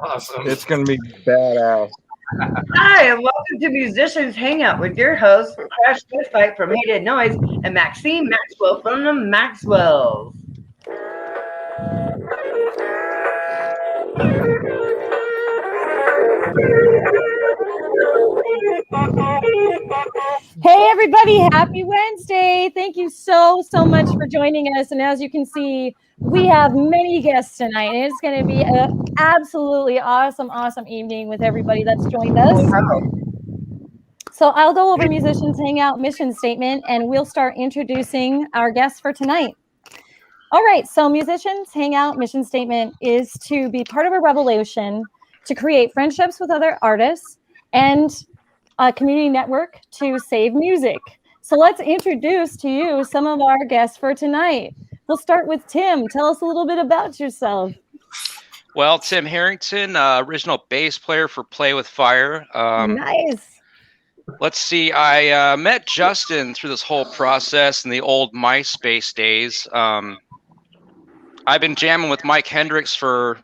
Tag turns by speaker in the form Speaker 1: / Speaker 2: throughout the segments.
Speaker 1: Awesome.
Speaker 2: It's going to be badass.
Speaker 3: Hi, and welcome to Musicians Hangout with your hosts, Crash Fistfight from Hated Noise and Maxine Maxwell from the Maxwells.
Speaker 4: Hey everybody, happy Wednesday. Thank you so much for joining us. And as you can see, we have many guests tonight. And it's going to be an absolutely awesome evening with everybody that's joined us. So I'll go over Musicians Hangout mission statement and we'll start introducing our guests for tonight. All right, so Musicians Hangout mission statement is to be part of a revolution, to create friendships with other artists, and a community network to save music. So let's introduce to you some of our guests for tonight. We'll start with Tim. Tell us a little bit about yourself.
Speaker 5: Well, Tim Harrington, original bass player for Play with Fire.
Speaker 4: Nice.
Speaker 5: Let's see. I met Justin through this whole process in the old MySpace days. I've been jamming with Mike Hendricks for,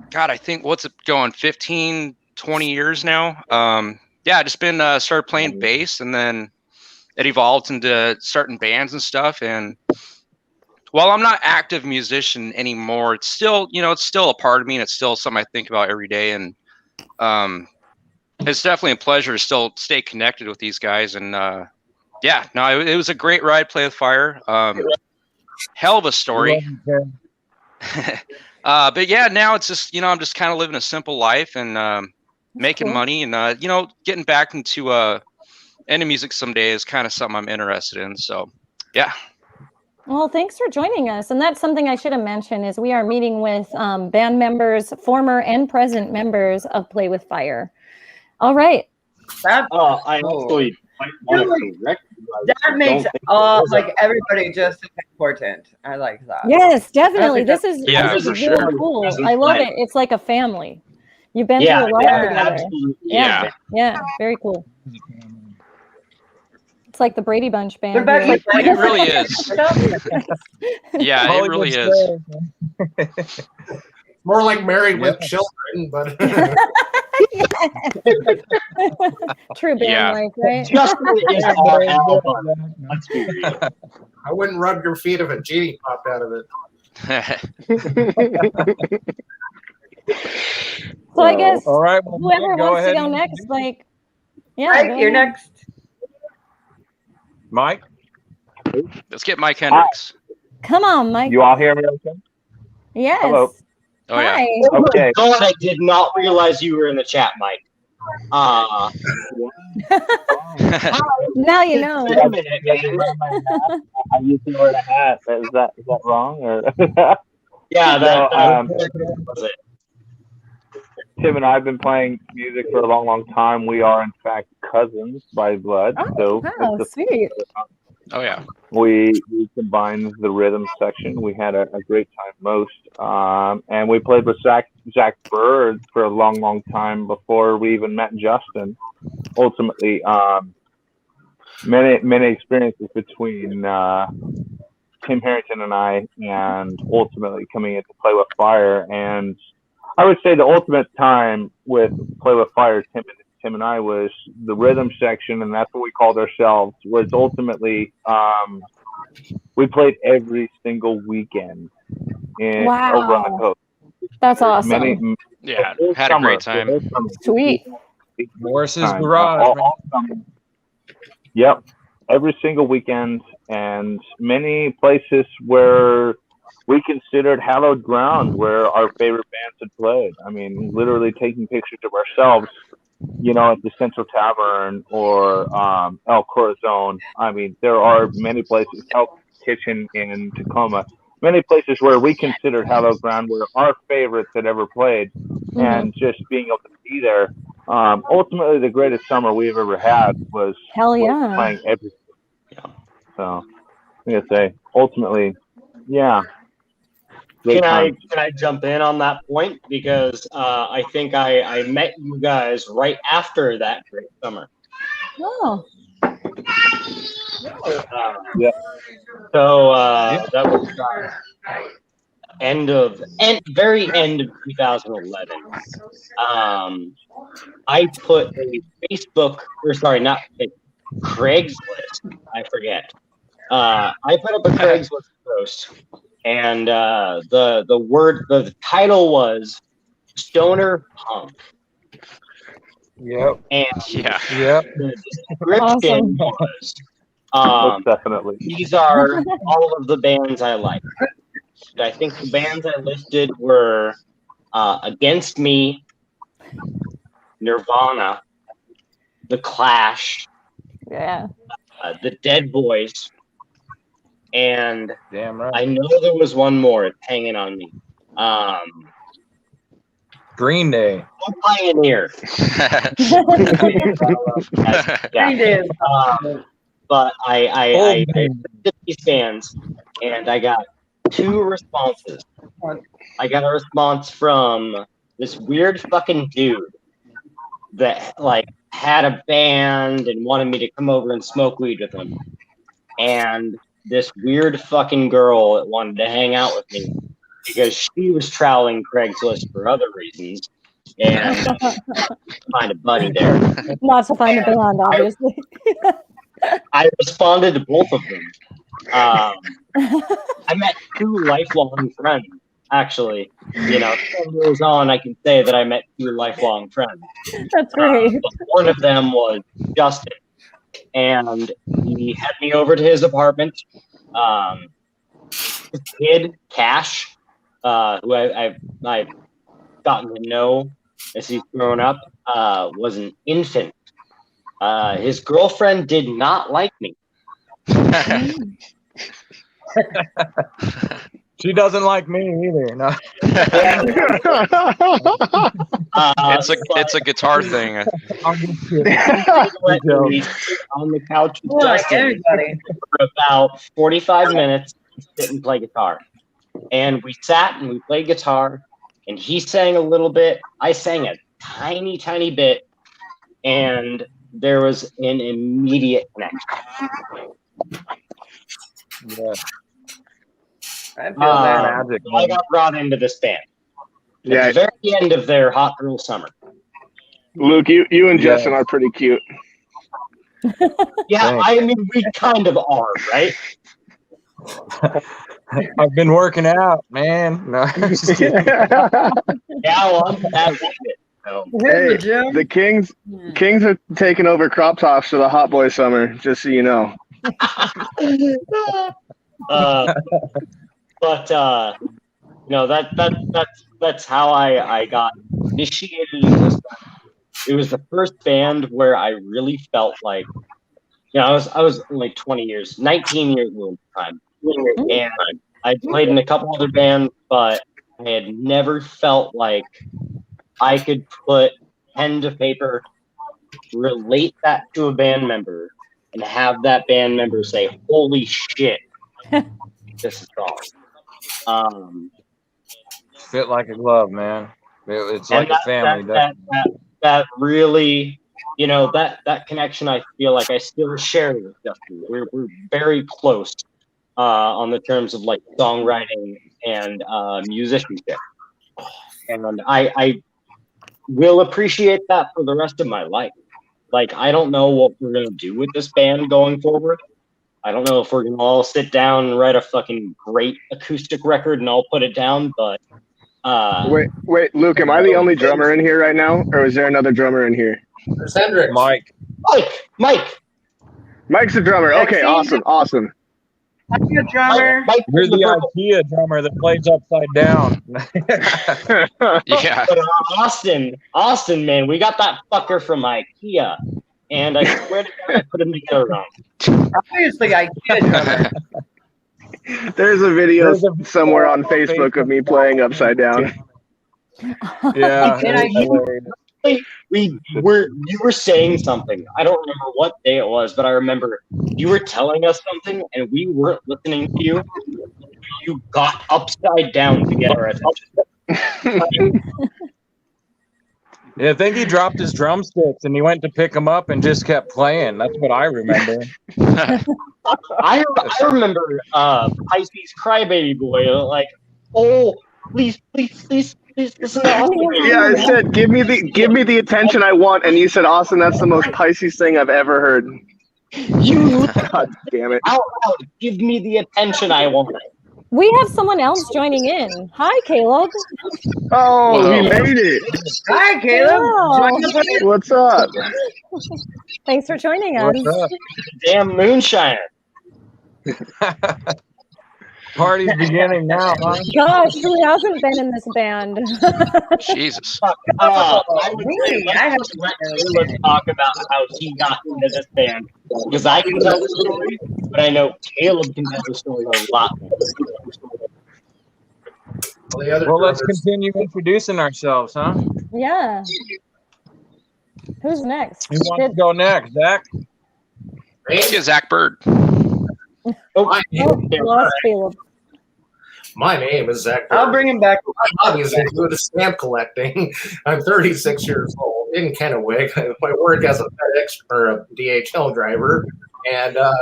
Speaker 5: God, I think, what's it going, 15, 20 years now. Yeah, I just been started playing bass, and then it evolved into starting bands and stuff. And while I'm not active musician anymore, it's still, it's still a part of me, and it's still something I think about every day. And it's definitely a pleasure to still stay connected with these guys. And yeah, no, it was a great ride. Play with Fire. Hell of a story. But yeah, now it's just, I'm just kind of living a simple life and making money, and getting back into music someday is kind of something I'm interested in. So yeah.
Speaker 4: Well, thanks for joining us. And that's something I should have mentioned is we are meeting with band members, former and present members of Play with Fire. All right.
Speaker 6: I actually might want to correct you.
Speaker 3: That makes like everybody just as important. I like that.
Speaker 4: Yes, definitely. This is
Speaker 5: for
Speaker 4: really cool. I love it. It's like a family. You've been through a lot together.
Speaker 6: Absolutely.
Speaker 4: Yeah, very cool. It's like the Brady Bunch band.
Speaker 5: It really is. Yeah, it really is.
Speaker 1: More like Married with Children, but
Speaker 4: true band life, right?
Speaker 6: Justin is our album. Let's be real.
Speaker 1: I wouldn't rub your feet if a genie popped out of it.
Speaker 4: So I guess
Speaker 2: all right,
Speaker 4: whoever wants to go next, like, yeah,
Speaker 3: Mike, you're next.
Speaker 2: Mike?
Speaker 5: Let's get Mike Hendricks.
Speaker 4: Come on, Mike.
Speaker 2: You all hear me okay?
Speaker 4: Yes.
Speaker 2: Hello.
Speaker 5: Oh, yeah.
Speaker 4: Hi.
Speaker 2: Okay.
Speaker 6: God, I did not realize you were in the chat, Mike.
Speaker 4: Now you know.
Speaker 6: Wait a minute, man.
Speaker 7: I used to wear a hat. Is that wrong? Or
Speaker 6: Yeah, that
Speaker 7: was it. Tim and I have been playing music for a long time. We are, in fact, cousins by blood.
Speaker 4: Oh, wow, sweet.
Speaker 5: Oh, yeah.
Speaker 7: We combined the rhythm section. We had a great time most. And we played with Zach Bird for a long time before we even met Justin. Ultimately, many experiences between Tim Harrington and I, and ultimately coming in to Play with Fire. And I would say the ultimate time with Play with Fire, Tim and I, was the rhythm section, and that's what we called ourselves, was ultimately we played every single weekend over on the coast.
Speaker 4: That's awesome.
Speaker 5: Yeah, had a great time.
Speaker 4: Sweet.
Speaker 2: Morris's Garage.
Speaker 7: Yep, every single weekend, and many places where we considered hallowed ground where our favorite bands had played. I mean, literally taking pictures of ourselves, at the Central Tavern or El Corazon. I mean, there are many places, Hell's Kitchen in Tacoma, many places where we considered hallowed ground where our favorites had ever played, and just being able to be there. Ultimately, the greatest summer we've ever had was playing everything. So, I'm going to say, ultimately, yeah.
Speaker 6: Can I jump in on that point? Because I think I met you guys right after that great summer.
Speaker 4: Oh.
Speaker 6: Yeah. So that was very end of 2011. I put a not Craigslist. I forget. I put up a Craigslist post, and the title was Stoner Punk.
Speaker 2: Yep.
Speaker 6: And
Speaker 2: Yep.
Speaker 6: the description was
Speaker 7: definitely.
Speaker 6: these are all of the bands I like. I think the bands I listed were Against Me, Nirvana, The Clash, The Dead Boys, and
Speaker 2: Damn right.
Speaker 6: I know there was one more. It's hanging on me.
Speaker 2: Green Day.
Speaker 6: Pioneer.
Speaker 3: Green Day.
Speaker 6: But I did these bands, and I got 2 responses. I got a response from this weird fucking dude that like had a band and wanted me to come over and smoke weed with him, and this weird fucking girl that wanted to hang out with me because she was trawling Craigslist for other reasons and find a buddy there.
Speaker 4: Not to find a band, obviously.
Speaker 6: I responded to both of them. I met 2 lifelong friends, actually. 10 years on, I can say that I met 2 lifelong friends.
Speaker 4: That's great.
Speaker 6: One of them was Justin, and he had me over to his apartment. His kid, Cash, who I've gotten to know as he's grown up, was an infant. His girlfriend did not like me.
Speaker 2: She doesn't like me either. No.
Speaker 5: It's a guitar thing.
Speaker 6: On the couch with Justin for about 45 minutes to sit and play guitar. And we sat and we played guitar, and he sang a little bit. I sang a tiny, tiny bit, and there was an immediate connection.
Speaker 2: Yeah.
Speaker 3: I feel that.
Speaker 2: Magic,
Speaker 6: I got brought into this band
Speaker 8: Yeah,
Speaker 6: at the very end of their hot girl summer.
Speaker 8: Luke, you and Justin are pretty cute.
Speaker 6: Yeah,
Speaker 2: Thanks.
Speaker 6: I mean, we kind of are, right?
Speaker 2: I've been working out, man. No, I'm just kidding.
Speaker 6: Yeah, well, I'm bad with it. So.
Speaker 8: Hey, the Kings are taking over crop tops for the Hot Boy summer, just so you know.
Speaker 6: That's how I got initiated in this. It was the first band where I really felt like, I was like 19 years old at the time, and I played in a couple other bands, but I had never felt like I could put pen to paper, relate that to a band member, and have that band member say, "Holy shit, this is awesome."
Speaker 2: Fit like a glove, man. It's like a family.
Speaker 6: That really, that connection, I feel like I still share with Justin. We're very close on the terms of like songwriting and musicianship, and I will appreciate that for the rest of my life. Like, I don't know what we're gonna do with this band going forward. I don't know if we're gonna all sit down and write a fucking great acoustic record and all put it down, but
Speaker 8: Wait, Luke, am I the only drummer in here right now, or is there another drummer in here?
Speaker 1: There's Hendrix.
Speaker 6: Mike.
Speaker 8: Mike's the drummer. Okay, awesome.
Speaker 3: I'm a drummer.
Speaker 2: You're the IKEA drummer that plays upside down.
Speaker 5: Yeah.
Speaker 6: But Austin, man, we got that fucker from IKEA, and I swear to God, I put him together wrong.
Speaker 3: Obviously, IKEA drummer.
Speaker 8: There's a video somewhere on Facebook of me playing upside down.
Speaker 2: Yeah.
Speaker 6: You were saying something. I don't remember what day it was, but I remember you were telling us something, and we weren't listening to you. You got upside down to get our attention.
Speaker 2: Yeah, I think he dropped his drumsticks and he went to pick them up and just kept playing. That's what I remember.
Speaker 6: I remember Pisces Crybaby Boy. Like, Oh, please, listen to Austin.
Speaker 8: Yeah, I said, give me the attention I want, and you said, Austin, that's the most Pisces thing I've ever heard.
Speaker 6: You
Speaker 8: God damn it.
Speaker 6: out loud, give me the attention I want.
Speaker 4: We have someone else joining in. Hi, Caleb.
Speaker 8: Oh,
Speaker 5: Whoa.
Speaker 8: he made it.
Speaker 3: Hi, Caleb.
Speaker 4: Wow.
Speaker 8: What's up?
Speaker 4: Thanks for joining us.
Speaker 2: What's up?
Speaker 6: Damn moonshiner.
Speaker 2: Party's beginning now, huh?
Speaker 4: Gosh, who hasn't been in this band?
Speaker 5: Jesus.
Speaker 6: I would say let's let Caleb talk about how he got into this band. Because I can tell the story, but I know Caleb can tell the story a lot more.
Speaker 1: All the other
Speaker 2: Well, let's
Speaker 1: drummers-
Speaker 2: continue introducing ourselves, huh?
Speaker 4: Yeah. Who's next?
Speaker 2: Who wants to go next, Zach?
Speaker 5: Let's get Zach Bird.
Speaker 1: My name,
Speaker 4: Lost Caleb.
Speaker 1: my name is Zach.
Speaker 3: I'll bring him back.
Speaker 1: My hobbies include stamp collecting. I'm 36 years old in Kennewick. I work as a FedEx or a DHL driver, and I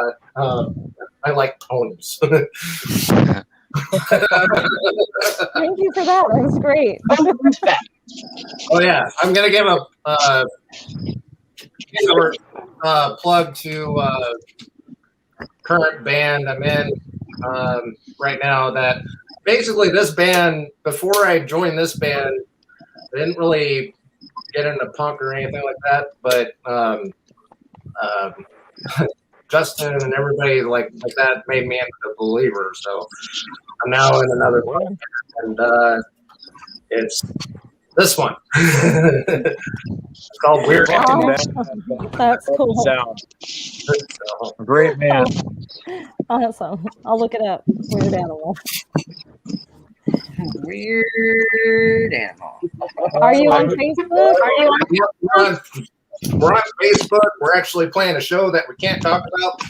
Speaker 1: like ponies.
Speaker 4: Thank you for that. That was great.
Speaker 1: Oh yeah, I'm gonna give a short plug to current band I'm in right now. That basically this band, before I joined this band, I didn't really get into punk or anything like that. But Justin and everybody like that made me into a believer. So I'm now in another band, and it's this one. It's called Weird Animal.
Speaker 4: That's cool.
Speaker 2: Sound. Great man.
Speaker 4: Awesome. I'll look it up. Weird Animal.
Speaker 3: Weird Animal.
Speaker 4: Are you on Facebook?
Speaker 1: We're on Facebook. We're actually playing a show that we can't talk about.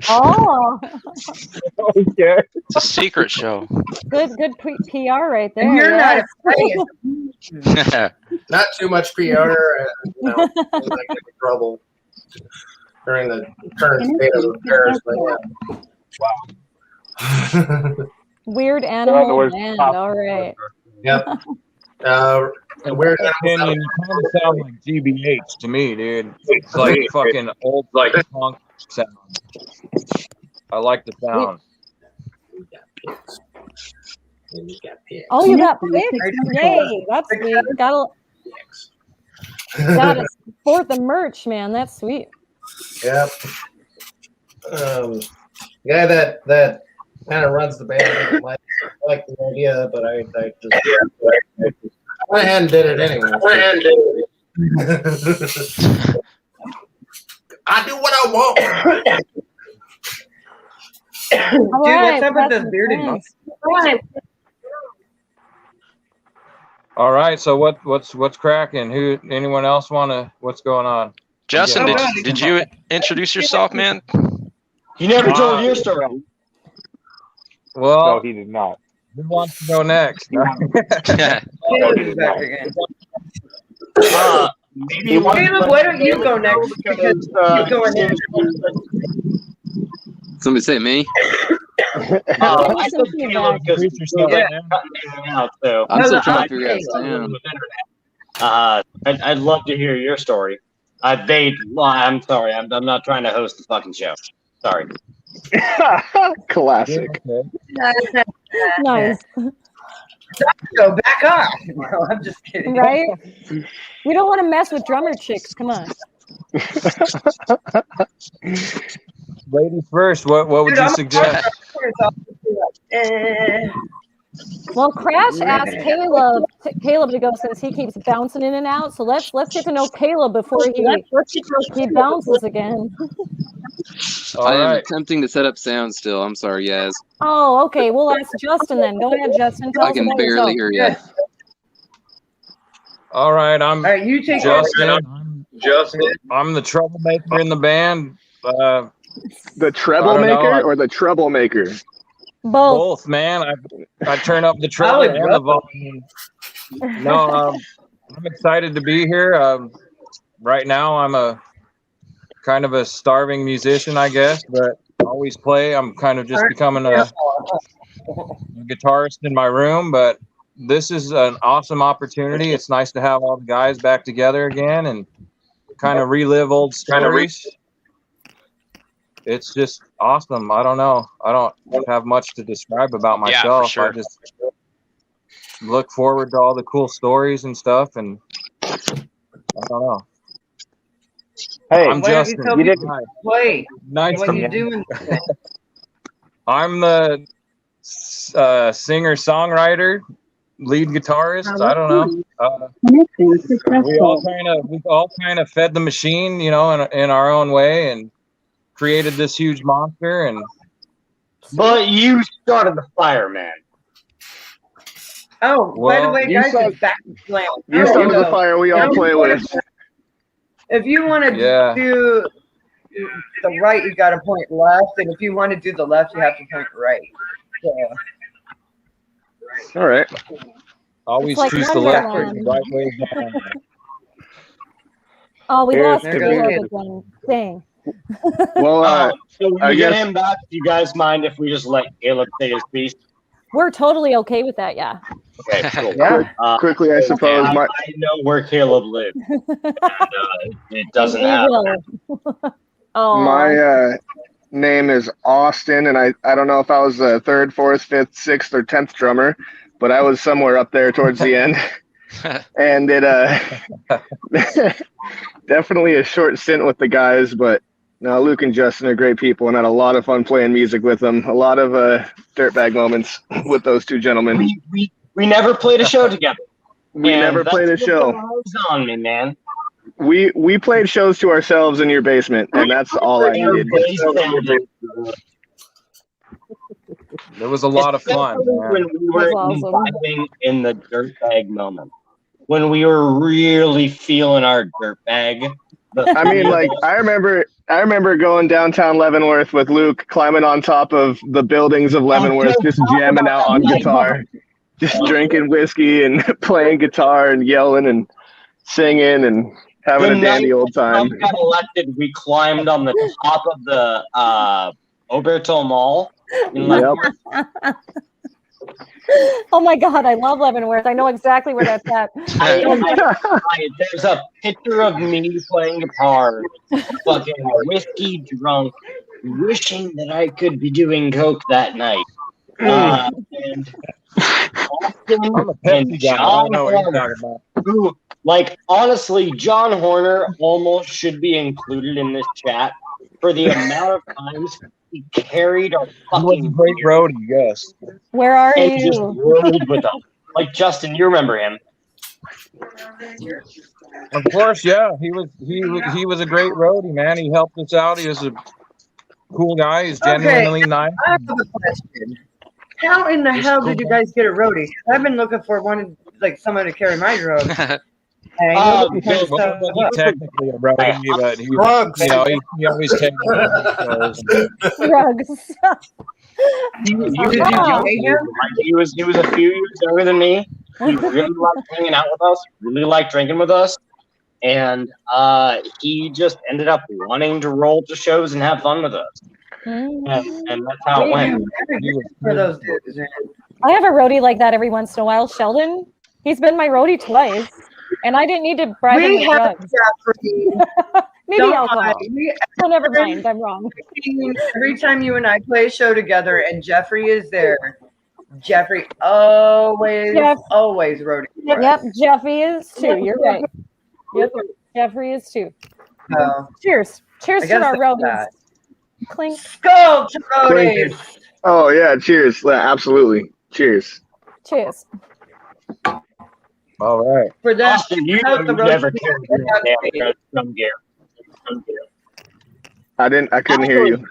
Speaker 4: Oh,
Speaker 7: Okay.
Speaker 5: It's a secret show.
Speaker 4: good PR right there.
Speaker 3: And you're
Speaker 4: yes.
Speaker 3: not
Speaker 1: Not too much PR. I get in trouble during the current state of affairs. But yeah.
Speaker 4: Weird
Speaker 7: the
Speaker 4: Animal
Speaker 7: worst
Speaker 4: Band.
Speaker 7: pop-
Speaker 4: All right.
Speaker 1: Yep.
Speaker 2: In
Speaker 1: Weird
Speaker 2: my opinion,
Speaker 1: Animal.
Speaker 2: you kind of sound like GBH to me, dude. It's like fucking old, like punk sound. I like the sound.
Speaker 4: Oh, you got pics. Yay. That's sweet. Gotta support the merch, man. That's sweet.
Speaker 1: Yep. Guy that kind of runs the band doesn't like the idea, but I just went ahead and did it anyway. I do what I want.
Speaker 4: All
Speaker 3: Dude,
Speaker 4: right,
Speaker 3: what's up with
Speaker 4: that's
Speaker 3: this bearded monk?
Speaker 4: intense.
Speaker 2: All right, so what's cracking? Anyone else what's going on?
Speaker 5: Justin,
Speaker 2: Yeah.
Speaker 5: did you introduce yourself, man?
Speaker 6: You never told your story.
Speaker 7: No,
Speaker 2: Well,
Speaker 7: he did not.
Speaker 2: who wants to go next?
Speaker 3: Caleb's back again.
Speaker 6: Maybe
Speaker 3: Caleb, why don't you go next? Because you're going in.
Speaker 9: Somebody say me.
Speaker 6: I said Caleb because
Speaker 2: Introduce yourself,
Speaker 3: Yeah.
Speaker 2: man.
Speaker 6: out too.
Speaker 9: I'm still
Speaker 3: No,
Speaker 9: trying
Speaker 3: I-
Speaker 9: to figure out Sam.
Speaker 6: I'd love to hear your story. I'm sorry, I'm not trying to host the fucking show. Sorry.
Speaker 8: Classic.
Speaker 2: Okay.
Speaker 4: Nice.
Speaker 3: Go back off. No, I'm just kidding.
Speaker 4: Right? We don't want to mess with drummer chicks. Come on.
Speaker 2: Ladies first. What would
Speaker 3: Dude,
Speaker 2: you
Speaker 3: I'm a
Speaker 2: suggest?
Speaker 4: Well, Crash asked Caleb to go since he keeps bouncing in and out. So let's get to know Caleb before he bounces again.
Speaker 2: All
Speaker 9: I am
Speaker 2: right.
Speaker 9: attempting to set up sound still. I'm sorry, guys.
Speaker 4: Oh, okay. We'll ask Justin then. Go ahead, Justin. Tell
Speaker 9: I
Speaker 4: us
Speaker 9: can
Speaker 4: about
Speaker 9: barely
Speaker 4: yourself.
Speaker 9: hear you.
Speaker 2: All right. I'm
Speaker 3: All right, you take
Speaker 2: Justin. I'm the troublemaker in the band.
Speaker 8: The
Speaker 2: I don't
Speaker 8: troublemaker
Speaker 2: know.
Speaker 8: or the troublemaker?
Speaker 4: Both.
Speaker 2: Both, man. I turn up the treble
Speaker 3: would
Speaker 2: and the
Speaker 3: drop
Speaker 2: volume. No, I'm excited to be here. Right now, I'm a kind of a starving musician, I guess, but I always play. I'm kind of just becoming guitarist in my room, but this is an awesome opportunity. It's nice to have all the guys back together again and kind of relive old stories. It's just awesome. I don't know. I don't have much to describe about myself.
Speaker 5: Yeah, for sure.
Speaker 2: I just look forward to all the cool stories and stuff, and I don't know.
Speaker 7: Hey,
Speaker 2: I'm
Speaker 3: Why don't you
Speaker 2: Justin.
Speaker 3: tell me to play?
Speaker 2: Nice
Speaker 3: What
Speaker 2: to
Speaker 3: you
Speaker 2: meet you.
Speaker 3: doing?
Speaker 2: I'm the singer-songwriter, lead guitarist. I don't know. We all kind of fed the machine, you know, in our own way, and created this huge monster. And
Speaker 6: But you started the fire, man.
Speaker 3: Oh, by the way,
Speaker 8: you
Speaker 3: guys,
Speaker 8: saw-
Speaker 3: it's back to slam.
Speaker 8: You started the fire we all play with.
Speaker 3: If you want to
Speaker 2: Yeah.
Speaker 3: do the right, you got to point left, and if you want to do the left, you have to point right. So,
Speaker 8: All right.
Speaker 2: always
Speaker 4: It's like
Speaker 2: choose the left or the
Speaker 4: Wonderland.
Speaker 2: right way down.
Speaker 4: Oh, we
Speaker 7: Here's
Speaker 4: lost
Speaker 3: There
Speaker 4: Caleb
Speaker 3: goes
Speaker 4: again. Dang.
Speaker 8: Well,
Speaker 6: So when
Speaker 8: I
Speaker 6: we get
Speaker 8: guess-
Speaker 6: him back, do you guys mind if we just let Caleb say his piece?
Speaker 4: We're totally okay with that, yeah.
Speaker 6: Okay, cool.
Speaker 3: yeah.
Speaker 8: quickly, I suppose
Speaker 6: I
Speaker 8: my
Speaker 6: know where Caleb lives. And, it doesn't
Speaker 4: We
Speaker 6: happen.
Speaker 4: will. Oh,
Speaker 8: my name is Austin, and I don't know if I was the third, fourth, fifth, sixth, or 10th drummer, but I was somewhere up there towards the end. And it definitely a short stint with the guys, but no, Luke and Justin are great people, and had a lot of fun playing music with them. A lot of dirtbag moments with those two gentlemen.
Speaker 6: We never played a show together.
Speaker 8: We
Speaker 6: And
Speaker 8: never
Speaker 6: that's
Speaker 8: played a
Speaker 6: what
Speaker 8: show.
Speaker 6: goes on me, man.
Speaker 8: We played shows to ourselves in your basement, and that's all I
Speaker 6: Your
Speaker 8: needed.
Speaker 6: bass sounded
Speaker 2: It was a lot of fun,
Speaker 6: especially
Speaker 2: man.
Speaker 6: when we were
Speaker 4: That's awesome.
Speaker 6: imbibing in the dirtbag moment. When we were really feeling our dirtbag.
Speaker 8: I mean, like I remember going downtown Leavenworth with Luke, climbing on top of the buildings of Leavenworth, just jamming out on guitar, just drinking whiskey and playing guitar and yelling and singing and having a dandy old time.
Speaker 6: Trump got elected, we climbed on the top of the Oberto Mall. In Leavenworth.
Speaker 4: Oh my God, I love Leavenworth. I know exactly where that's at.
Speaker 6: There's a picture of me playing guitar, fucking whiskey drunk, wishing that I could be doing coke that night. And Austin
Speaker 2: I'm a
Speaker 6: and
Speaker 2: Pepsi guy. I
Speaker 6: John
Speaker 2: don't know what you're
Speaker 6: Horner,
Speaker 2: talking about.
Speaker 6: who, like, honestly, John Horner almost should be included in this chat for the amount of times he carried our
Speaker 2: He was a
Speaker 6: fucking
Speaker 2: great
Speaker 6: gear
Speaker 2: roadie, yes.
Speaker 4: Where are
Speaker 6: and just
Speaker 4: you?
Speaker 6: rode with them. Like, Justin, you remember him.
Speaker 2: Of course, yeah. He was a great roadie, man. He helped us out. He was a cool guy. He's genuinely nice.
Speaker 3: I have a question. How in the hell did you guys get a roadie? I've been looking for someone to carry my road.
Speaker 2: Well, he wasn't technically a roadie, but he,
Speaker 1: Drugs.
Speaker 2: you know, he always takes shows.
Speaker 4: Drugs.
Speaker 6: He was a few years younger than me. He really liked hanging out with us, really liked drinking with us, and he just ended up wanting to roll to shows and have fun with us. And that's how it went.
Speaker 3: For those dudes.
Speaker 4: I have a roadie like that every once in a while. Sheldon, he's been my roadie twice, and I didn't need to bribe him
Speaker 3: We
Speaker 4: with
Speaker 3: have
Speaker 4: drugs.
Speaker 3: Jeffrey.
Speaker 4: Maybe
Speaker 3: Don't
Speaker 4: alcohol.
Speaker 3: lie.
Speaker 4: So never mind. I'm wrong.
Speaker 3: Every time you and I play a show together and Jeffrey is there, Jeffrey always roadie.
Speaker 4: Yep, Jeffy is too. You're right. Yep, Jeffrey is too. Cheers. Cheers
Speaker 3: I
Speaker 4: to our
Speaker 3: guess
Speaker 4: roadies.
Speaker 3: that.
Speaker 4: Clink.
Speaker 3: Skull to roadies.
Speaker 8: Oh yeah, cheers. Yeah, absolutely. Cheers.
Speaker 4: Cheers.
Speaker 2: All right.
Speaker 3: For them,
Speaker 6: Austin, you
Speaker 3: out the road.
Speaker 6: never carried your damn gear.
Speaker 8: I couldn't hear you.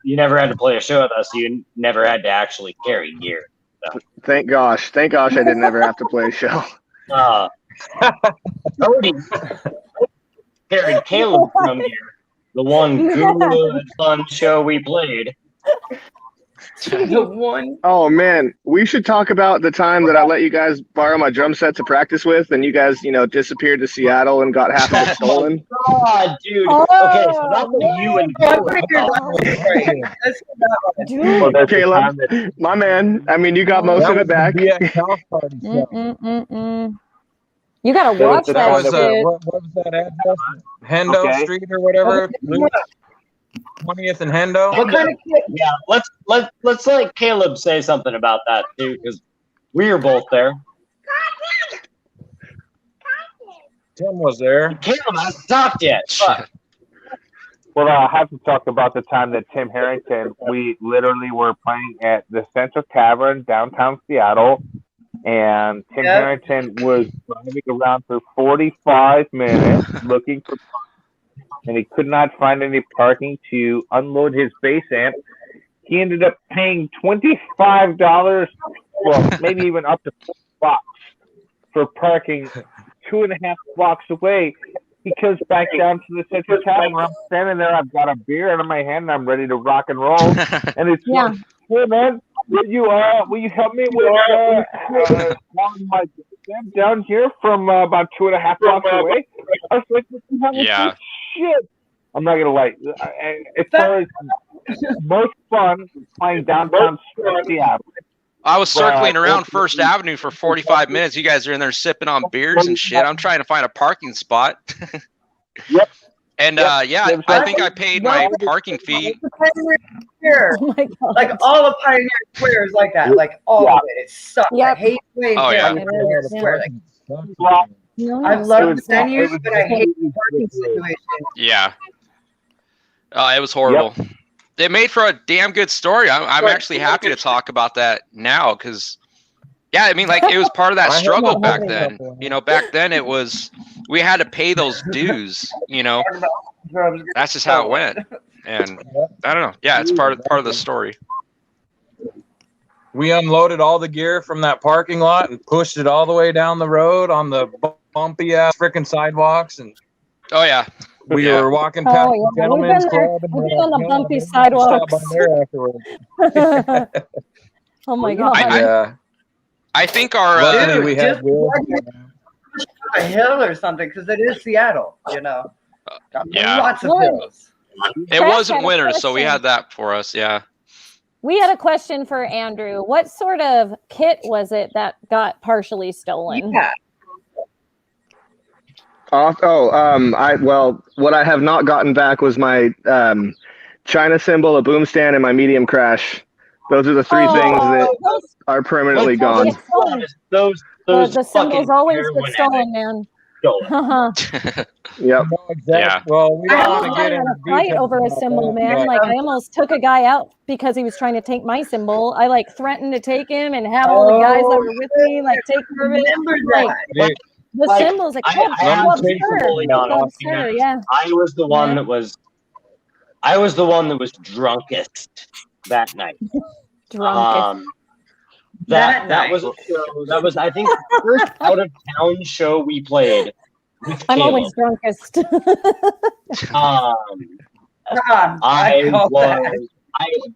Speaker 6: You never had to play a show with us. You never had to actually carry gear. So.
Speaker 8: Thank gosh I didn't ever have to play a show.
Speaker 6: Cody carried Caleb from here. The one good fun show we played.
Speaker 3: The one.
Speaker 8: Oh man, we should talk about the time that I let you guys borrow my drum set to practice with, and you guys, disappeared to Seattle and got half of it stolen.
Speaker 6: God, dude.
Speaker 4: Oh,
Speaker 6: Okay, so that's what you and
Speaker 7: Well, there's the
Speaker 8: Caleb,
Speaker 7: time that
Speaker 8: my man. I mean, you got most
Speaker 2: That
Speaker 8: of
Speaker 2: was
Speaker 8: it back.
Speaker 2: the BX house party stuff.
Speaker 4: You gotta
Speaker 7: That was
Speaker 4: watch
Speaker 7: the
Speaker 2: That
Speaker 4: that
Speaker 2: was
Speaker 4: shit.
Speaker 2: what was that address? Hendo
Speaker 7: Okay.
Speaker 2: Street or whatever. Luke, 20th and Hendo.
Speaker 3: What kind of kid?
Speaker 6: Yeah, let's let Caleb say something about that too, because we were both there.
Speaker 2: Tim was there.
Speaker 6: Caleb hasn't talked yet. Fuck.
Speaker 7: Well, I have to talk about the time that Tim Harrington, we literally were playing at the Central Tavern, downtown Seattle, and Tim Harrington was driving around for 45 minutes looking for parking, and he could not find any parking to unload his bass amp. He ended up paying $25, well, maybe even up to $4 for parking 2.5 blocks away. He comes back down to the Central Tavern. I'm standing there. I've got a beer in my hand. And I'm ready to rock and roll. And it's like, hey man, will you help me with my down here from about 2.5 blocks away? I was like,
Speaker 5: Yeah.
Speaker 7: Shit. I'm not gonna lie. As far as most fun playing downtown Seattle.
Speaker 5: I was circling around First Avenue for 45 minutes. You guys are in there sipping on beers and shit. I'm trying to find a parking spot.
Speaker 7: Yep.
Speaker 5: And I think I paid my parking fee.
Speaker 3: Square.
Speaker 4: Oh my God.
Speaker 3: Like all of Pioneer Square is like that. Like all of it. It sucks. I
Speaker 4: Yep.
Speaker 3: hate playing
Speaker 5: Oh, yeah.
Speaker 3: Pioneer Square. Like,
Speaker 4: No,
Speaker 3: I
Speaker 4: no.
Speaker 3: love the venues, but I hate the parking situation.
Speaker 5: Yeah. It was horrible. It made for a damn good story. I'm actually happy to talk about that now because, yeah, I mean, like it was part of that struggle back then. Back then it was we had to pay those dues. That's just how it went. And I don't know. Yeah, it's part of the story.
Speaker 2: We unloaded all the gear from that parking lot and pushed it all the way down the road on the bumpy ass freaking sidewalks. And
Speaker 5: oh yeah,
Speaker 2: we were walking past the Gentlemen's Club.
Speaker 4: We've been on the bumpy sidewalks. Oh my God.
Speaker 5: I think our
Speaker 2: luckily we had
Speaker 3: just a hill or something because it is Seattle.
Speaker 5: Yeah.
Speaker 3: Lots of hills.
Speaker 5: It wasn't winter, so we had that for us. Yeah.
Speaker 4: We had a question for Andrew. What sort of kit was it that got partially stolen?
Speaker 3: Yeah.
Speaker 8: What I have not gotten back was my China cymbal, a boom stand, and my medium crash. Those are the three things that are permanently gone.
Speaker 6: Those
Speaker 4: the cymbals always get stolen, man.
Speaker 8: Yep.
Speaker 2: Yeah. Well, we don't want to get in
Speaker 4: a fight over a cymbal, man. Like I almost took a guy out because he was trying to take my cymbal. I threatened to take him and have all the guys that were with me take care of it. The cymbals,
Speaker 6: I was the one that was drunkest that night. That was a show. That was, I think, the first out of town show we played.
Speaker 4: I'm always drunkest.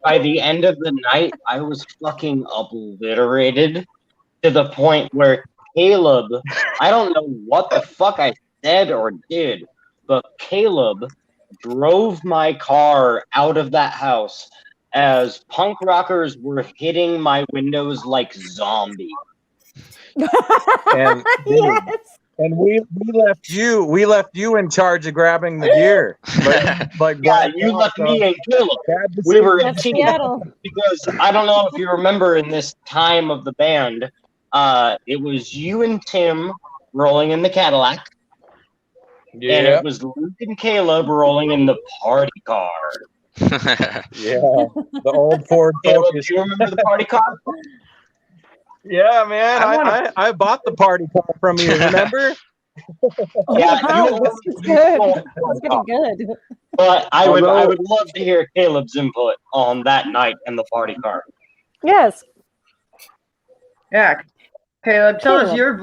Speaker 6: By the end of the night, I was fucking obliterated to the point where Caleb, I don't know what the fuck I said or did, but Caleb drove my car out of that house as punk rockers were hitting my windows like zombies.
Speaker 2: And, and we left you in charge of grabbing the gear.
Speaker 6: You left me and Caleb. We were in Seattle because I don't know if you remember in this time of the band. It was you and Tim rolling in the Cadillac. Yeah. And it was Luke and Caleb rolling in the party car.
Speaker 2: The old Ford
Speaker 6: Caleb,
Speaker 2: Focus.
Speaker 6: do you remember the party car?
Speaker 2: Yeah, man. I bought the party car from you, remember?
Speaker 4: This is good. That's getting good.
Speaker 6: But I would love to hear Caleb's input on that night and the party car.
Speaker 4: Yes.
Speaker 3: Yeah. Caleb, tell us your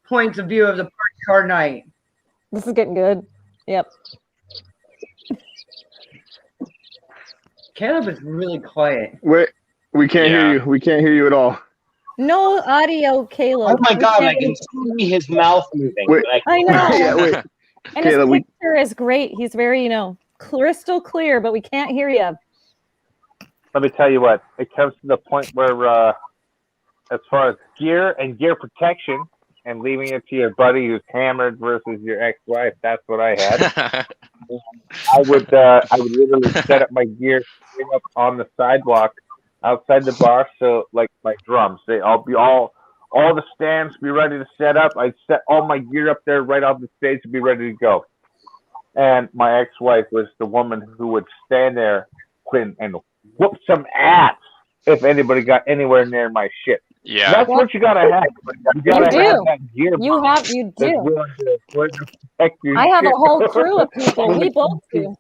Speaker 3: points of view of the party car night.
Speaker 4: This is getting good. Yep.
Speaker 3: Caleb is really quiet.
Speaker 8: Were We can't hear you. We can't hear you at all.
Speaker 4: No audio, Caleb.
Speaker 6: Oh my
Speaker 4: We
Speaker 6: God, I
Speaker 4: can't-
Speaker 6: can see his mouth moving.
Speaker 8: Wait.
Speaker 4: I know.
Speaker 8: Yeah, wait.
Speaker 4: And
Speaker 8: Caleb,
Speaker 4: his picture is great. He's very, crystal clear, but we can't hear you.
Speaker 7: Let me tell you what. It comes to the point where, as far as gear and gear protection, and leaving it to your buddy who's hammered versus your ex-wife, that's what I had. I would literally set up my gear straight up on the sidewalk outside the bar, so like my drums, all the stands be ready to set up. I'd set all my gear up there right off the stage to be ready to go. And my ex-wife was the woman who would stand there and whoop some ass if anybody got anywhere near my shit.
Speaker 5: Yeah.
Speaker 7: That's what you gotta have. You gotta have that gear.
Speaker 4: You do. I have
Speaker 7: shit.
Speaker 4: a whole crew of people. We both do.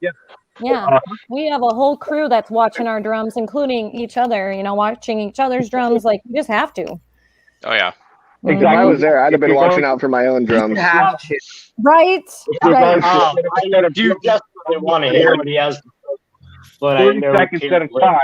Speaker 4: Yeah. We have a whole crew that's watching our drums, including each other, watching each other's drums. Like, you just have to.
Speaker 5: Oh, yeah.
Speaker 8: If I was there, I'd have been watching out for my own drums.
Speaker 3: Have to.
Speaker 4: Right. Right.
Speaker 6: I do definitely want to hear what he has to say, but I know
Speaker 7: seconds at a time.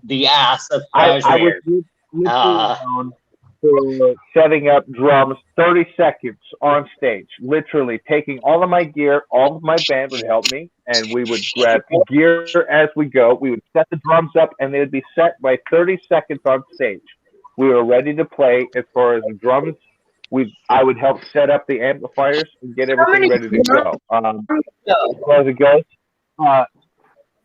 Speaker 6: The ass of
Speaker 7: I
Speaker 6: Cashmere.
Speaker 7: was known for setting up drums 30 seconds on stage, literally taking all of my gear. All of my band would help me, and we would grab gear as we go. We would set the drums up, and they would be set by 30 seconds on stage. We were ready to play. As far as the drums, I would help set up the amplifiers and get everything ready to go. As far as it goes,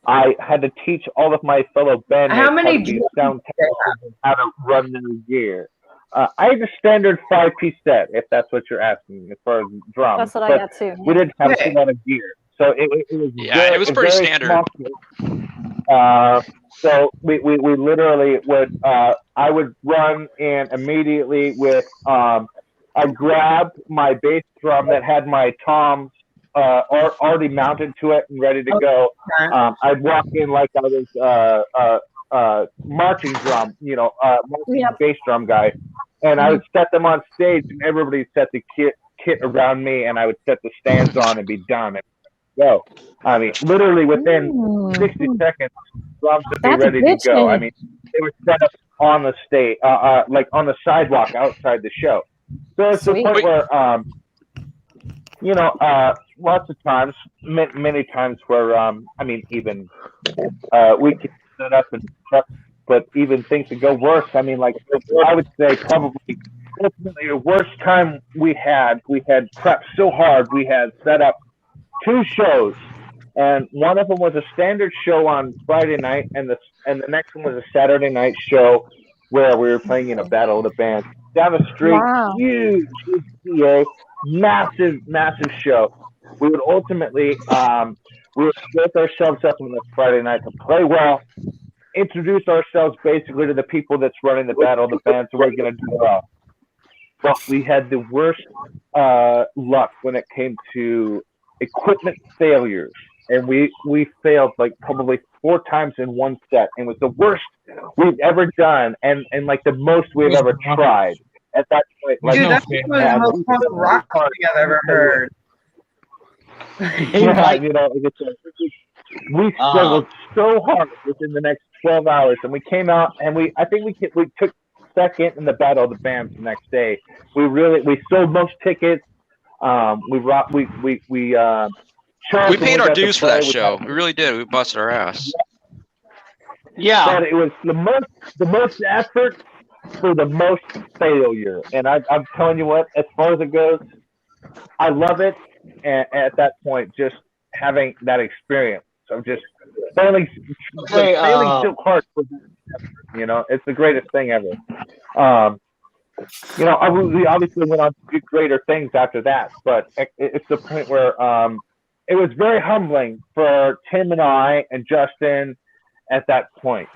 Speaker 7: I had to teach all of my fellow bandmates how to be sound technicians and how to run their gear. I had a standard 5-piece set, if that's what you're asking, as far as drums.
Speaker 4: That's what I got too.
Speaker 7: We didn't have a lot of gear, so it was
Speaker 5: it was pretty standard.
Speaker 7: So we literally would I would run in immediately with I grabbed my bass drum that had my toms already mounted to it and ready to go. I'd walk in like I was marching drum, bass drum guy, and I would set them on stage, and everybody set the kit around me, and I would set the stands on and be done. And go. I mean, literally within 60 seconds, drums would be ready to go. I mean, they were set up on the stage, like on the sidewalk outside the show. So it's the point where, lots of times, many times where, even we could set up and prep, but even things could go worse. I mean, like, I would say probably ultimately the worst time we had prepped so hard, we had set up 2 shows, and one of them was a standard show on Friday night, and the next one was a Saturday night show where we were playing in a battle of the bands down the street. Wow. Huge PA, massive show. We would ultimately we would split ourselves up on the Friday night to play well, introduce ourselves basically to the people that's running the battle of the bands, so we're going to do well. But we had the worst luck when it came to equipment failures, and we failed like probably 4 times in one set, and it was the worst we've ever done, and like the most we've ever tried at that point. Like,
Speaker 3: dude, that was the most punk rock thing I've ever heard.
Speaker 7: Yeah, we struggled so hard within the next 12 hours, and we came out, and I think we took second in the battle of the bands the next day. We sold most tickets. We
Speaker 5: paid our dues for that show. We really did. We busted our ass.
Speaker 6: Yeah,
Speaker 7: but it was the most effort for the most failure. And I'm telling you what, as far as it goes, I love it. And at that point, just having that experience of just failing so hard, it's the greatest thing ever. We obviously went on to do greater things after that, but it's the point where it was very humbling for Tim and I and Justin at that point.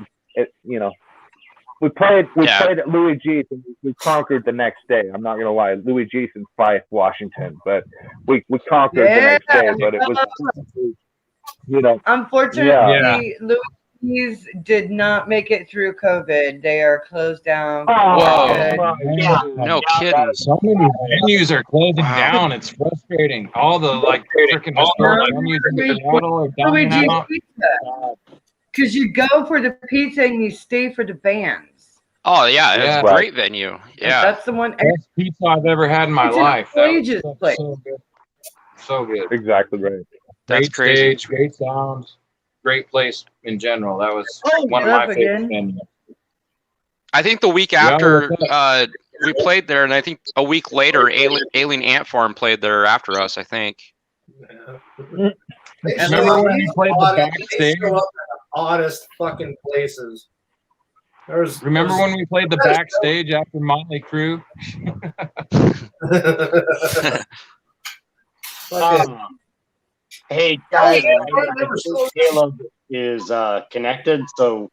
Speaker 7: We played at Louis G's, and we conquered the next day. I'm not gonna lie, Louis G's in Fife, Washington, but we conquered the next day. But it was,
Speaker 3: unfortunately, Louis G's did not make it through COVID. They are closed down.
Speaker 5: No kidding.
Speaker 2: So many venues are closing down. It's frustrating. All the freaking historic venues in Seattle are dying out.
Speaker 3: Because you go for the pizza and you stay for the bands.
Speaker 5: Oh yeah, it's
Speaker 2: Yeah.
Speaker 5: a great venue. Yeah,
Speaker 3: That's the one.
Speaker 2: Best pizza I've ever had in my
Speaker 3: It's an
Speaker 2: life. That was
Speaker 3: outrageous place.
Speaker 2: so good. So good.
Speaker 7: Exactly right.
Speaker 5: that's
Speaker 2: Great
Speaker 5: crazy.
Speaker 2: stage, great sounds, great place in general. That was
Speaker 3: Oh,
Speaker 2: one of
Speaker 3: up
Speaker 2: my favorite
Speaker 3: again.
Speaker 2: venues.
Speaker 5: I think the week
Speaker 2: Yeah,
Speaker 5: after
Speaker 2: what's
Speaker 5: we played there, and I think a week later, Alien Ant Farm played there after us. I think.
Speaker 1: They
Speaker 3: And
Speaker 1: show
Speaker 2: Remember
Speaker 1: up
Speaker 2: when
Speaker 1: in
Speaker 2: we
Speaker 1: the
Speaker 2: played the
Speaker 1: oddest-
Speaker 2: backstage?
Speaker 1: They show up in the oddest fucking places.
Speaker 2: Remember when we played the backstage after Motley Crue?
Speaker 6: Hey guys,
Speaker 1: yeah,
Speaker 6: I think Caleb is connected, so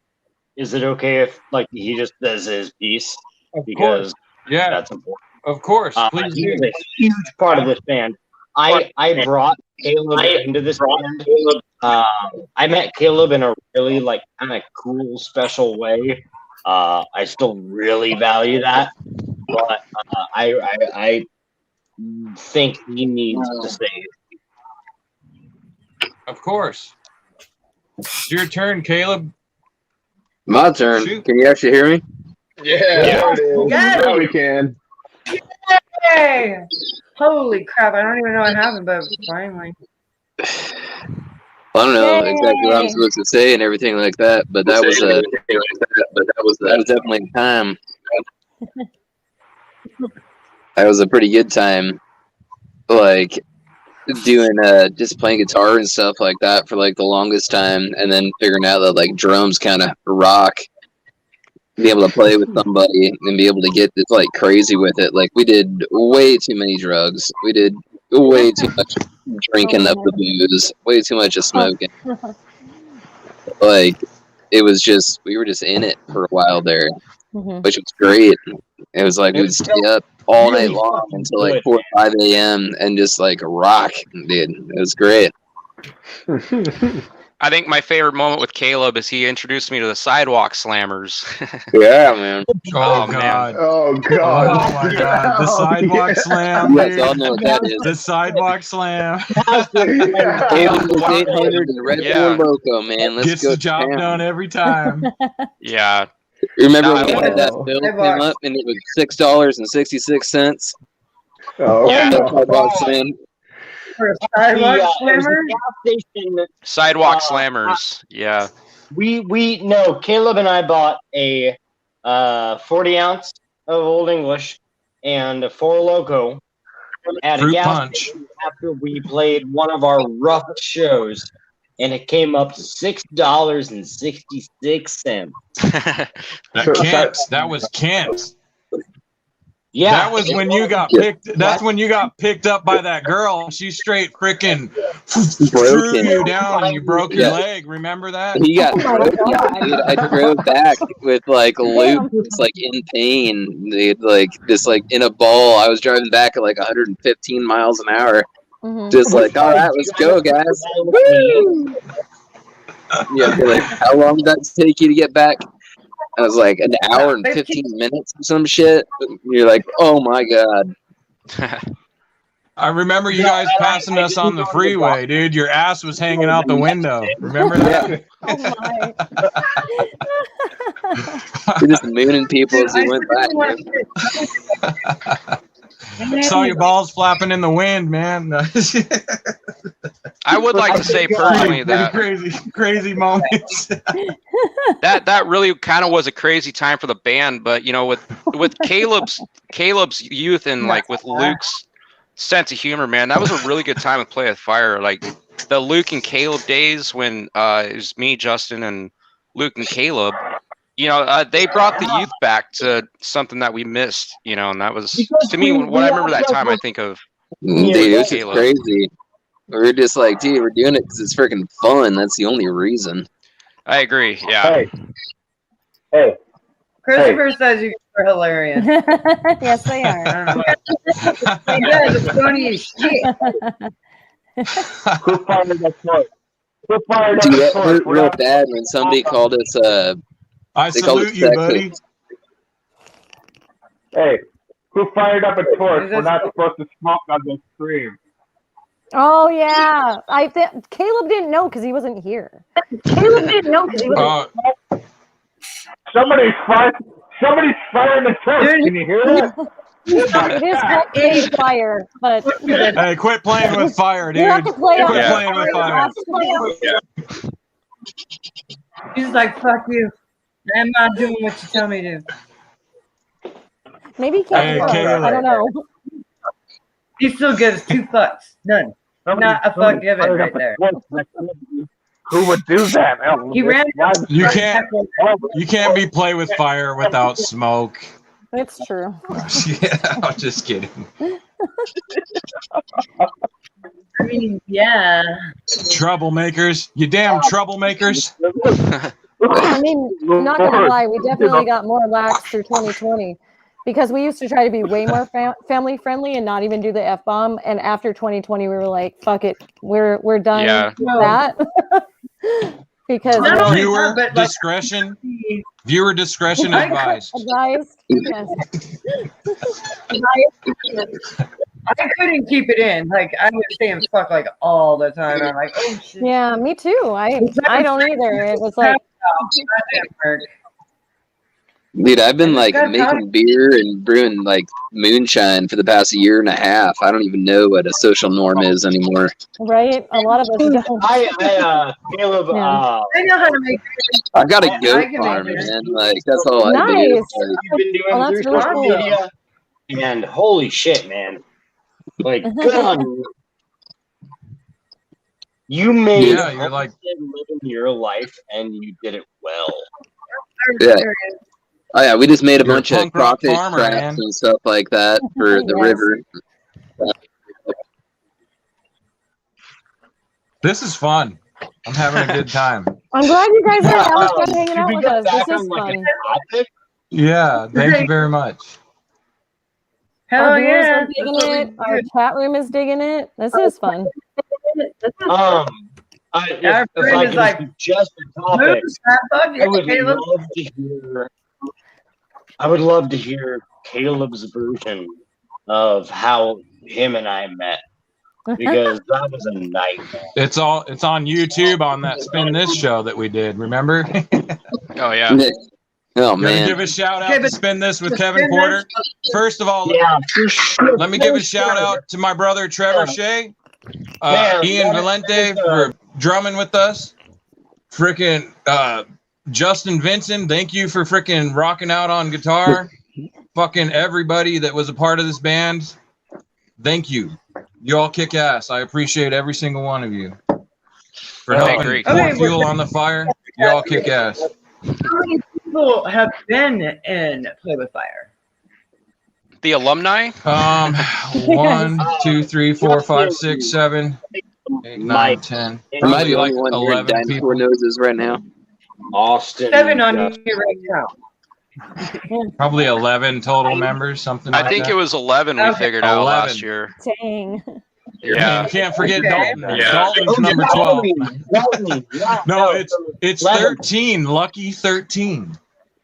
Speaker 6: is it okay if like he just does his piece?
Speaker 2: Of
Speaker 6: Because
Speaker 2: course. Yeah,
Speaker 6: that's important.
Speaker 2: of course. Please
Speaker 6: He is
Speaker 2: do.
Speaker 6: a huge part of this band. I brought Caleb into this band. I met Caleb in a really like kind of cool, special way. I still really value that, but I think he needs to say it.
Speaker 2: Of course. It's your turn, Caleb.
Speaker 9: My turn.
Speaker 2: Shoot.
Speaker 9: Can you actually hear me?
Speaker 8: Yeah, there it is.
Speaker 3: Yeah.
Speaker 8: Now we can.
Speaker 3: Yay! Holy crap! I don't even know what happened, but finally.
Speaker 9: I don't know
Speaker 4: Yay.
Speaker 9: exactly what I'm supposed to say and everything like that, but that was definitely a time. That was a pretty good time. Like doing just playing guitar and stuff like that for like the longest time, and then figuring out that like drums kind of rock. Be able to play with somebody and be able to get this like crazy with it. Like we did way too many drugs. We did way too much drinking of the booze. Way too much of smoking. Like it was just we were just in it for a while there, which was great. It was like we'd stay up all night long until like 4 or 5 a.m. and just like rock, dude. It was great.
Speaker 5: I think my favorite moment with Caleb is he introduced me to the Sidewalk Slammers.
Speaker 9: Yeah, man.
Speaker 2: Oh,
Speaker 5: man.
Speaker 2: God.
Speaker 8: Oh god.
Speaker 2: Oh my God. The
Speaker 8: Oh,
Speaker 2: sidewalk
Speaker 8: yeah.
Speaker 2: slam,
Speaker 9: You guys
Speaker 2: dude.
Speaker 9: all know what that is.
Speaker 2: The sidewalk slam.
Speaker 9: Caleb was 800 and Red
Speaker 5: Yeah.
Speaker 9: Bull Loco, man. Let's
Speaker 2: Gets
Speaker 9: go.
Speaker 2: the job
Speaker 9: down.
Speaker 2: done every time.
Speaker 5: Yeah,
Speaker 9: Remember
Speaker 5: No,
Speaker 9: when
Speaker 5: I
Speaker 9: we had that
Speaker 8: wouldn't.
Speaker 9: bill
Speaker 3: Hey,
Speaker 9: came
Speaker 3: boss.
Speaker 9: up and it was $6.66?
Speaker 8: Oh,
Speaker 5: Yeah.
Speaker 9: That sidewalk slam.
Speaker 3: For a sidewalk
Speaker 6: It was
Speaker 3: slammer?
Speaker 6: a gas station that
Speaker 5: Sidewalk Slammers. Yeah,
Speaker 6: we no Caleb and I bought a 40 ounce of Old English and a Four Loco at a
Speaker 2: Fruit
Speaker 6: gas
Speaker 2: punch.
Speaker 6: station after we played one of our rough shows, and it came up to $6.66.
Speaker 2: That Kent. That was Kent.
Speaker 6: Yeah,
Speaker 2: That was when you got picked. That's when you got picked up by that girl. And she straight freaking threw you down and you broke your leg. Remember that?
Speaker 9: He got broken, dude. I drove back with like Luke,
Speaker 4: Damn.
Speaker 9: just like in pain, dude. Like just like in a ball. I was driving back at like 115 miles an hour. Just like, all right, let's go, guys. Woo! Yeah, they're like, how long did that take you to get back? I was like, an hour and 15 minutes or some shit. You're like, oh my God.
Speaker 2: I remember you guys passing us on the freeway, dude. Your ass was hanging out the window. Remember that?
Speaker 4: Oh my.
Speaker 9: You're just mooning people as they went by.
Speaker 2: Saw your balls flapping in the wind, man.
Speaker 5: I would like to say personally that
Speaker 2: crazy moments.
Speaker 5: that really kind of was a crazy time for the band, but you know, with Caleb's youth and like with Luke's sense of humor, man, that was a really good time to play with fire. Like the Luke and Caleb days when it was me, Justin, and Luke and Caleb. You know, they brought the youth back to something that we missed. You know, and that was to me when I remember that time. I think of
Speaker 9: Dude, it was just
Speaker 5: Caleb.
Speaker 9: crazy. We were just like, dude, we're doing it because it's freaking fun. That's the only reason.
Speaker 5: I agree. Yeah.
Speaker 7: Hey,
Speaker 3: Christopher says you guys are hilarious.
Speaker 4: Yes, they are.
Speaker 3: I don't know. You guys are funny as shit.
Speaker 7: who fired that torch? Who fired
Speaker 9: Dude,
Speaker 7: that
Speaker 9: that
Speaker 7: torch?
Speaker 9: hurt real bad when somebody called us,
Speaker 2: I
Speaker 9: they called us
Speaker 2: salute you, buddy.
Speaker 9: sexist.
Speaker 7: Hey, who fired up a torch?
Speaker 3: Is
Speaker 7: We're
Speaker 3: this-
Speaker 7: not supposed to smoke on this stream.
Speaker 4: Oh yeah, Caleb didn't know because he wasn't here.
Speaker 7: Somebody's firing the torch. Can you hear that?
Speaker 4: It is called fire, but
Speaker 2: Hey, quit playing with fire, dude.
Speaker 4: you have to play
Speaker 2: Quit
Speaker 4: on
Speaker 2: playing with fire.
Speaker 3: He's like, fuck you. I'm not doing what you tell me to.
Speaker 4: Maybe he can't.
Speaker 2: Hey, Caleb.
Speaker 4: I don't know.
Speaker 3: He still gives 2 fucks. None. Not a fuck given right there.
Speaker 7: Who would do that?
Speaker 3: He ran.
Speaker 2: You can't be play with fire without smoke.
Speaker 4: It's true.
Speaker 2: Yeah, I'm just kidding.
Speaker 3: I mean, yeah.
Speaker 2: Troublemakers. You damn troublemakers.
Speaker 4: I mean, not gonna lie, we definitely got more lax through 2020 because we used to try to be way more family friendly and not even do the F-bomb. And after 2020, we were like, "Fuck it, we're done with that." Because
Speaker 2: viewer discretion advised.
Speaker 4: Yes.
Speaker 3: I couldn't keep it in. Like I was saying fuck like all the time. I'm like, oh shit.
Speaker 4: Yeah, me too. I don't either. It was like,
Speaker 9: dude, I've been like making beer and brewing like moonshine for the past year and a half. I don't even know what a social norm is anymore.
Speaker 4: Right? A lot of us don't.
Speaker 6: Caleb,
Speaker 3: I know how to make beer.
Speaker 9: I've got a goat farm, man. Like that's all I do.
Speaker 6: You've been doing through social media, and holy shit, man! Like, good on you. You made
Speaker 2: you're like
Speaker 6: living your life, and you did it well.
Speaker 9: Yeah. Oh yeah, we just made a bunch of crawfish traps and stuff like that for the river.
Speaker 2: This is fun. I'm having a good time.
Speaker 4: I'm glad you guys are having fun hanging out with us. This is fun.
Speaker 2: Yeah, thank you very much.
Speaker 3: Hell yeah!
Speaker 4: Are digging it. Our chat room is digging it. This is fun.
Speaker 6: If I can suggest a topic, I would love to hear Caleb's version of how him and I met, because that was a nightmare.
Speaker 2: It's on YouTube on that Spin This show that we did. Remember?
Speaker 5: Oh yeah.
Speaker 9: Oh man!
Speaker 2: Give a shout out to Spin This with Kevin Porter. First of all, let me give a shout out to my brother Trevor Shea, Ian Valente for drumming with us. Frickin' Justin Vincent, thank you for frickin' rocking out on guitar. Fucking everybody that was a part of this band, thank you. You all kick ass. I appreciate every single one of you for helping pour fuel on the fire. You all kick ass.
Speaker 3: How many people have been in Play with Fire?
Speaker 5: The alumni?
Speaker 2: 1, 2, 3, 4, 5, 6, 7, 8, 9, 10. Probably like 11 people.
Speaker 9: Noses right now.
Speaker 6: Austin.
Speaker 3: 7 on here right now.
Speaker 2: Probably 11 total members, something like that.
Speaker 5: I think it was 11 we figured out last year.
Speaker 4: Dang.
Speaker 2: Yeah, you can't forget Dalton. Yeah. Dalton's number 12. No, it's 13. Lucky 13.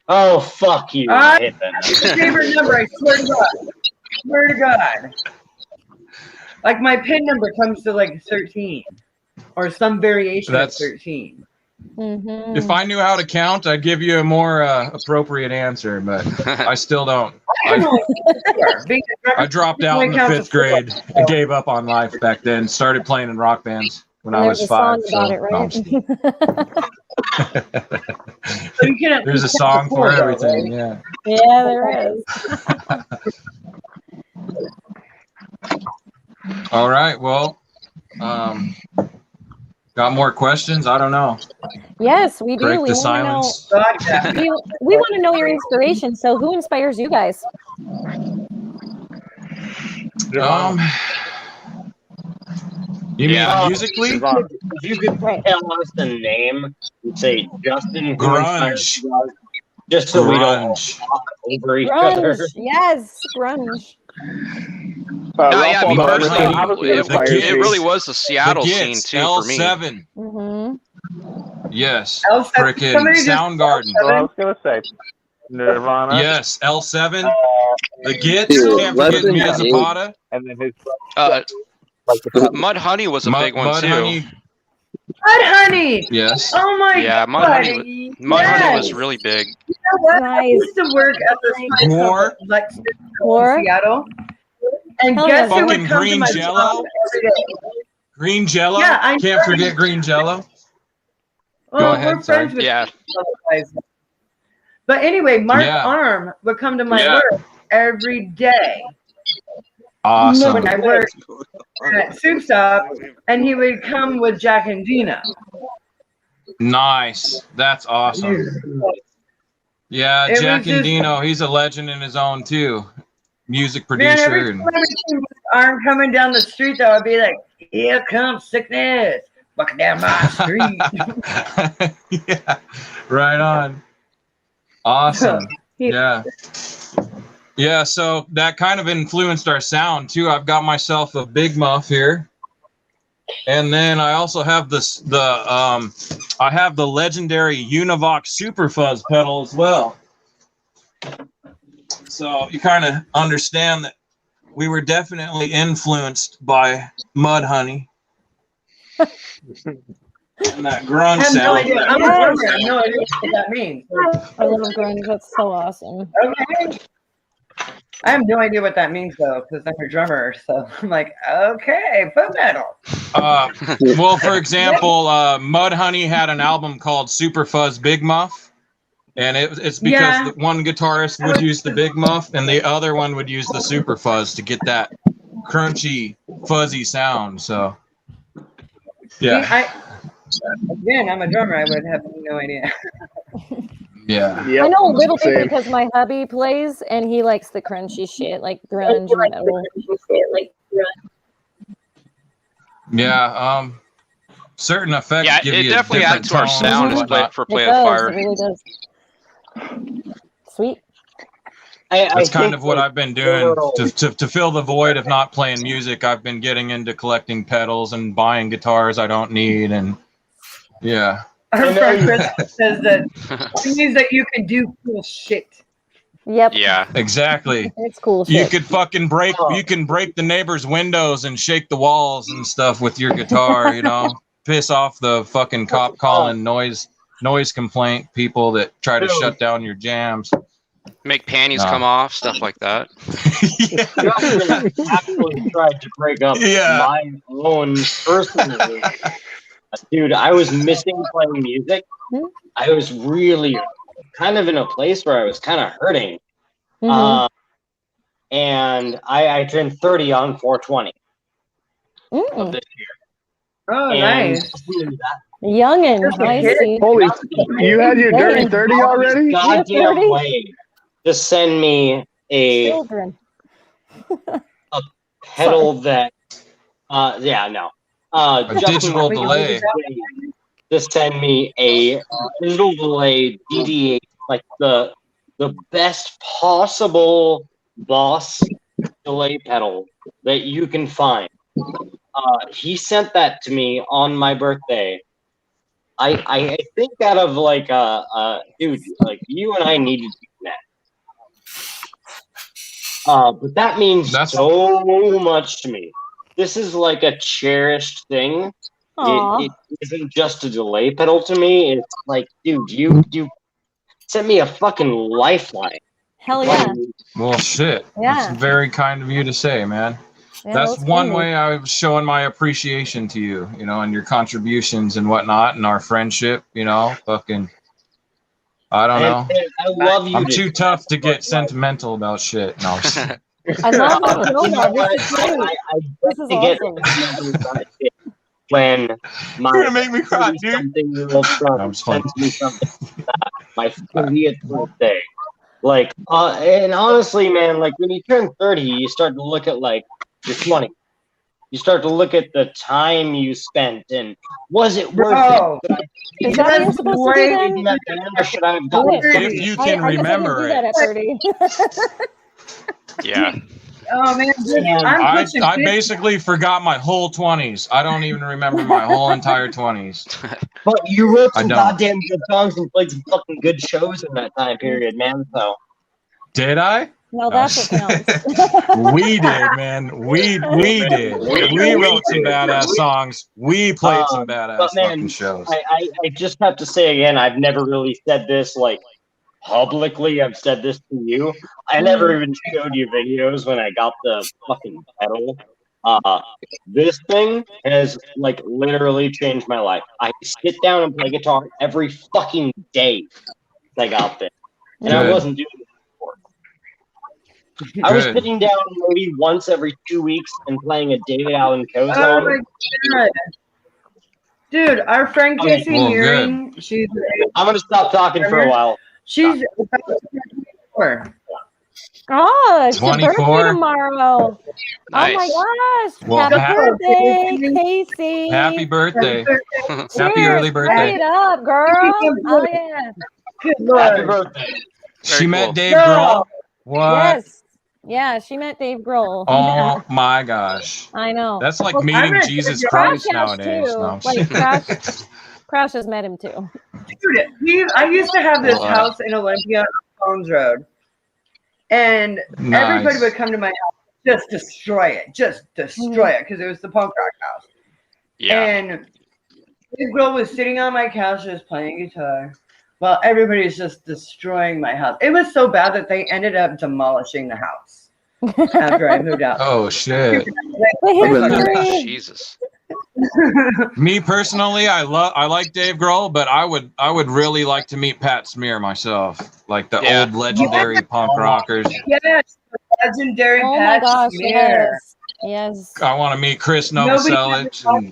Speaker 6: Oh, fuck you.
Speaker 3: It's my favorite number, I swear to God. Swear to God. Like my pin number comes to like 13. Or some variation of 13.
Speaker 4: Mm-hmm.
Speaker 2: If I knew how to count, I'd give you a more appropriate answer, but I still don't. I dropped out in the 5th grade. I gave up on life back then. Started playing in rock bands when I was 5. There's a song for everything. Yeah.
Speaker 4: Yeah, there is.
Speaker 2: All right. Well, got more questions? I don't know.
Speaker 4: Yes, we do.
Speaker 2: Break the silence.
Speaker 4: We want to know your inspiration. So, who inspires you guys?
Speaker 2: You mean musically?
Speaker 6: If you could tell us the name, we'd say Justin
Speaker 2: Grunge.
Speaker 6: Just so we don't talk over each other.
Speaker 4: Yes, grunge.
Speaker 5: Yeah, me personally, it really was the Seattle scene too
Speaker 2: L7.
Speaker 5: for me.
Speaker 4: Mm-hmm.
Speaker 2: Yes,
Speaker 3: L7.
Speaker 2: frickin' Soundgarden.
Speaker 7: Well, I was gonna say Nirvana.
Speaker 2: Yes, L7. The Gits. Can't forget Mia Zapata.
Speaker 7: And then his
Speaker 5: Mud Honey was a big one
Speaker 2: Mud
Speaker 5: too.
Speaker 2: Honey.
Speaker 3: Mud Honey.
Speaker 2: Yes.
Speaker 3: Oh my
Speaker 5: Yeah,
Speaker 3: god.
Speaker 5: Mud Honey was really big.
Speaker 3: You know what? I
Speaker 4: Nice.
Speaker 3: used to work at this place
Speaker 2: Gore.
Speaker 3: like
Speaker 4: Gore?
Speaker 3: in Seattle. And
Speaker 4: Hell
Speaker 3: guess
Speaker 4: yeah.
Speaker 3: who would
Speaker 2: Fucking
Speaker 3: come to
Speaker 2: green
Speaker 3: my
Speaker 2: Jello?
Speaker 3: job every day?
Speaker 2: Green Jello.
Speaker 3: Yeah, I
Speaker 2: Can't
Speaker 3: know.
Speaker 2: forget Green Jello.
Speaker 3: Well,
Speaker 2: ahead,
Speaker 3: we're friends
Speaker 2: sorry.
Speaker 3: with
Speaker 5: Yeah.
Speaker 3: those guys. But anyway, Mark
Speaker 2: Yeah.
Speaker 3: Arm would come to my
Speaker 2: Yeah.
Speaker 3: work every day
Speaker 2: Awesome.
Speaker 3: when I worked at Soup Stop, and he would come with Jack and Dino.
Speaker 2: Nice. That's awesome. Yeah,
Speaker 3: It
Speaker 2: Jack
Speaker 3: was
Speaker 2: and
Speaker 3: just-
Speaker 2: Dino, he's a legend in his own too. Music
Speaker 3: Man,
Speaker 2: producer.
Speaker 3: every
Speaker 2: And
Speaker 3: time I see Mark Arm coming down the street, though, I'd be like, "Here comes sickness, walking down my street."
Speaker 2: yeah, right on. Awesome. Yeah. Yeah, so that kind of influenced our sound too. I've got myself a Big Muff here. And then I also have I have the legendary Univox Super Fuzz pedal as well. So you kind of understand that we were definitely influenced by Mud Honey. And that grunge
Speaker 3: I have no
Speaker 2: sound.
Speaker 3: idea. I'm a drummer. I have no idea what that means.
Speaker 4: I love grunge. That's so awesome.
Speaker 3: Okay. I have no idea what that means though, because I'm a drummer. So I'm like, okay, foot metal.
Speaker 2: Well, for example, Mud Honey had an album called Super Fuzz Big Muff, and it's because the one guitarist would use the Big Muff, and the other one would use the Super Fuzz to get that crunchy, fuzzy sound. So, yeah,
Speaker 3: Again, I'm a drummer. I would have no idea.
Speaker 2: yeah.
Speaker 8: Yep.
Speaker 4: I know a little bit
Speaker 8: Same.
Speaker 4: because my hubby plays and he likes the crunchy shit, like grunge metal.
Speaker 2: Yeah, certain effects
Speaker 5: Yeah,
Speaker 2: give
Speaker 5: it
Speaker 2: you
Speaker 5: definitely
Speaker 2: different
Speaker 5: adds to our
Speaker 2: tones
Speaker 5: sound
Speaker 2: and whatnot.
Speaker 5: for
Speaker 4: It
Speaker 5: Play
Speaker 4: does.
Speaker 5: with Fire.
Speaker 4: It really does. Sweet.
Speaker 2: That's kind of what I've been doing to fill the void of not playing music. I've been getting into collecting pedals and buying guitars I don't need, and yeah.
Speaker 3: Our friend Chris says that it means that you can do cool shit.
Speaker 4: Yep.
Speaker 5: Yeah.
Speaker 2: Exactly.
Speaker 4: It's cool
Speaker 2: You
Speaker 4: shit.
Speaker 2: could fucking break the neighbor's windows and shake the walls and stuff with your guitar, you know. Piss off the fucking cop calling noise complaint people that try to shut down your jams.
Speaker 5: Make panties come off, stuff like that.
Speaker 6: Justin actually tried to break up my own personally. Dude, I was missing playing music. I was really kind of in a place where I was kind of hurting. And I turned 30 on 420 of this year.
Speaker 3: Oh,
Speaker 6: And
Speaker 3: nice.
Speaker 4: Youngin. I see.
Speaker 8: Holy, you had your dirty 30 already?
Speaker 6: Goddamn way to send me a
Speaker 4: Children.
Speaker 6: pedal that, a
Speaker 2: digital delay.
Speaker 6: To send me a digital delay DD8, like the best possible Boss delay pedal that you can find. He sent that to me on my birthday. I think out of like dude, like you and I needed to connect. But that means so much to me. This is like a cherished thing. It isn't just a delay pedal to me. It's like, dude, you sent me a fucking lifeline.
Speaker 4: Hell yeah.
Speaker 2: Well, shit.
Speaker 4: Yeah.
Speaker 2: It's very kind of you to say, man.
Speaker 4: Yeah,
Speaker 2: That's one way I'm showing my appreciation to you, you know, and your contributions and whatnot, and our friendship, you know, fucking. I don't know.
Speaker 6: I love you.
Speaker 2: I'm too tough to get sentimental about shit. No.
Speaker 4: I love that.
Speaker 6: You know what?
Speaker 4: This is awesome.
Speaker 6: When my
Speaker 2: You're gonna make me cry, dude.
Speaker 6: something-year-old son sends me something my 30th birthday. Like, and honestly, man, like when you turn 30, you start to look at like your 20. You start to look at the time you spent and was it worth it?
Speaker 4: Is that what you're supposed to do then?
Speaker 6: Or should I have done it?
Speaker 2: If you can remember
Speaker 4: I guess I didn't do that at 30.
Speaker 5: Yeah.
Speaker 3: Oh man,
Speaker 2: I basically forgot my whole 20s. I don't even remember my whole entire 20s.
Speaker 6: But you wrote some
Speaker 2: I don't.
Speaker 6: goddamn good songs and played some fucking good shows in that time period, man. So
Speaker 2: Did I?
Speaker 4: No, that's what counts.
Speaker 2: We did, man. We did. We wrote some badass songs. We played some badass
Speaker 6: but man,
Speaker 2: fucking shows.
Speaker 6: I just have to say again, I've never really said this like publicly. I've said this to you. I never even showed you videos when I got the fucking pedal. This thing has like literally changed my life. I sit down and play guitar every fucking day since I got this, and I wasn't doing it before. I was sitting down maybe once every 2 weeks and playing a David Allen Coe
Speaker 3: Oh
Speaker 6: song.
Speaker 3: my god. Dude, our friend Casey Nearing, she's
Speaker 6: I'm gonna stop talking for a while.
Speaker 3: She's about 24.
Speaker 4: Oh, it's your
Speaker 2: 24?
Speaker 4: birthday tomorrow.
Speaker 5: Nice.
Speaker 4: Oh my gosh.
Speaker 2: Well,
Speaker 4: happy birthday, Casey.
Speaker 2: Happy birthday.
Speaker 4: Cheers.
Speaker 2: Happy early birthday.
Speaker 4: Turn it up, girl. Oh, yeah.
Speaker 3: Good Lord.
Speaker 6: Happy birthday.
Speaker 2: She met
Speaker 5: cool.
Speaker 2: Dave Grohl. What?
Speaker 4: Yes. Yeah, she met Dave Grohl.
Speaker 2: Oh my gosh.
Speaker 4: I know.
Speaker 2: That's like
Speaker 3: Well, I
Speaker 2: meeting
Speaker 3: met
Speaker 2: Jesus
Speaker 4: Crash
Speaker 2: Christ
Speaker 4: has
Speaker 2: nowadays.
Speaker 4: too.
Speaker 2: No.
Speaker 4: Like Crash has met him too.
Speaker 3: Dude, I used to have this house in Olympia on Collins Road. And everybody would come to my house, just destroy it, because it was the punk rock house.
Speaker 5: Yeah.
Speaker 3: And this girl was sitting on my couch just playing guitar while everybody's just destroying my house. It was so bad that they ended up demolishing the house after I moved out.
Speaker 2: Oh shit.
Speaker 5: Jesus.
Speaker 2: Me personally, I like Dave Grohl, but I would really like to meet Pat Smear myself, like the old legendary punk rockers.
Speaker 3: Yes, legendary
Speaker 4: Oh
Speaker 3: Pat
Speaker 4: my gosh,
Speaker 3: Smear.
Speaker 4: yes.
Speaker 2: I want to meet Chris Novoselic and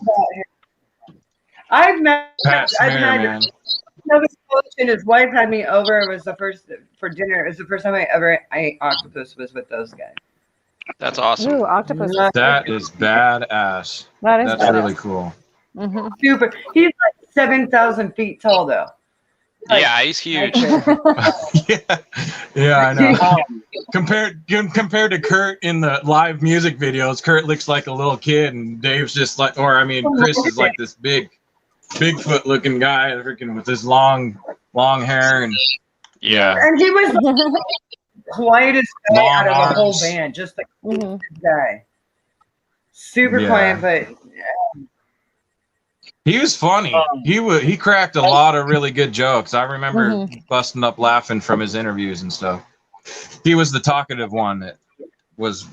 Speaker 3: I've met
Speaker 2: Pat Smear, man.
Speaker 3: Novoselic and his wife had me over. It was the first for dinner. It was the first time I ever ate octopus was with those guys.
Speaker 5: That's awesome.
Speaker 4: Ooh, octopus.
Speaker 2: That is badass. That's
Speaker 4: badass.
Speaker 2: really cool.
Speaker 4: Mm-hmm.
Speaker 3: Super. He's like 7,000 feet tall, though. Like,
Speaker 5: Yeah, he's huge.
Speaker 2: Yeah, I know. Compared to Kurt in the live music videos, Kurt looks like a little kid, and Dave's just like, Chris is like this Bigfoot looking guy, freaking with his long hair and
Speaker 3: And he was the quietest guy
Speaker 2: Long
Speaker 3: out of the whole
Speaker 2: arms.
Speaker 3: band, just the quietest guy. Super quiet, but
Speaker 2: he was funny. He cracked a lot of really good jokes. I remember busting up laughing from his interviews and stuff. He was the talkative one that was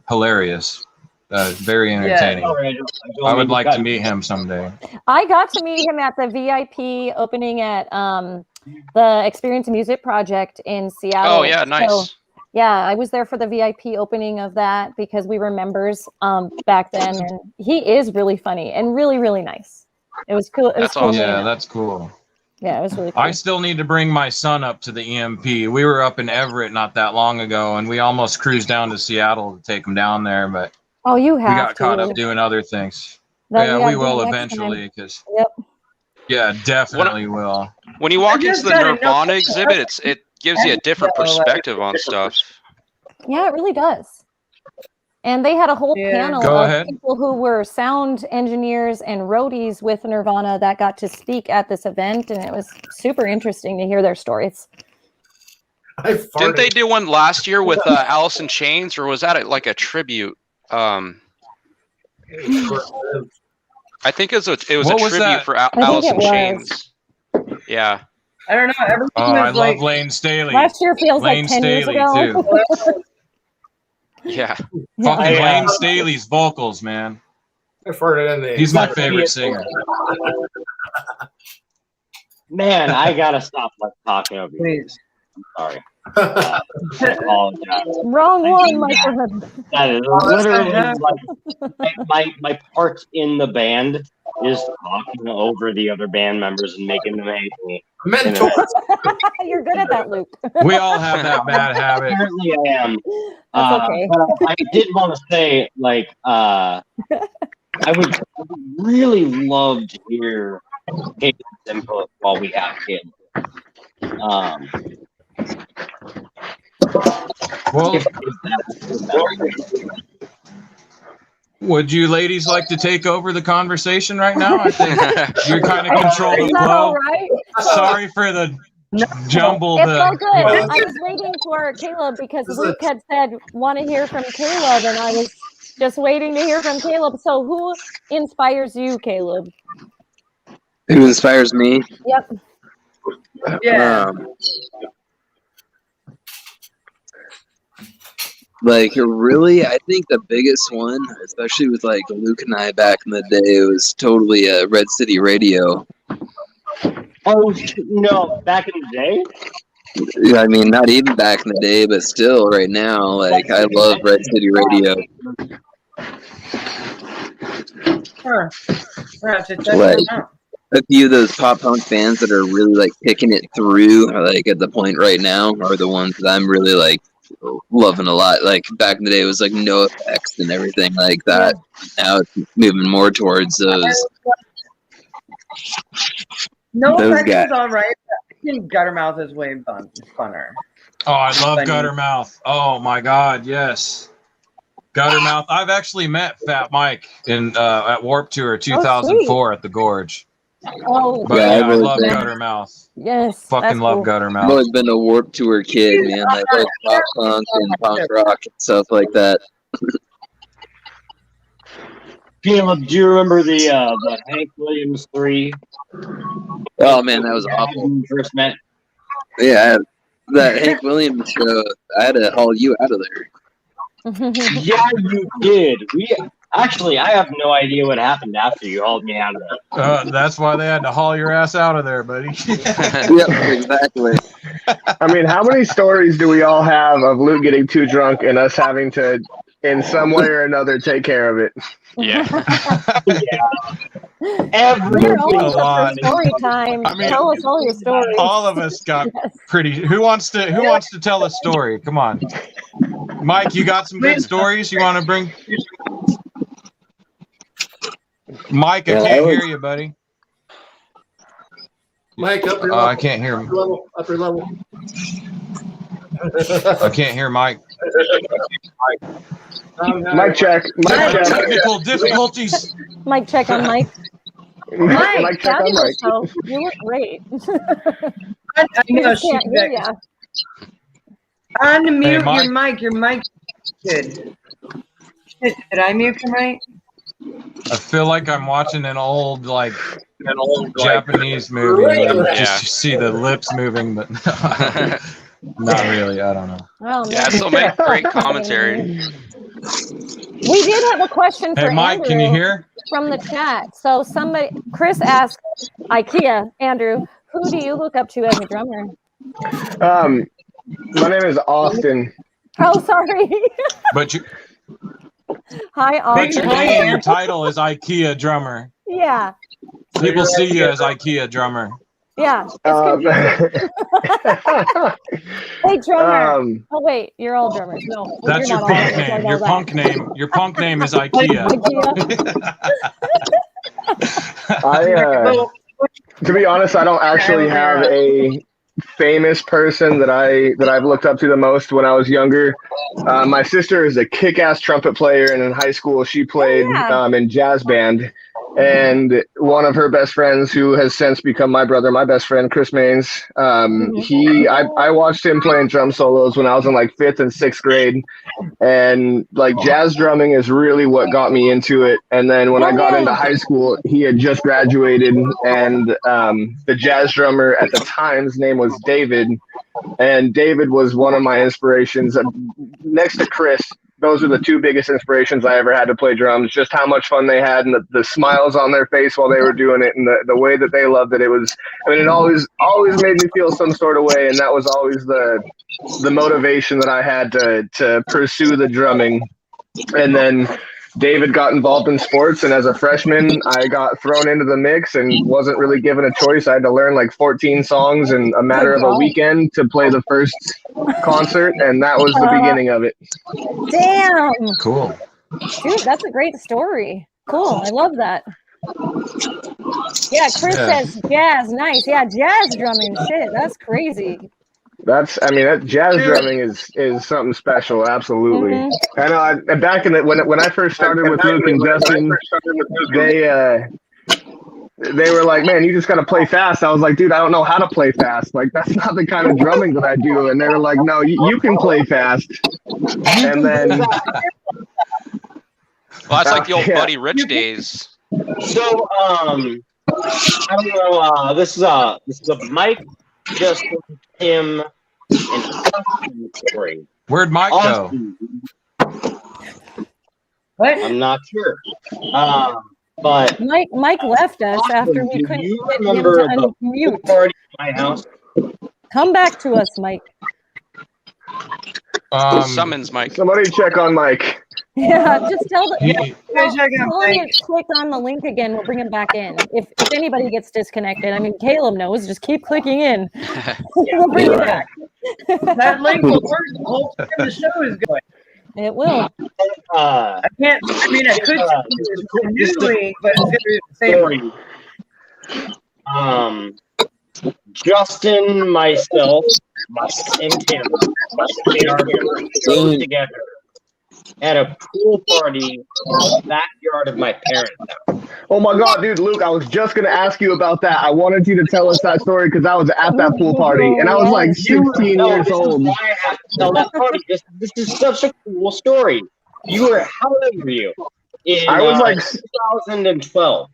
Speaker 2: hilarious. Very entertaining. I would like to meet him someday.
Speaker 4: I got to meet him at the VIP opening at the Experience Music Project in Seattle.
Speaker 5: Oh yeah, nice.
Speaker 4: So, yeah, I was there for the VIP opening of that because we were members back then, and he is really funny and really, really nice. It was cool. It was cool.
Speaker 5: awesome.
Speaker 2: Yeah, that's cool.
Speaker 4: Yeah, it was really cool.
Speaker 2: I still need to bring my son up to the EMP. We were up in Everett not that long ago, and we almost cruised down to Seattle to take him down there, but
Speaker 4: oh, you have
Speaker 2: we got caught up doing other things. Yeah, we will eventually. Cause yeah, definitely will.
Speaker 5: When you walk into the Nirvana exhibit, it gives you a different perspective on stuff.
Speaker 4: Yeah, it really does. And they had a whole panel of people who were sound engineers and roadies with Nirvana that got to speak at this event, and it was super interesting to hear their stories.
Speaker 5: Didn't they do one last year with Alice in Chains, or was that like a tribute? I think it was a tribute for Alice in Chains. Yeah.
Speaker 3: I don't know. Everything
Speaker 2: I
Speaker 3: was like
Speaker 2: love Lane Staley.
Speaker 4: Last year feels
Speaker 2: Lane
Speaker 4: like 10 years
Speaker 2: Staley,
Speaker 4: ago.
Speaker 2: too.
Speaker 5: Yeah.
Speaker 2: Fucking Lane Staley's vocals, man. He's my favorite singer.
Speaker 6: Man, I gotta stop talking over you. I'm sorry. I apologize.
Speaker 4: Wrong one, my friend.
Speaker 6: That is literally like my part in the band is talking over the other band members and making them hate me.
Speaker 4: You're good at that, Luke.
Speaker 2: We all have that bad habit.
Speaker 6: Apparently I am.
Speaker 4: That's okay.
Speaker 6: But I did want to say, I would really love to hear Kate's input while we have kids.
Speaker 2: Well, would you ladies like to take over the conversation right now? I think you're kind of controlling the flow.
Speaker 4: Right?
Speaker 2: Sorry for the jumble
Speaker 4: It's
Speaker 2: the.
Speaker 4: all good.
Speaker 2: You know,
Speaker 4: I was waiting for Caleb because Luke had said want to hear from Caleb, and I was just waiting to hear from Caleb. So who inspires you, Caleb?
Speaker 9: Who inspires me?
Speaker 4: Yep.
Speaker 3: Yeah.
Speaker 9: Like, really, I think the biggest one, especially with like Luke and I back in the day, was totally Red City Radio.
Speaker 6: Oh no! Back in the day.
Speaker 9: I mean, not even back in the day, but still, right now, like I love Red City Radio.
Speaker 3: Huh. We'll have to check
Speaker 9: Like,
Speaker 3: them out.
Speaker 9: a few of those pop punk bands that are really like picking it through, like at the point right now, are the ones that I'm really like loving a lot. Like back in the day, it was like No Effects and everything like that. Now it's moving more towards those.
Speaker 3: No
Speaker 9: Those
Speaker 3: Effects
Speaker 9: guys.
Speaker 3: is all right. But I think Guttermouth is way funner.
Speaker 2: oh, I love
Speaker 3: Funny.
Speaker 2: Guttermouth. Oh my God, yes. Guttermouth. I've actually met Fat Mike in at Warp Tour 2004 at the Gorge.
Speaker 4: Oh,
Speaker 2: But
Speaker 9: Yeah,
Speaker 2: yeah,
Speaker 9: I've
Speaker 2: I
Speaker 9: always
Speaker 2: love
Speaker 9: been-
Speaker 2: Guttermouth.
Speaker 4: yes.
Speaker 2: Fucking
Speaker 4: that's
Speaker 2: love
Speaker 4: cool.
Speaker 9: I've
Speaker 2: Guttermouth.
Speaker 9: always been a Warp Tour kid, man. I love pop punk and punk rock and stuff like that.
Speaker 6: Caleb, do you remember the Hank Williams 3?
Speaker 9: Oh man, that was awful.
Speaker 6: When we first met.
Speaker 9: Yeah, that Hank Williams show, I had to haul you out of there.
Speaker 6: Yeah, you did. Actually, I have no idea what happened after you hauled me out of there.
Speaker 2: That's why they had to haul your ass out of there, buddy.
Speaker 9: Yep, exactly.
Speaker 8: I mean, how many stories do we all have of Luke getting too drunk and us having to, in some way or another, take care of it?
Speaker 5: Yeah.
Speaker 4: We're always
Speaker 2: A lot.
Speaker 4: up for story time.
Speaker 2: I mean,
Speaker 4: Tell us all your stories.
Speaker 2: All of us got pretty. Who wants to tell a story? Come on, Mike. You got some good stories you want to bring? Mike, I can't hear you, buddy.
Speaker 1: Mike, upper level.
Speaker 2: I can't hear him.
Speaker 1: Upper level.
Speaker 2: I can't hear Mike.
Speaker 8: Mic check. Mic check.
Speaker 2: Technical difficulties.
Speaker 4: Mic check on Mike.
Speaker 8: Mic check on Mike.
Speaker 4: So you look great.
Speaker 3: I
Speaker 4: We
Speaker 3: know
Speaker 4: just can't hear ya.
Speaker 3: Unmute
Speaker 2: Mike.
Speaker 3: your mic. Your mic good. Did I mute your mic?
Speaker 2: I feel like I'm watching an old Japanese movie. And just see the lips moving, but not really. I don't know.
Speaker 4: Well,
Speaker 5: Yeah, so make great commentary.
Speaker 4: we did have a question for
Speaker 2: Hey, Mike,
Speaker 4: Andrew
Speaker 2: can you hear?
Speaker 4: from the chat. So Chris asked IKEA, Andrew, who do you look up to as a drummer?
Speaker 8: My name is Austin.
Speaker 4: Oh, sorry.
Speaker 2: But you,
Speaker 4: Hi,
Speaker 2: but your
Speaker 4: Austin.
Speaker 2: name, your title is IKEA drummer.
Speaker 4: Yeah,
Speaker 2: People see you as IKEA drummer.
Speaker 4: yeah.
Speaker 8: Um,
Speaker 4: Hey, drummer.
Speaker 8: um,
Speaker 4: Oh, wait, you're all drummers. No,
Speaker 2: That's
Speaker 4: you're
Speaker 2: your
Speaker 4: not all
Speaker 2: punk
Speaker 4: drummers, I
Speaker 2: name.
Speaker 4: know
Speaker 2: Your
Speaker 4: that.
Speaker 2: punk name. Your punk name is IKEA.
Speaker 4: IKEA.
Speaker 8: To be honest, I don't actually have a famous person that I've looked up to the most when I was younger. My sister is a kick-ass trumpet player, and in high school she played in jazz band. And one of her best friends, who has since become my brother, my best friend, Chris Maines, I watched him playing drum solos when I was in like 5th and 6th grade. And like jazz drumming is really what got me into it. And then when I got into high school, he had just graduated, and the jazz drummer at the time's name was David. And David was one of my inspirations. Next to Chris, those are the two biggest inspirations I ever had to play drums. Just how much fun they had, and the smiles on their face while they were doing it, and the way that they loved it. It was, I mean, it always made me feel some sort of way, and that was always the motivation that I had to pursue the drumming. And then David got involved in sports, and as a freshman, I got thrown into the mix and wasn't really given a choice. I had to learn like 14 songs in a matter of a weekend to play the first concert, and that was the beginning of it.
Speaker 4: Damn.
Speaker 2: Cool.
Speaker 4: Dude, that's a great story. Cool. I love that. Yeah, Chris says jazz. Nice. Yeah, jazz drumming. Shit, that's crazy.
Speaker 8: That jazz drumming is something special. Absolutely. I know. Back in when I first started with Luke and Justin, they were like, man, you just got to play fast. I was like, dude, I don't know how to play fast. Like, that's not the kind of drumming that I do. And they were like, no, you can play fast. And then,
Speaker 5: Well, that's like the old
Speaker 8: yeah.
Speaker 5: Buddy Rich days.
Speaker 6: So, I don't know. This is a Mike, Justin, Tim, and Austin story.
Speaker 2: Where'd Mike go?
Speaker 6: Austin,
Speaker 3: What?
Speaker 6: I'm not sure. But
Speaker 4: Mike left us
Speaker 6: Austin,
Speaker 4: after we
Speaker 6: do
Speaker 4: couldn't
Speaker 6: you
Speaker 4: get him
Speaker 6: remember
Speaker 4: to
Speaker 6: the
Speaker 4: unmute.
Speaker 6: party at my house?
Speaker 4: Come back to us, Mike.
Speaker 5: Summons Mike.
Speaker 8: Somebody check on Mike.
Speaker 4: Yeah, just tell the
Speaker 2: He-
Speaker 4: tell him to click on the link again. We'll bring him back in. If anybody gets disconnected, I mean, Caleb knows. Just keep clicking in. We'll bring you back.
Speaker 3: That link will work the whole time the show is going.
Speaker 4: It will.
Speaker 3: I can't. I mean, I could use a new link, but it's going to be the same link.
Speaker 6: Justin, myself, and Tim, we are going together at a pool party in the backyard of my parents' house.
Speaker 8: Oh my God, dude, Luke, I was just going to ask you about that. I wanted you to tell us that story because I was at that pool party and I was like 16 years old.
Speaker 6: This is why I have to tell that party. This is such a cool story. You were, how old were you?
Speaker 8: I was like
Speaker 6: 2012.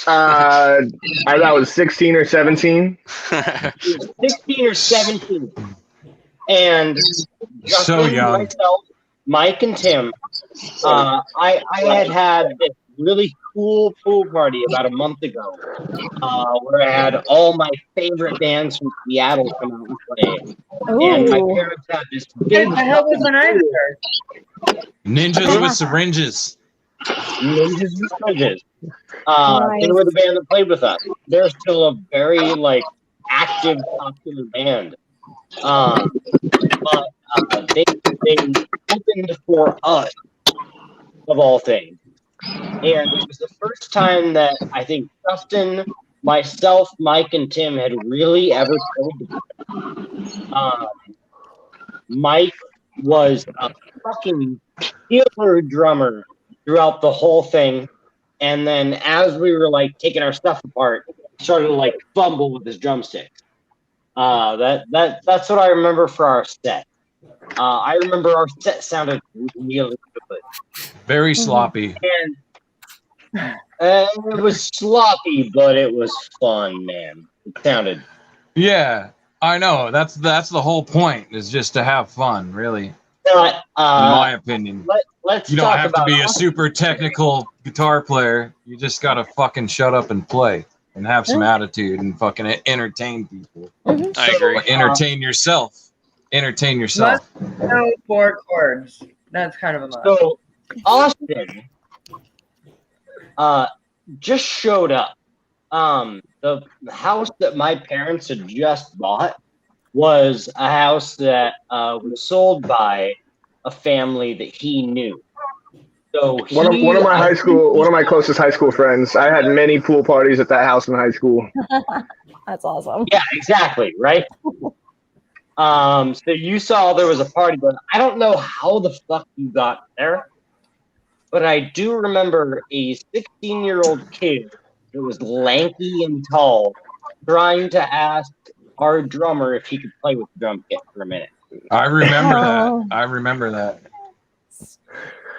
Speaker 8: I was 16 or 17.
Speaker 6: 16 or 17. And Justin,
Speaker 2: So young.
Speaker 6: myself, Mike, and Tim, I had this really cool pool party about a month ago where I had all my favorite bands from Seattle come out and play. And my parents had this big...
Speaker 3: What the hell was when I there?
Speaker 2: Ninjas with syringes.
Speaker 6: Ninjas and Syringes. They were the band that played with us. They're still a very active, popular band. But they opened for us, of all things. And it was the first time that I think Justin, myself, Mike, and Tim had really ever played together. Mike was a fucking killer drummer throughout the whole thing. And then as we were taking our stuff apart, he started to fumble with his drumsticks. That's what I remember for our set. I remember our set sounded really good.
Speaker 2: Very sloppy.
Speaker 6: And it was sloppy, but it was fun, man. It sounded.
Speaker 2: Yeah, I know. That's the whole point, is just to have fun, really.
Speaker 6: But,
Speaker 2: in my opinion.
Speaker 6: Let's
Speaker 2: you don't
Speaker 6: talk
Speaker 2: have to
Speaker 6: about
Speaker 2: be a super technical guitar player. You just gotta fucking shut up and play and have some attitude and fucking entertain people.
Speaker 5: I agree.
Speaker 2: Entertain yourself. Entertain yourself.
Speaker 3: No 4 chords. That's kind of a must.
Speaker 6: So Austin just showed up. The house that my parents had just bought was a house that was sold by a family that he knew. So
Speaker 8: one of my closest high school friends. I had many pool parties at that house in high school.
Speaker 4: That's awesome.
Speaker 6: Yeah, exactly, right? So you saw there was a party, but I don't know how the fuck you got there. But I do remember a 16-year-old kid that was lanky and tall trying to ask our drummer if he could play with the drum kit for a minute.
Speaker 2: I remember that. I remember that.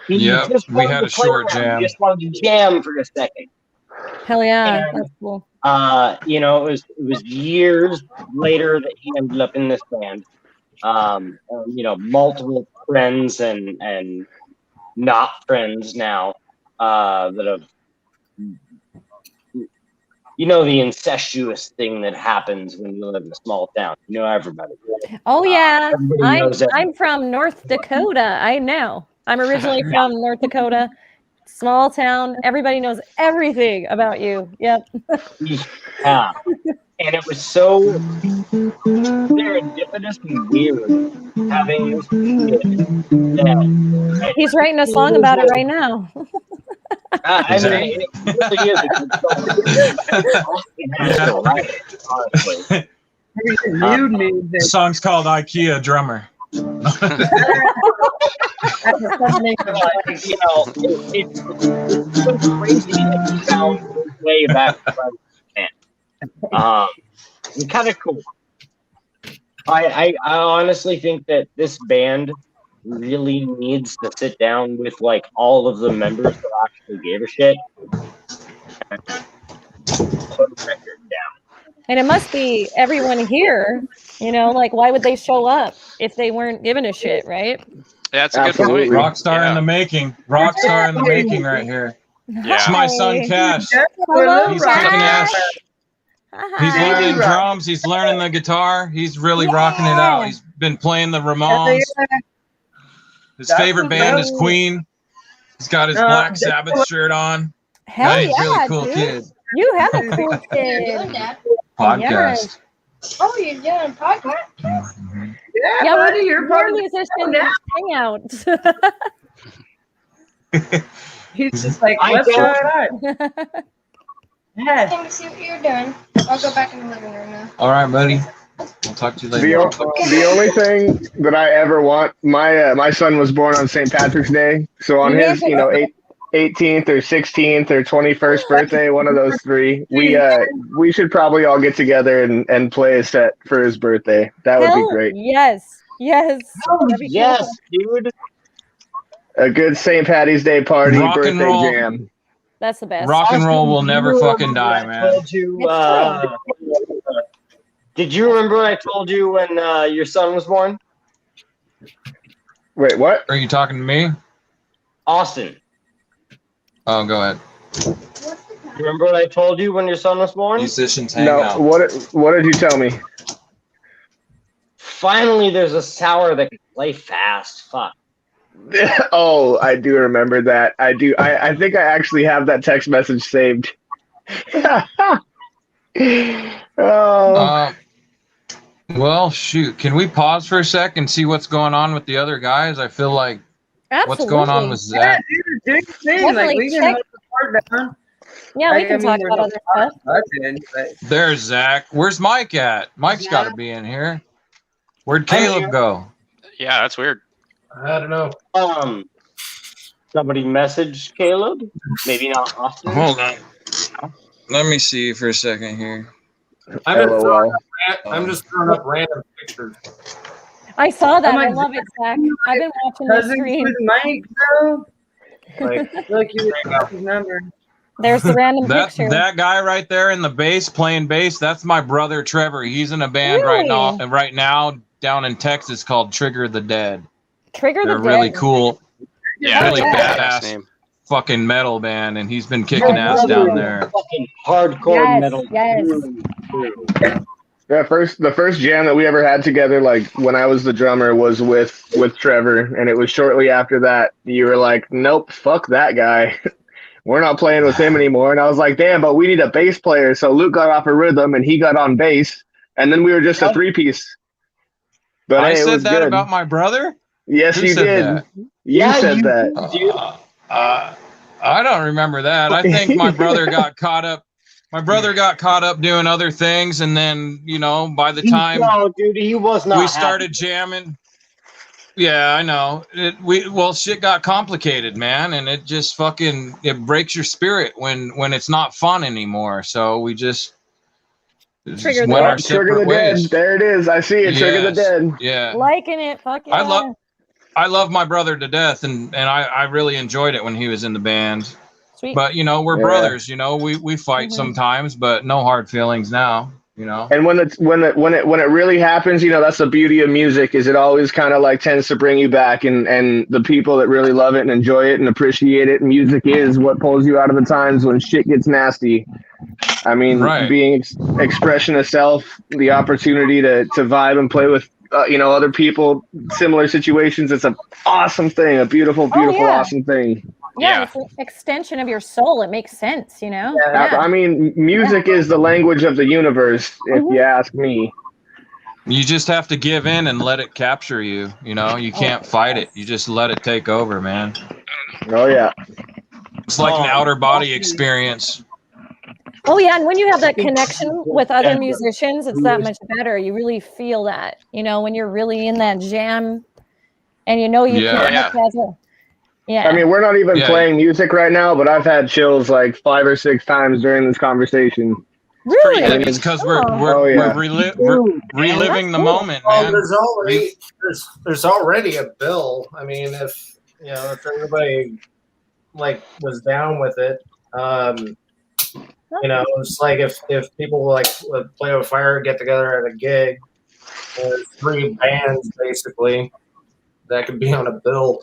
Speaker 2: Yep, we had a short jam.
Speaker 6: He just wanted to jam for a second.
Speaker 4: Hell yeah,
Speaker 6: And,
Speaker 4: that's cool.
Speaker 6: it was years later that he ended up in this band. Multiple friends and not friends now that have, the incestuous thing that happens when you live in a small town. You know everybody.
Speaker 4: Oh yeah,
Speaker 6: Everybody knows that.
Speaker 4: I'm from North Dakota. I know. I'm originally from North Dakota, small town. Everybody knows everything about you. Yep.
Speaker 6: Yeah. And it was so serendipitous and weird having this kid that
Speaker 4: He's writing a song about it right now.
Speaker 6: I mean, it really is. Honestly.
Speaker 2: The song's called IKEA Drummer.
Speaker 6: It's so crazy that he found way back when it's kind of cool. I honestly think that this band really needs to sit down with like all of the members that actually gave a shit. And put a record down.
Speaker 4: And it must be everyone here, like why would they show up if they weren't giving a shit, right?
Speaker 5: Yeah, that's a good point.
Speaker 2: Rockstar in the making. Rockstar in the making right here.
Speaker 5: Yeah.
Speaker 2: It's my son Cash.
Speaker 4: Hello,
Speaker 2: He's
Speaker 4: Cash.
Speaker 2: kicking ass. He's
Speaker 4: Hi.
Speaker 2: learning drums. He's learning the guitar. He's really rocking it out. He's been playing the Ramones. His favorite band is Queen. He's got his Black Sabbath shirt on.
Speaker 4: Hell
Speaker 2: He's a really cool
Speaker 4: dude.
Speaker 2: kid.
Speaker 4: You have a cool kid.
Speaker 2: Podcast.
Speaker 10: Oh, you're doing a podcast?
Speaker 3: Yeah,
Speaker 4: we're
Speaker 3: you're part of
Speaker 4: musicians hangout.
Speaker 3: He's just like, what's going on?
Speaker 10: I came to see what you're doing. I'll go back in the living room now.
Speaker 2: All right, buddy. I'll talk to you later.
Speaker 8: The only thing that I ever want, my son was born on St. Patrick's Day, so on his 18th or 16th or 21st birthday, one of those three, we should probably all get together and play a set for his birthday. That would be great.
Speaker 4: Yes.
Speaker 6: Yes, dude.
Speaker 8: A good St. Patty's Day party, birthday jam.
Speaker 4: That's the best.
Speaker 2: Rock and roll will never fucking die, man.
Speaker 6: Did you remember I told you when your son was born?
Speaker 8: Wait, what?
Speaker 2: Are you talking to me?
Speaker 6: Austin.
Speaker 2: Oh, go ahead.
Speaker 6: You remember what I told you when your son was born?
Speaker 2: Musicians Hangout.
Speaker 8: No, what did you tell me?
Speaker 6: Finally, there's a sour that can play fast. Fuck.
Speaker 8: Oh, I do remember that. I do. I think I actually have that text message saved.
Speaker 2: Well, shoot. Can we pause for a sec and see what's going on with the other guys? I feel like what's going on with Zach?
Speaker 3: Yeah, dude, like, we can hold the part down.
Speaker 4: Yeah, we can talk about other stuff.
Speaker 2: There's Zach. Where's Mike at? Mike's got to be in here. Where'd Caleb go?
Speaker 5: Yeah, that's weird.
Speaker 1: I don't know.
Speaker 6: Somebody messaged Caleb. Maybe not Austin.
Speaker 2: Hold on. Let me see for a second here.
Speaker 1: I'm just throwing up random pictures.
Speaker 4: I saw that. I love it, Zach. I've been watching the stream.
Speaker 3: Mike, though. Like, look, you got his number.
Speaker 4: There's the random picture.
Speaker 2: That guy right there in the bass playing bass. That's my brother Trevor. He's in a band right now down in Texas called Trigger the Dead.
Speaker 4: They're
Speaker 2: really cool.
Speaker 5: Yeah,
Speaker 2: really
Speaker 5: badass
Speaker 2: badass fucking metal band, and he's been kicking ass down there.
Speaker 6: Fucking hardcore metal.
Speaker 4: Yes.
Speaker 8: Yeah, the first jam that we ever had together, like when I was the drummer, was with Trevor, and it was shortly after that you were like, "Nope, fuck that guy. We're not playing with him anymore." And I was like, "Damn, but we need a bass player." So Luke got off a rhythm, and he got on bass, and then we were just a three-piece. But
Speaker 2: I
Speaker 8: said
Speaker 2: that good. About my brother?
Speaker 8: Yes,
Speaker 2: Who
Speaker 8: you
Speaker 2: said
Speaker 8: did.
Speaker 2: That?
Speaker 8: You said that.
Speaker 2: I don't remember that. I think my brother got caught up. My brother got caught up doing other things, and then by the time
Speaker 6: he was not.
Speaker 2: We started jamming. Yeah, I know. Shit got complicated, man, and it just it breaks your spirit when it's not fun anymore. So we just
Speaker 4: Trigger
Speaker 8: the Dead. There it is. I see it. Trigger the Dead.
Speaker 2: Yeah.
Speaker 4: Liking it. Fuck yeah.
Speaker 2: I love my brother to death, and I really enjoyed it when he was in the band.
Speaker 4: Sweet.
Speaker 2: But we're brothers. We fight sometimes, but no hard feelings now.
Speaker 8: And when it really happens, that's the beauty of music. Is it always kind of like tends to bring you back, and the people that really love it and enjoy it and appreciate it. Music is what pulls you out of the times when shit gets nasty. I mean, being expression of self, the opportunity to vibe and play with other people, similar situations. It's an awesome thing, a beautiful, awesome thing.
Speaker 4: Yeah, it's an extension of your soul. It makes sense, Yeah.
Speaker 8: I mean, music is the language of the universe, if you ask me.
Speaker 2: You just have to give in and let it capture you. You can't fight it. You just let it take over, man.
Speaker 8: Oh yeah.
Speaker 2: It's like an outer body experience.
Speaker 4: Oh yeah, and when you have that connection with other musicians, it's that much better. You really feel that, when you're really in that jam, and you can Yeah.
Speaker 8: I mean, we're not even playing music right now, but I've had chills like 5 or 6 times during this conversation.
Speaker 4: Really?
Speaker 2: Yeah, it's because we're reliving the moment,
Speaker 1: Well,
Speaker 2: man.
Speaker 1: there's already a bill. I mean, if everybody like was down with it, it's like if people like would play with fire, get together at a gig, there's 3 bands basically that could be on a bill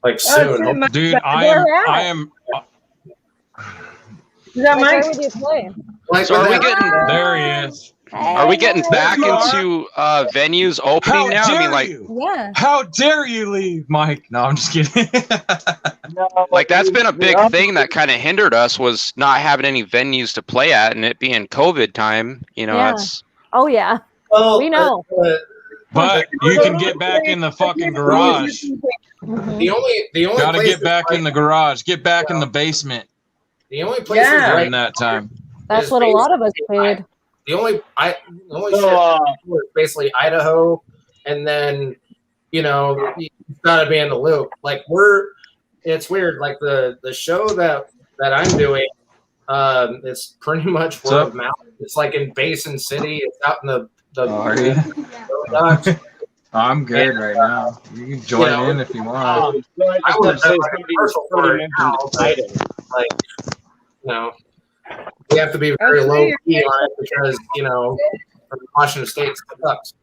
Speaker 1: like soon.
Speaker 2: Dude, I am.
Speaker 3: Is that
Speaker 4: Where
Speaker 3: Mike?
Speaker 4: would you play?
Speaker 5: So are we getting?
Speaker 2: There he is.
Speaker 5: Are we getting back into venues opening now? I mean, like,
Speaker 4: Yeah.
Speaker 2: How dare you leave, Mike? No, I'm just kidding.
Speaker 5: like that's been a big thing that kind of hindered us was not having any venues to play at, and it being COVID time.
Speaker 4: Yeah.
Speaker 5: It's.
Speaker 4: Oh yeah.
Speaker 1: Well,
Speaker 4: We know.
Speaker 2: But you can get back in the fucking garage.
Speaker 1: The only
Speaker 2: Gotta
Speaker 1: place
Speaker 2: get back in the garage. Get back in the basement.
Speaker 1: The only places
Speaker 2: During that time.
Speaker 4: That's what a lot of us did.
Speaker 1: The only shit was basically Idaho, and then you gotta be in the loop. Like it's weird. Like the show that I'm doing, it's pretty much word of mouth. It's like in Basin City. It's out in the docks.
Speaker 2: I'm good right now. You can join in if you want.
Speaker 1: I would say commercial for it now, but, like, we have to be very low key on it because Washington State sucks.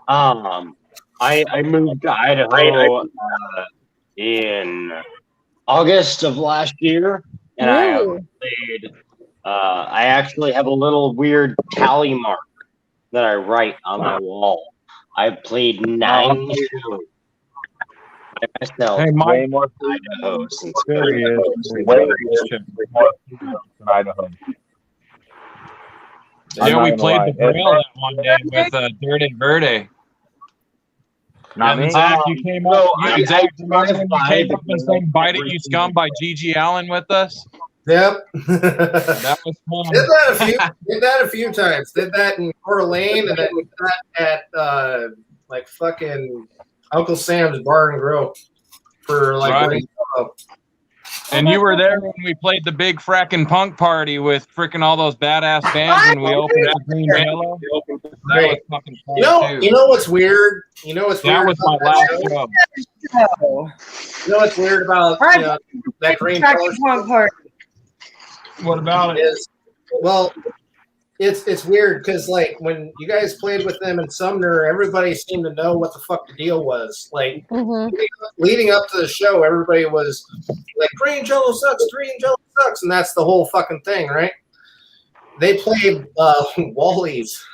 Speaker 6: I moved to Idaho in August of last year, and I played. I actually have a little weird tally mark that I write on my wall. I've played 9 shows by myself.
Speaker 2: Hey, Mike.
Speaker 6: In Idaho since
Speaker 7: Idaho.
Speaker 2: Yeah, we played the Braille that one day with Dirty Verde.
Speaker 7: Not
Speaker 2: and
Speaker 7: me.
Speaker 2: Zach, you came up. Zach, remember when you came up and sang "Bite It, You Scum" by Gigi Allen with us?
Speaker 1: Yep.
Speaker 2: That was fun.
Speaker 1: Did that a few times. Did that in Coeur d'Alene, and then did that at like fucking Uncle Sam's Bar and Grill for like.
Speaker 2: And you were there when we played the big fracking punk party with freaking all those badass bands, and we opened up Green Yellow.
Speaker 1: Right. You know what's weird? You know what's weird?
Speaker 2: That was my last show.
Speaker 1: You know what's weird about that Green Yellow
Speaker 3: party?
Speaker 2: What about it?
Speaker 1: Well, it's weird because like when you guys played with them in Sumner, everybody seemed to know what the fuck the deal was. Like leading up to the show, everybody was like, "Green Jello sucks, Green Jello sucks," and that's the whole fucking thing, right? They played Wally's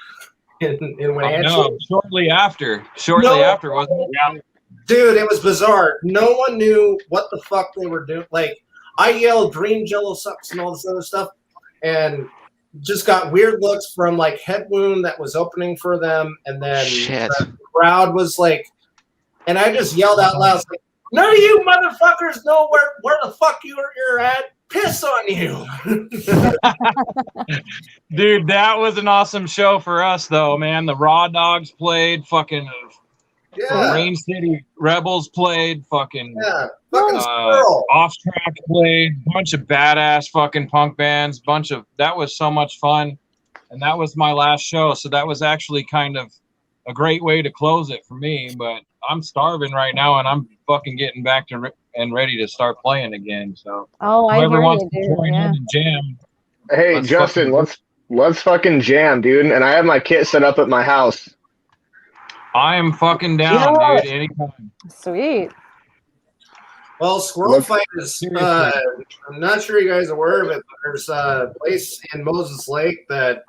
Speaker 1: in Wenatchee.
Speaker 2: No, shortly after, wasn't it?
Speaker 1: Yeah. Dude, it was bizarre. No one knew what the fuck they were doing. Like, I yelled "Green Jello sucks" and all this other stuff, and just got weird looks from like Head Wound that was opening for them, and then the crowd was like, and I just yelled out loud, like, "None of you motherfuckers know where the fuck you're at. Piss on you."
Speaker 2: Dude, that was an awesome show for us, though, man. The Raw Dogs played, fucking Rain City Rebels played, fucking Off Track played, bunch of badass fucking punk bands, that was so much fun. And that was my last show, so that was actually kind of a great way to close it for me. But I'm starving right now, and I'm fucking getting back to and ready to start playing again. So whoever wants to join in and jam.
Speaker 8: Hey, Justin, let's fucking jam, dude. And I have my kit set up at my house.
Speaker 2: I am fucking down, dude. Anytime.
Speaker 4: Sweet.
Speaker 1: Well, Squirrel Fight is, I'm not sure you guys are aware of it, but there's a place in Moses Lake that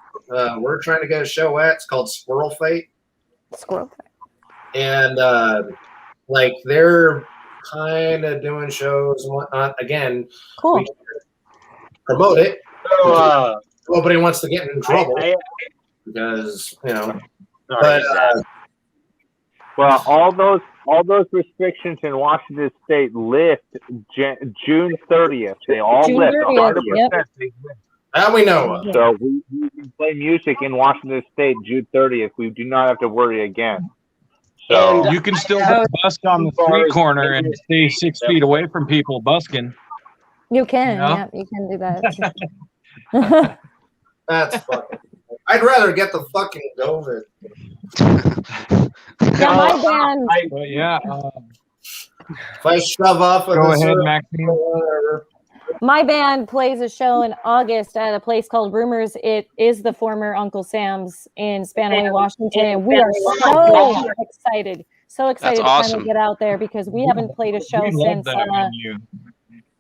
Speaker 1: we're trying to get a show at. It's called Squirrel Fight.
Speaker 4: Squirrel Fight.
Speaker 1: And, like, they're kind of doing shows and whatnot. Again, we can promote it. So, nobody wants to get in trouble because, but...
Speaker 7: well, all those restrictions in Washington State lift June 30th. They all lift 100%.
Speaker 1: That we know of.
Speaker 7: So we can play music in Washington State June 30th. We do not have to worry again.
Speaker 2: So
Speaker 6: And
Speaker 2: you can still busk on the street corner and stay 6 feet away from people busking.
Speaker 4: You can,
Speaker 2: You know?
Speaker 4: yeah, you can do that.
Speaker 1: That's fucking. I'd rather get the fucking COVID.
Speaker 4: Yeah, my band.
Speaker 2: But yeah,
Speaker 1: If I shove off with
Speaker 2: go
Speaker 1: a
Speaker 2: ahead,
Speaker 1: syrup
Speaker 2: Maxine.
Speaker 1: or whatever.
Speaker 4: My band plays a show in August at a place called Rumors. It is the former Uncle Sam's in Spanaway, Washington. And we are so excited. So excited to
Speaker 5: awesome.
Speaker 4: finally get out there because we haven't played a show
Speaker 2: We love
Speaker 4: since
Speaker 2: that venue.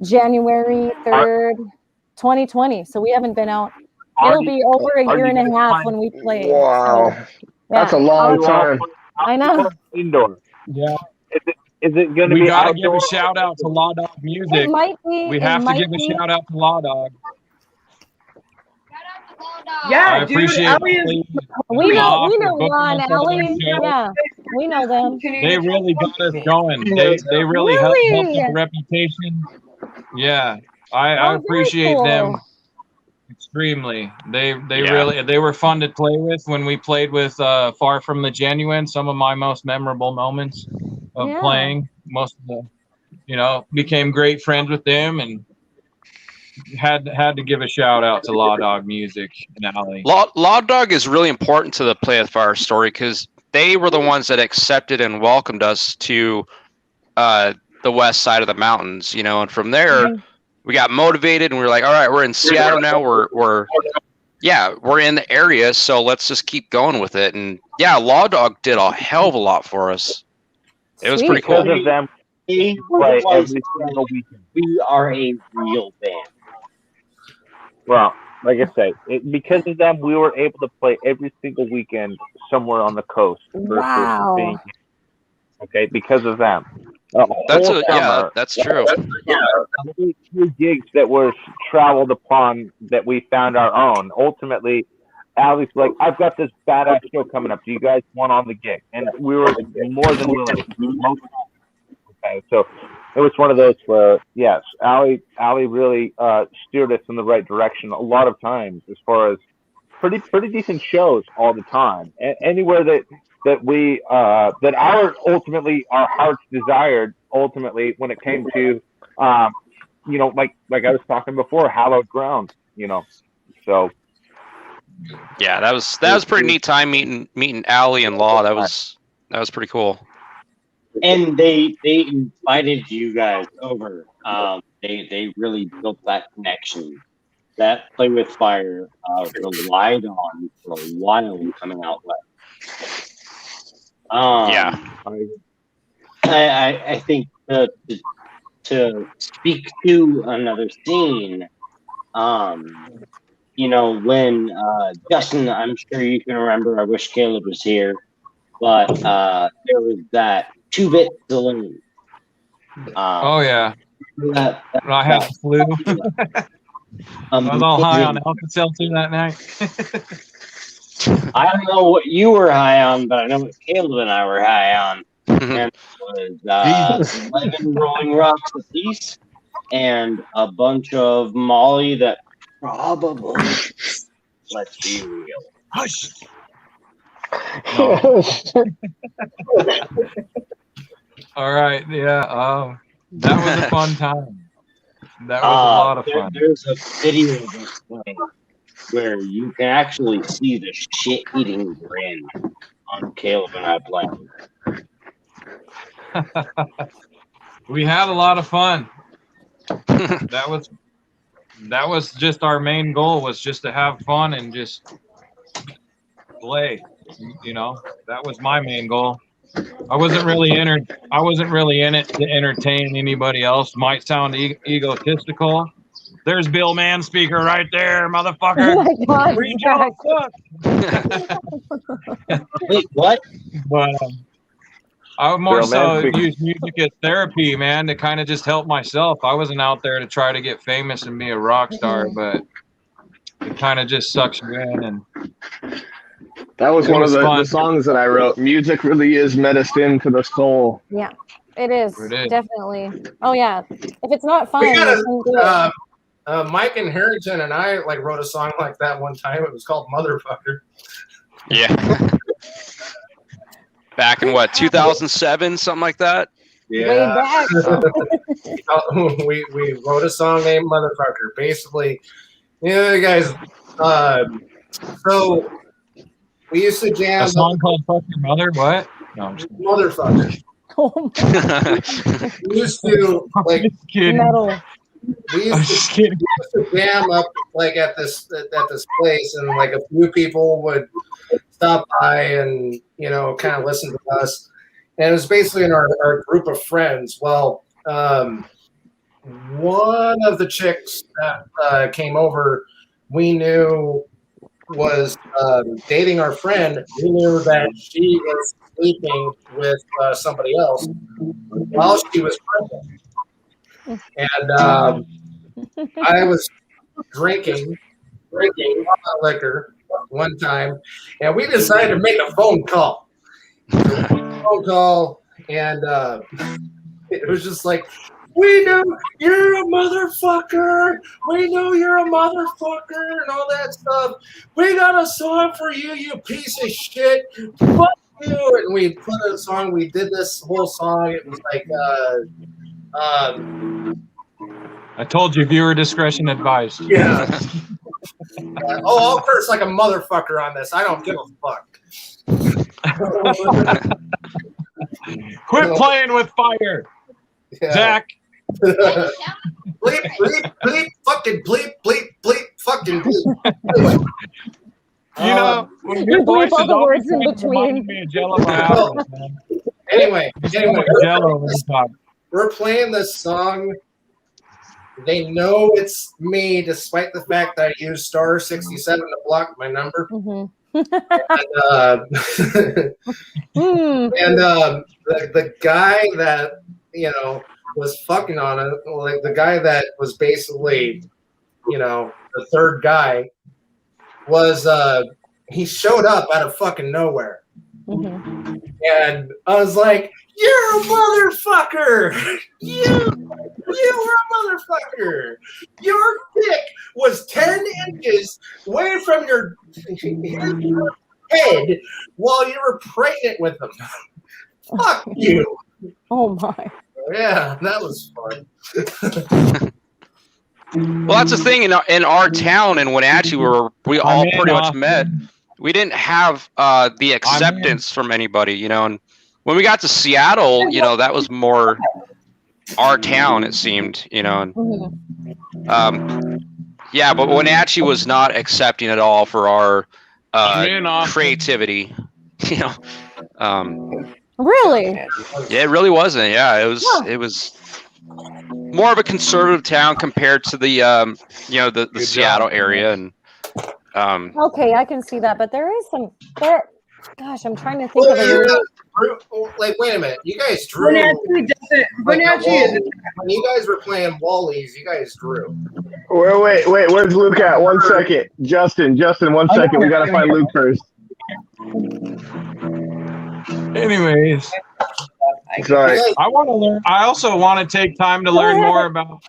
Speaker 4: January 3rd, 2020. So we haven't been out. It'll be over a year and a half when we play.
Speaker 8: Wow.
Speaker 4: So,
Speaker 8: That's a long time.
Speaker 4: I know.
Speaker 7: Indoor.
Speaker 2: Yeah.
Speaker 7: Is it going to
Speaker 2: We
Speaker 7: be
Speaker 2: gotta give
Speaker 7: outdoor?
Speaker 2: a shout out to Law Dog Music.
Speaker 4: It might be.
Speaker 2: We have to give a shout out to Law Dog.
Speaker 3: Yeah,
Speaker 2: I
Speaker 3: dude.
Speaker 2: appreciate
Speaker 3: Ellie
Speaker 4: We know
Speaker 2: for
Speaker 4: Ron,
Speaker 2: booking us on
Speaker 4: Ellie.
Speaker 2: their show.
Speaker 4: Yeah, we know them.
Speaker 2: They really got us going. They really helped
Speaker 4: Really?
Speaker 2: our reputation. Yeah, I
Speaker 4: Oh, very
Speaker 2: appreciate
Speaker 4: cool.
Speaker 2: them extremely. They
Speaker 5: Yeah.
Speaker 2: really they were fun to play with when we played with Far From the Genuine. Some of my most memorable moments of
Speaker 4: Yeah.
Speaker 2: playing. Most of the, became great friends with them and had to give a shout out to Law Dog Music and Alley.
Speaker 5: Law Dog is really important to the Play with Fire story because they were the ones that accepted and welcomed us to the west side of the mountains, and from there we got motivated and we were like, all right, we're in Seattle now. We're in the area, so let's just keep going with it. And yeah, Law Dog did a hell of a lot for us. It was pretty cool.
Speaker 7: Because of them, we play every single weekend.
Speaker 6: We are a real band.
Speaker 7: Well, like I say, because of them, we were able to play every single weekend somewhere on the coast.
Speaker 4: Wow.
Speaker 7: Okay, because of them.
Speaker 5: That's true.
Speaker 7: Few gigs that were traveled upon that we found our own. Ultimately, Allie's like, I've got this badass show coming up. Do you guys want on the gig? And we were more than willing. Okay, so it was one of those where, yes, Allie really steered us in the right direction a lot of times as far as pretty decent shows all the time. Anywhere that we that our hearts desired ultimately when it came to like I was talking before, hallowed ground, so
Speaker 5: Yeah, that was pretty neat time meeting Allie and Law. That was pretty cool.
Speaker 6: And they invited you guys over. They really built that connection. That Play with Fire relied on for a while coming out west. I think to speak to another scene, when Justin, I'm sure you can remember, I wish Caleb was here, but there was that 2-bit saloon.
Speaker 2: Oh yeah.
Speaker 6: That
Speaker 2: I had the flu. I was all high on Alka-Seltzer that night.
Speaker 6: I don't know what you were high on, but I know what Caleb and I were high on. And it was 11 Rolling Rocks a piece and a bunch of Molly that probably, let's be real.
Speaker 2: Hush. All right, yeah. That was a fun time. That was a lot of fun.
Speaker 6: There's a video of us playing where you can actually see the shit-eating grin on Caleb and I playing.
Speaker 2: We had a lot of fun. That was just our main goal, was just to have fun and just play. That was my main goal. I wasn't really in it to entertain anybody else. Might sound egotistical. There's Bill Manspeaker right there, motherfucker.
Speaker 4: Oh my God.
Speaker 2: Read your book.
Speaker 6: Wait, what?
Speaker 2: But I would more so use music as therapy, man, to kind of just help myself. I wasn't out there to try to get famous and be a rock star, but it kind of just sucks you in. And
Speaker 8: that was one of the songs that I wrote. Music really is medicine to the soul.
Speaker 4: Yeah, it is. Definitely. Oh yeah. If it's not fun,
Speaker 1: Mike and Harrington and I wrote a song like that one time. It was called Motherfucker.
Speaker 5: Yeah. Back in what, 2007, something like that?
Speaker 4: Way back.
Speaker 1: we wrote a song named Motherfucker. Basically, you guys, so we used to jam.
Speaker 2: A song called "Fuck Your Mother." What? No, I'm just kidding.
Speaker 1: Motherfucker.
Speaker 4: Oh
Speaker 1: We used to like
Speaker 2: Just kidding.
Speaker 4: metal.
Speaker 1: we
Speaker 2: I'm
Speaker 1: used
Speaker 2: just kidding.
Speaker 1: to jam up like at this place, and like a few people would stop by and kind of listen to us. And it was basically in our group of friends. Well, one of the chicks that came over, we knew was dating our friend. We knew that she was sleeping with somebody else while she was pregnant. And I was drinking liquor one time, and we decided to make a phone call. And it was just like, we know you're a motherfucker. We know you're a motherfucker and all that stuff. We got a song for you, you piece of shit. Fuck you. And we put a song. We did this whole song. It was like,
Speaker 2: I told you, viewer discretion advised.
Speaker 1: yeah. I'll curse like a motherfucker on this. I don't give a fuck.
Speaker 2: Quit playing with fire,
Speaker 1: Yeah.
Speaker 2: Zach.
Speaker 1: bleep, bleep, bleep, fucking bleep, bleep, bleep, fucking bleep. Anyway.
Speaker 2: You know, when
Speaker 4: You
Speaker 2: your
Speaker 4: bleep
Speaker 2: voice
Speaker 4: all
Speaker 2: is
Speaker 4: the
Speaker 2: always
Speaker 4: words in between.
Speaker 2: me of Jello my hours, man.
Speaker 1: Anyway,
Speaker 2: Jello when you talk.
Speaker 1: we're playing this song. They know it's me, despite the fact that I used *67 to block my number.
Speaker 4: Mhm.
Speaker 1: And the guy that was fucking on it, like the guy that was basically the third guy, was he showed up out of fucking nowhere.
Speaker 4: Mhm.
Speaker 1: And I was like, "You're a motherfucker! You were a motherfucker! Your dick was 10 inches away from your head while you were pregnant with him. Fuck you!"
Speaker 4: Oh my.
Speaker 1: Yeah, that was fun.
Speaker 5: Well, that's the thing in our town in Wenatchee, where we all
Speaker 2: I'm in,
Speaker 5: pretty much
Speaker 2: Austin.
Speaker 5: met. We didn't have the acceptance from anybody, and when we got to Seattle, that was more our town, it seemed, and
Speaker 4: Mhm.
Speaker 5: yeah, but Wenatchee was not accepting at all for our
Speaker 2: I'm in, Austin.
Speaker 5: creativity,
Speaker 4: Really?
Speaker 5: Yeah, it really wasn't. Yeah, it was more of a conservative town compared to the the
Speaker 2: Good
Speaker 5: Seattle
Speaker 2: job.
Speaker 5: area, and
Speaker 4: Okay, I can see that, but there is some there. Gosh, I'm trying to think of a.
Speaker 1: Like, wait a minute, you guys drew.
Speaker 3: Wenatchee doesn't.
Speaker 1: Like
Speaker 3: Wenatchee is.
Speaker 1: when you guys were playing Wallies, you guys drew.
Speaker 8: Wait, where's Luke at? 1 second. Justin, 1 second. We gotta find Luke first.
Speaker 2: Anyways,
Speaker 8: Sorry.
Speaker 2: I want to learn. I also want to take time to learn more about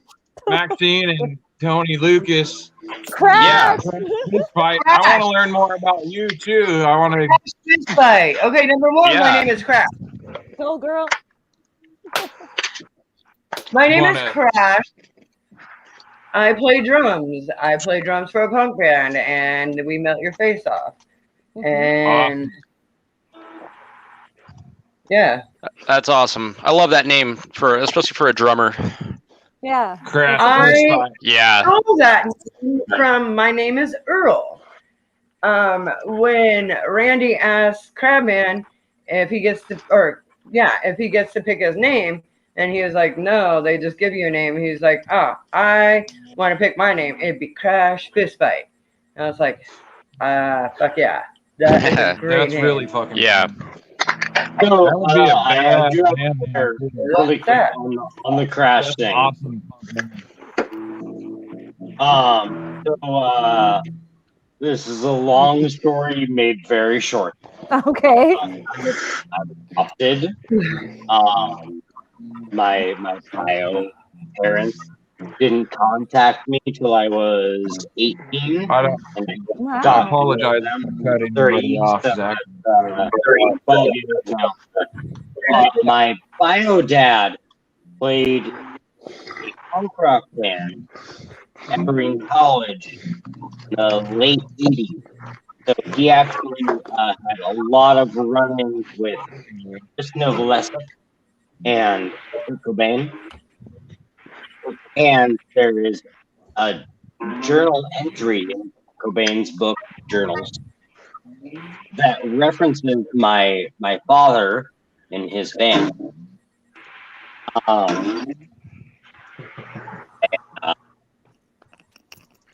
Speaker 2: Maxine and Tony Lucas.
Speaker 4: Crash.
Speaker 2: This fight. I want to learn more about you too. I want to.
Speaker 3: This fight. Okay, number one,
Speaker 5: Yeah.
Speaker 3: my name is Crash.
Speaker 4: Go girl.
Speaker 3: My name is
Speaker 2: Wanna-
Speaker 3: Crash. I play drums. I play drums for a punk band, and we melt your face off. And yeah,
Speaker 5: that's awesome. I love that name especially for a drummer.
Speaker 4: Yeah.
Speaker 2: Crash.
Speaker 3: I-
Speaker 2: this fight.
Speaker 5: Yeah.
Speaker 3: I know that from my name is Earl. When Randy asked Crabman if he gets to pick his name, and he was like, "No, they just give you a name." He's like, "Oh, I want to pick my name. It'd be Crash Fistfight." And I was like, "Fuck yeah, that is a great
Speaker 2: That's
Speaker 3: name."
Speaker 2: really fucking.
Speaker 5: Yeah.
Speaker 6: So,
Speaker 2: That would be a
Speaker 6: I
Speaker 2: bad
Speaker 6: do have
Speaker 2: band name,
Speaker 6: there
Speaker 2: too.
Speaker 6: really quick on the Crash
Speaker 2: That's
Speaker 6: thing.
Speaker 2: awesome.
Speaker 6: This is a long story made very short.
Speaker 4: Okay.
Speaker 6: I was adopted. My bio parents didn't contact me till I was 18.
Speaker 2: I don't.
Speaker 6: And I
Speaker 4: Wow.
Speaker 6: got
Speaker 2: apologize
Speaker 6: them
Speaker 2: for cutting everybody off, Zach.
Speaker 6: 12 years now. My bio dad played a punk rock band during college in the late 80s. So he actually had a lot of run-ins with Chris Novoselic and Kurt Cobain. And there is a journal entry in Cobain's book, Journals, that references my father and his band.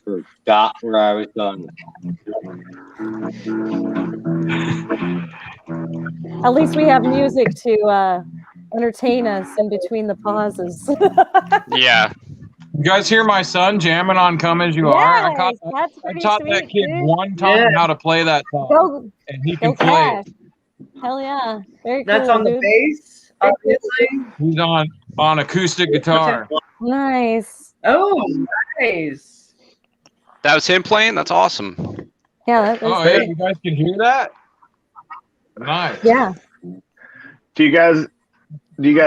Speaker 6: Forgot where I was going.
Speaker 4: At least we have music to entertain us in between the pauses.
Speaker 5: Yeah.
Speaker 2: You guys hear my son jamming on "Come As You Are"? I taught that kid one time how to play that song, and he can play it.
Speaker 4: Hell yeah! Very
Speaker 3: That's
Speaker 4: cool,
Speaker 3: on the bass, obviously.
Speaker 2: He's on acoustic guitar.
Speaker 4: Nice.
Speaker 3: Oh, nice.
Speaker 5: That was him playing? That's awesome.
Speaker 4: Yeah.
Speaker 2: Oh, yeah, you guys can hear that? Nice.
Speaker 4: Yeah.
Speaker 8: Do you guys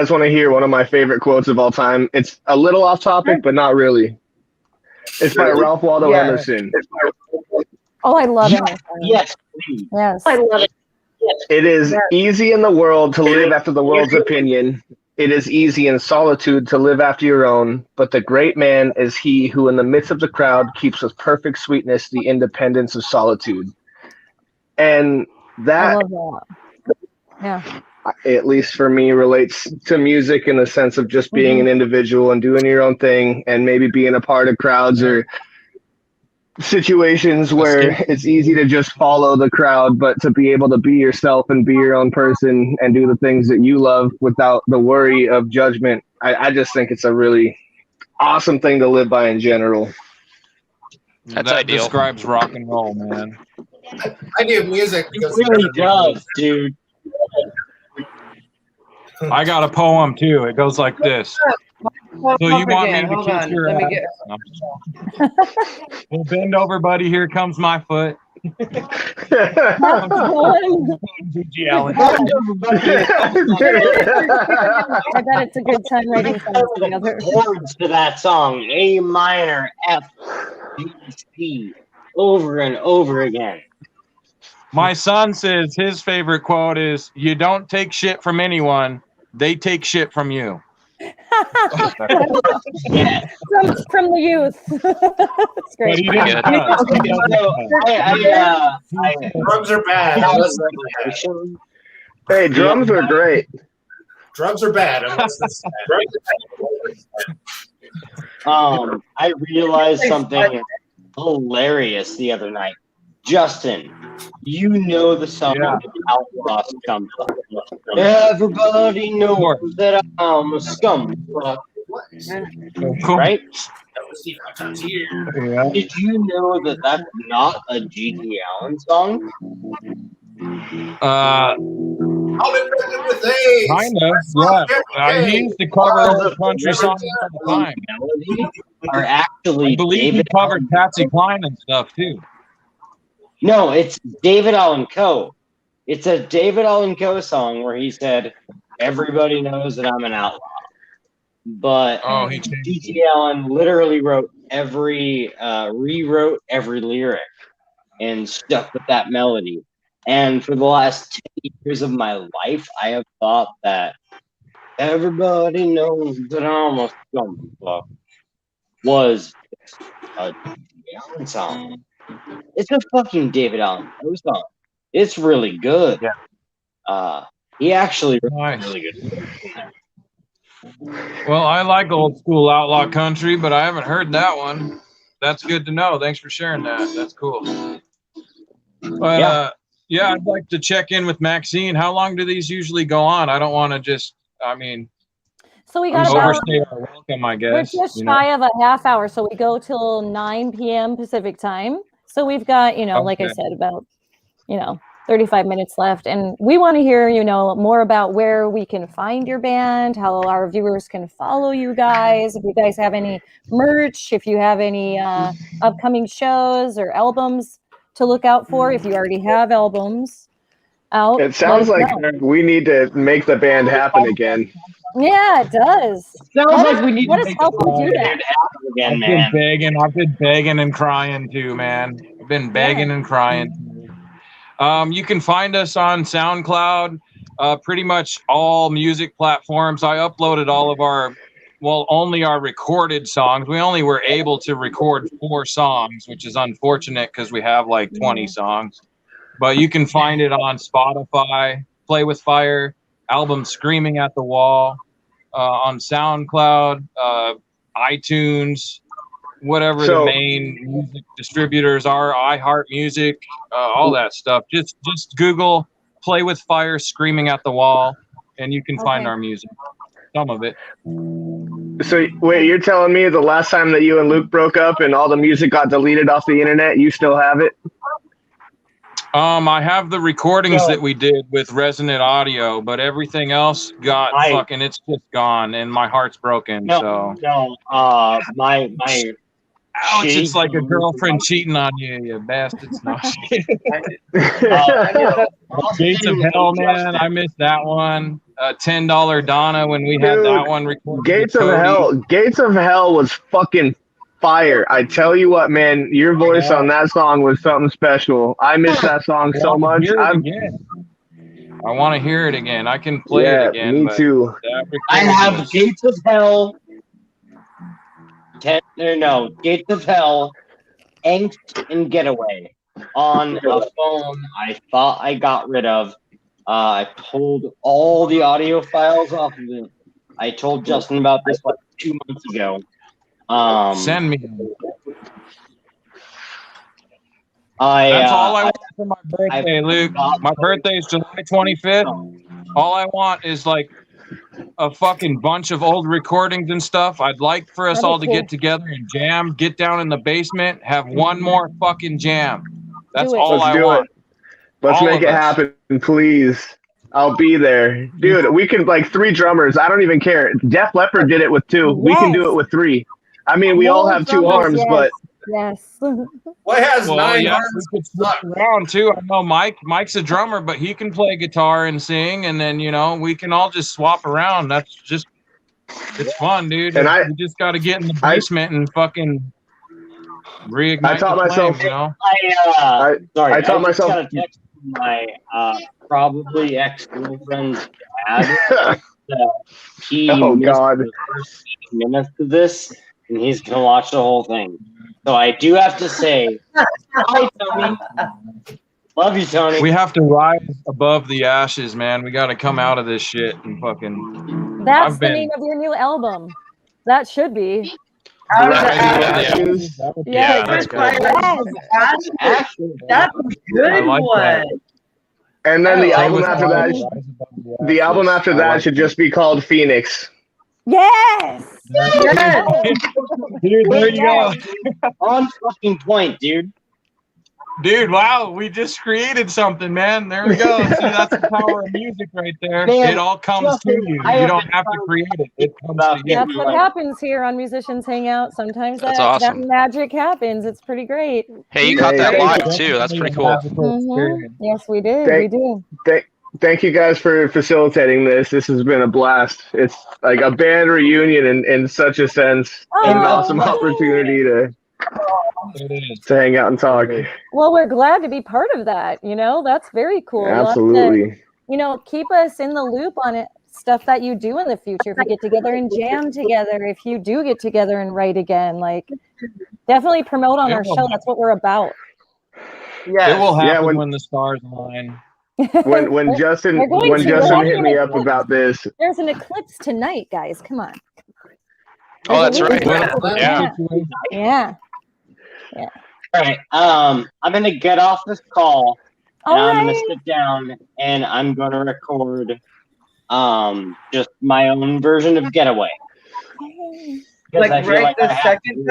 Speaker 8: want to hear one of my favorite quotes of all time? It's a little off topic, but not really. It's by Ralph Waldo Emerson.
Speaker 4: Oh, I love it.
Speaker 6: Yes.
Speaker 4: Yes. I love it.
Speaker 8: It is easy in the world to live after the world's opinion. It is easy in solitude to live after your own. But the great man is he who in the midst of the crowd keeps with perfect sweetness the independence of solitude. And that,
Speaker 4: I love that. Yeah.
Speaker 8: at least for me, relates to music in the sense of just being an individual and doing your own thing and maybe being a part of crowds or situations where it's easy to just follow the crowd, but to be able to be yourself and be your own person and do the things that you love without the worry of judgment. I just think it's a really awesome thing to live by in general.
Speaker 5: That's
Speaker 2: that
Speaker 5: ideal.
Speaker 2: Describes rock and roll, man.
Speaker 1: I do music because
Speaker 6: It really does, dude.
Speaker 2: I got a poem too. It goes like this. So you want me to
Speaker 3: Hold
Speaker 2: kiss
Speaker 3: on.
Speaker 2: your
Speaker 3: Let me
Speaker 2: ass?
Speaker 3: get.
Speaker 2: Well, bend over, buddy. Here comes my foot. G.G. Allen.
Speaker 4: I bet it's a good time writing songs together.
Speaker 6: Chords to that song, A minor, F, G, C, over and over again.
Speaker 2: My son says his favorite quote is, "You don't take shit from anyone. They take shit from you."
Speaker 4: from the youth. It's great.
Speaker 1: Drums are bad.
Speaker 8: Hey, drums are great.
Speaker 1: Drums are bad.
Speaker 6: I realized something hilarious the other night. Justin, you know the song Outlaws comes from. Everybody knows that I'm a scumfuck. Right?
Speaker 2: Yeah.
Speaker 6: Did you know that that's not a G.G. Allen song?
Speaker 2: Kind of, yeah. He used to cover old country songs all the time.
Speaker 6: Are actually
Speaker 2: I believe he covered Patsy Cline and stuff too.
Speaker 6: No, it's David Allen Coe. It's a David Allen Coe song where he said, "Everybody knows that I'm an outlaw." But G.G. Allen literally rewrote every lyric and stuck with that melody. And for the last 10 years of my life, I have thought that "Everybody Knows That I'm a Scumfuck" was a David Allen song. It's a fucking David Allen Coe song. It's really good. Yeah. He actually really good.
Speaker 2: Well, I like old school outlaw country, but I haven't heard that one. That's good to know. Thanks for sharing that. That's cool. But yeah, I'd like to check in with Maxine. How long do these usually go on? I don't want to just,
Speaker 4: so we got
Speaker 2: overstay our welcome, I guess.
Speaker 4: We're just shy of a half hour, so we go till 9 p.m. Pacific time. So we've got, like I said, about, 35 minutes left. And we want to hear, more about where we can find your band, how our viewers can follow you guys. If you guys have any merch, if you have any upcoming shows or albums to look out for, if you already have albums. out.
Speaker 8: It sounds
Speaker 4: let
Speaker 8: like
Speaker 4: us know.
Speaker 8: we need to make the band happen again.
Speaker 4: Yeah, it does.
Speaker 6: Sounds like we need
Speaker 4: let
Speaker 6: to
Speaker 4: us
Speaker 6: make
Speaker 4: help
Speaker 6: the
Speaker 4: you do that.
Speaker 6: band happen again,
Speaker 2: I've
Speaker 6: man.
Speaker 2: been begging and crying too, man. I've been begging and crying. You can find us on SoundCloud, pretty much all music platforms. I uploaded all of only our recorded songs. We only were able to record 4 songs, which is unfortunate because we have like 20 songs. But you can find it on Spotify, Play with Fire, album Screaming at the Wall, on SoundCloud, iTunes, whatever the main music distributors are, iHeart Music, all that stuff. Just Google Play with Fire, Screaming at the Wall, and you can find our music. Some of it.
Speaker 8: So wait, you're telling me the last time that you and Luke broke up and all the music got deleted off the internet, you still have it?
Speaker 2: I have the recordings that we did with Resonant Audio, but everything else got it's just gone, and my heart's broken.
Speaker 6: No, my
Speaker 2: ouch! It's like a girlfriend cheating on you, you bastards. No. Gates of Hell, man, I missed that one. $10 Donna when we had that one recorded.
Speaker 8: Gates of Hell was fucking fire. I tell you what, man, your voice on that song was something special. I miss that song so much.
Speaker 2: I want to hear it again. I can play it again.
Speaker 8: Me too.
Speaker 6: I have Gates of Hell. Gates of Hell, Angst, and Getaway on a phone I thought I got rid of. I pulled all the audio files off of it. I told Justin about this like 2 months ago.
Speaker 2: Send me.
Speaker 6: That's
Speaker 2: all I want for my birthday, Luke. My birthday is July 25th. All I want is like a fucking bunch of old recordings and stuff. I'd like for us all to get together and jam, get down in the basement, have one more fucking jam. That's all I want.
Speaker 8: Let's make it happen, please. I'll be there. Dude, we can, like, 3 drummers. I don't even care. Def Leppard did it with 2. We can do it with 3. I mean, we all have 2 arms, but...
Speaker 4: Yes.
Speaker 1: What has 9 arms?
Speaker 2: We could switch around, too. I know Mike's a drummer, but he can play guitar and sing, and then, we can all just swap around. That's just... It's fun, dude. And we just got to get in the basement and fucking... reignite
Speaker 8: I taught myself,
Speaker 6: I
Speaker 8: taught myself.
Speaker 6: Got a text from my probably ex-girlfriend's dad. He missed the first 6 minutes of this, and he's gonna watch the whole thing. So I do have to say, hi Tony. Love you, Tony.
Speaker 2: We have to rise above the ashes, man. We got to come out of this shit and fucking.
Speaker 4: That's the name of your new album. That should be.
Speaker 3: Yeah, that's a good one.
Speaker 8: And then the album after that should just be called Phoenix.
Speaker 4: Yes.
Speaker 2: Dude, there you go.
Speaker 6: On fucking point, dude.
Speaker 2: Dude, wow, we just created something, man. There we go. See, that's the power of music right there.
Speaker 6: Man,
Speaker 2: it all comes to you. You don't have to create it. It comes to you.
Speaker 4: That's what happens here on Musicians Hangout. Sometimes
Speaker 5: That's awesome.
Speaker 4: that magic happens. It's pretty great.
Speaker 5: Hey, you caught that live too. That's pretty cool.
Speaker 4: Mm-hmm. Yes, we did.
Speaker 8: Thank you guys for facilitating this. This has been a blast. It's like a band reunion in such a sense. An awesome opportunity to hang out and talk.
Speaker 4: Well, we're glad to be part of that. That's very cool.
Speaker 8: Absolutely.
Speaker 4: Keep us in the loop on it. Stuff that you do in the future. If you get together and jam together, if you do get together and write again, like definitely promote on our show. That's what we're about.
Speaker 2: Yeah, it will happen when the stars align.
Speaker 8: When Justin hit me up about this.
Speaker 4: There's an eclipse tonight, guys. Come on.
Speaker 5: Oh, that's right.
Speaker 4: Yeah.
Speaker 6: All right. I'm gonna get off this call and I'm gonna sit down and I'm gonna record just my own version of Getaway.
Speaker 3: Like right the second.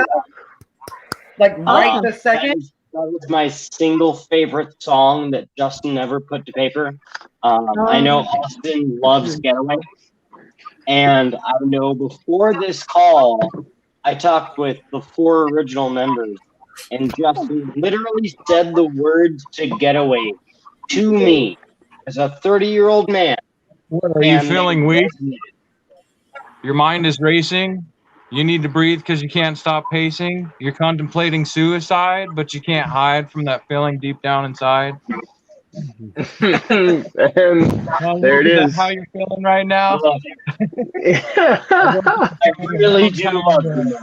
Speaker 3: Like right the second.
Speaker 6: That was my single favorite song that Justin ever put to paper. I know Austin loves Getaway. And I know before this call, I talked with the 4 original members. And Justin literally said the words to Getaway to me as a 30-year-old man.
Speaker 2: What, are you feeling weak? Your mind is racing. You need to breathe because you can't stop pacing. You're contemplating suicide, but you can't hide from that feeling deep down inside.
Speaker 8: And there it is.
Speaker 2: How you're feeling right now?
Speaker 6: I really do love you.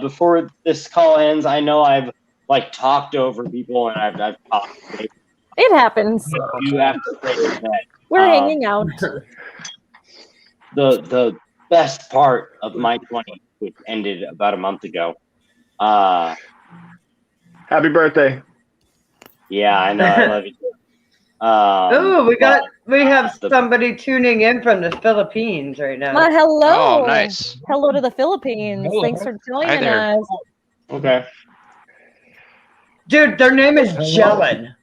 Speaker 6: Before this call ends, I know I've like talked over people and I've talked.
Speaker 4: It happens.
Speaker 6: You have to say that
Speaker 4: We're hanging out.
Speaker 6: The best part of my 20, which ended about a month ago.
Speaker 8: Happy birthday.
Speaker 6: Yeah, I know. I love you.
Speaker 3: We have somebody tuning in from the Philippines right now.
Speaker 4: Well, hello.
Speaker 5: Oh, nice.
Speaker 4: Hello to the Philippines.
Speaker 2: Hello.
Speaker 4: Thanks for joining
Speaker 5: there.
Speaker 4: us.
Speaker 6: Okay.
Speaker 3: Dude, their name is Jellin.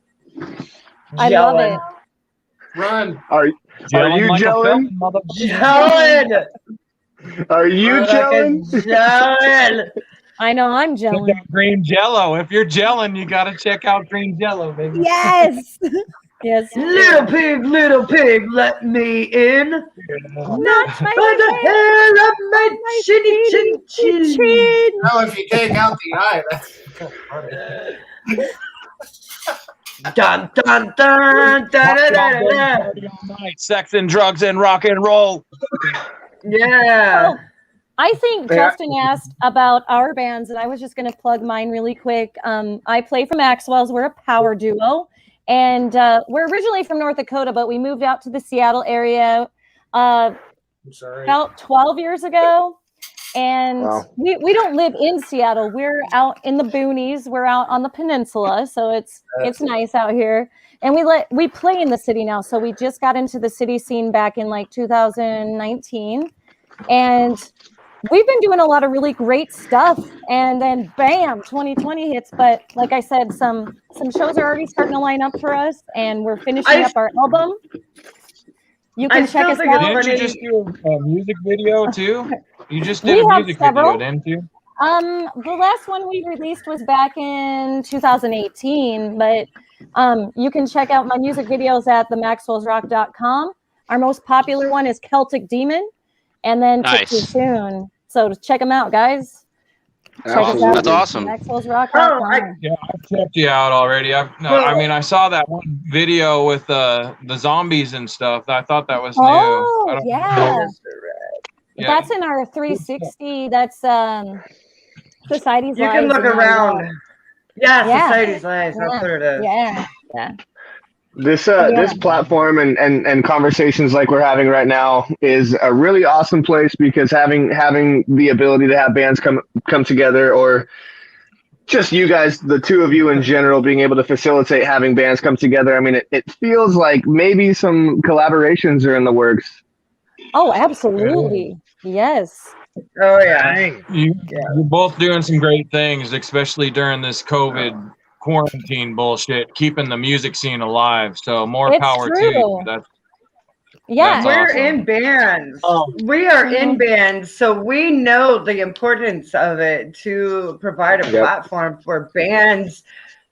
Speaker 4: I love it.
Speaker 1: Run.
Speaker 8: Are you gelling?
Speaker 3: Jellin!
Speaker 8: Are you gelling?
Speaker 3: Jellin!
Speaker 4: I know I'm gelling.
Speaker 2: Check out green Jello. If you're gelling, you got to check out green Jello, baby.
Speaker 4: Yes. Yes.
Speaker 3: Little pig, let me in.
Speaker 4: Not
Speaker 3: By the hair of my chinny chin chin.
Speaker 1: Now, if you take out the eye, that's kind of funny.
Speaker 3: Dun dun dun da da da da.
Speaker 2: Sex and drugs and rock and roll.
Speaker 3: Yeah.
Speaker 4: I think Justin asked about our bands, and I was just going to plug mine really quick. I play for Maxwell's. We're a power duo, and we're originally from North Dakota, but we moved out to the Seattle area about 12 years ago. And we don't live in Seattle. We're out in the boonies. We're out on the peninsula, so it's nice out here. And we play in the city now. So we just got into the city scene back in like 2019, and we've been doing a lot of really great stuff. And then bam, 2020 hits. But like I said, some shows are already starting to line up for us, and we're finishing up our album. You can check us out.
Speaker 2: Didn't you just do a music video too? You just did a music video, didn't you?
Speaker 4: The last one we released was back in 2018, but you can check out my music videos at themaxwellsrock.com. Our most popular one is Celtic Demon, and then Tip Too Soon. So check them out, guys. Check us out.
Speaker 5: That's awesome.
Speaker 4: MaxwellsRock.com.
Speaker 2: Yeah, I've checked you out already. I mean, I saw that one video with the zombies and stuff. I thought that was new.
Speaker 4: Oh, yeah.
Speaker 2: Yeah.
Speaker 4: That's in our 360. That's Society's
Speaker 3: You
Speaker 4: Lives.
Speaker 3: can look around. Yeah, Society's Lives.
Speaker 4: Yeah.
Speaker 3: That's what it is.
Speaker 4: Yeah.
Speaker 8: This platform and conversations like we're having right now is a really awesome place, because having the ability to have bands come together, or just you guys, the two of you in general, being able to facilitate having bands come together. I mean, it feels like maybe some collaborations are in the works.
Speaker 4: Oh, absolutely. Yes.
Speaker 3: Oh, yeah.
Speaker 2: You're both doing some great things, especially during this COVID quarantine bullshit, keeping the music scene alive. So more power to you. That's
Speaker 3: we're
Speaker 2: awesome.
Speaker 3: in bands. We are in bands, so we know the importance of it to provide a platform for bands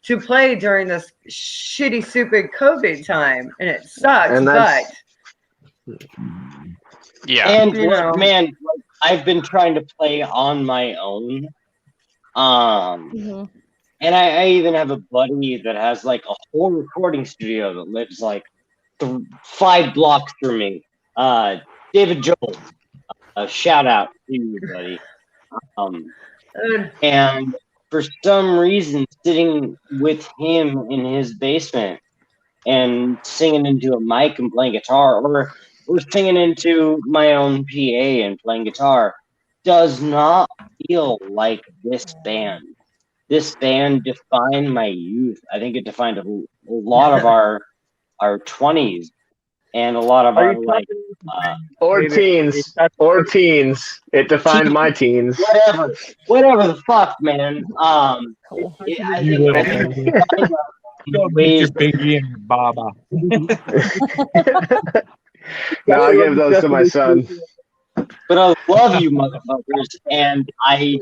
Speaker 3: to play during this shitty, stupid COVID time, and it sucks.
Speaker 6: And man, I've been trying to play on my own. And I even have a buddy that has like a whole recording studio that lives like 5 blocks from me. David Joel, shout out to you, buddy. And for some reason, sitting with him in his basement and singing into a mic and playing guitar, or singing into my own PA and playing guitar, does not feel like this band. This band defined my youth. I think it defined a lot of our 20s and a lot of our
Speaker 8: teens. It defined my teens.
Speaker 6: Whatever the fuck, man.
Speaker 2: Your baby and your baba.
Speaker 8: No, I give those to my son.
Speaker 6: But I love you, motherfuckers, and I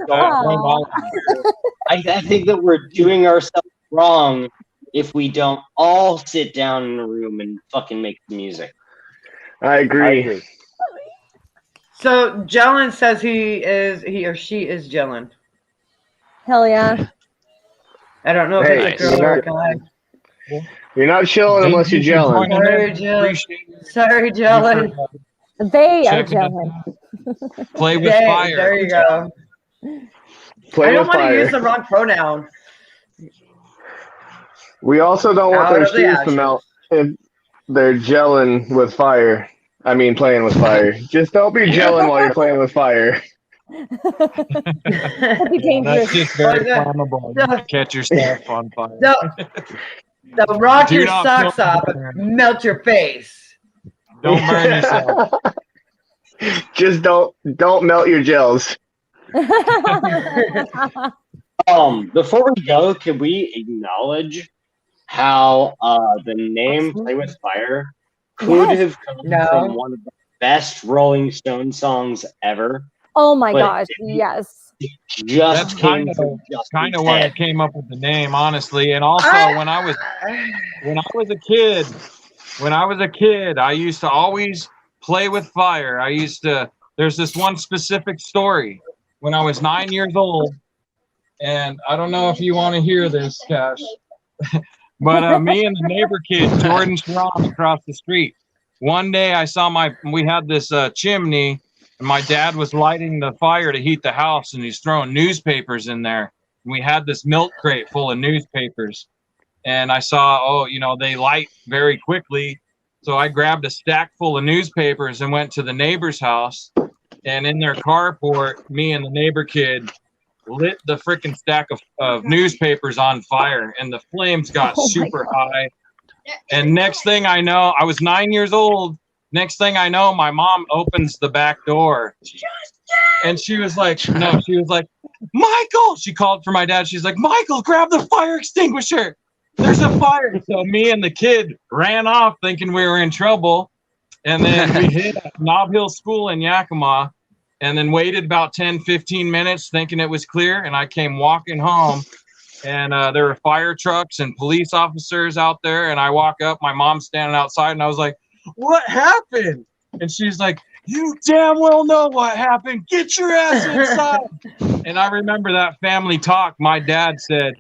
Speaker 6: think that we're doing ourselves wrong if we don't all sit down in a room and fucking make the music.
Speaker 8: I agree.
Speaker 3: So Jelen says he or she is Jelen.
Speaker 4: Hell yeah.
Speaker 3: I don't know if
Speaker 8: Hey,
Speaker 3: it's a girl or a guy.
Speaker 8: You're not chilling unless you're gelling.
Speaker 3: Sorry, Jelen. Sorry, Jelen.
Speaker 4: They are
Speaker 2: Checking us
Speaker 4: Jelen.
Speaker 2: Play with fire.
Speaker 3: There you go.
Speaker 8: Play
Speaker 3: I don't
Speaker 8: with
Speaker 3: want to
Speaker 8: fire.
Speaker 3: use the wrong pronoun.
Speaker 8: We also don't want
Speaker 3: Out
Speaker 8: their
Speaker 3: of the
Speaker 8: shoes to
Speaker 3: ashes.
Speaker 8: melt if they're gelling with fire. I mean, playing with fire. Just don't be gelling while you're playing with fire.
Speaker 4: That'd be
Speaker 2: Yeah, that's
Speaker 4: dangerous.
Speaker 2: just very flammable. You can catch yourself on fire.
Speaker 3: Don't rock
Speaker 2: Do
Speaker 3: your
Speaker 2: not
Speaker 3: socks
Speaker 2: put-
Speaker 3: off and melt your face.
Speaker 2: Don't burn yourself.
Speaker 8: Just don't melt your gels.
Speaker 6: Before we go, can we acknowledge how the name "Play with Fire" could
Speaker 4: Yes.
Speaker 6: have come from one of the best Rolling Stone songs ever?
Speaker 4: Oh my
Speaker 6: But
Speaker 4: gosh, yes.
Speaker 6: Just
Speaker 2: That's
Speaker 6: came
Speaker 2: kind
Speaker 6: from Justin's
Speaker 2: of where I
Speaker 6: head.
Speaker 2: came up with the name, honestly. And also, when I was a kid, I used to always play with fire. There's this one specific story when I was 9 years old, and I don't know if you want to hear this, Cash, but me and the neighbor kid, Jordan Sharon, across the street. One day we had this chimney, and my dad was lighting the fire to heat the house, and he's throwing newspapers in there. And we had this milk crate full of newspapers. And I saw, they light very quickly. So I grabbed a stack full of newspapers and went to the neighbor's house. And in their carport, me and the neighbor kid lit the freaking stack of newspapers on fire. And the flames got super high. And next thing I know, I was 9 years old. Next thing I know, my mom opens the back door. And she was like, Michael! She called for my dad. She's like, Michael, grab the fire extinguisher. There's a fire. So me and the kid ran off thinking we were in trouble. And then we hit Nob Hill School in Yakima and then waited about 10, 15 minutes thinking it was clear. And I came walking home and there were fire trucks and police officers out there. And I walk up, my mom's standing outside and I was like, what happened? And she's like, you damn well know what happened. Get your ass inside. And I remember that family talk. My dad said,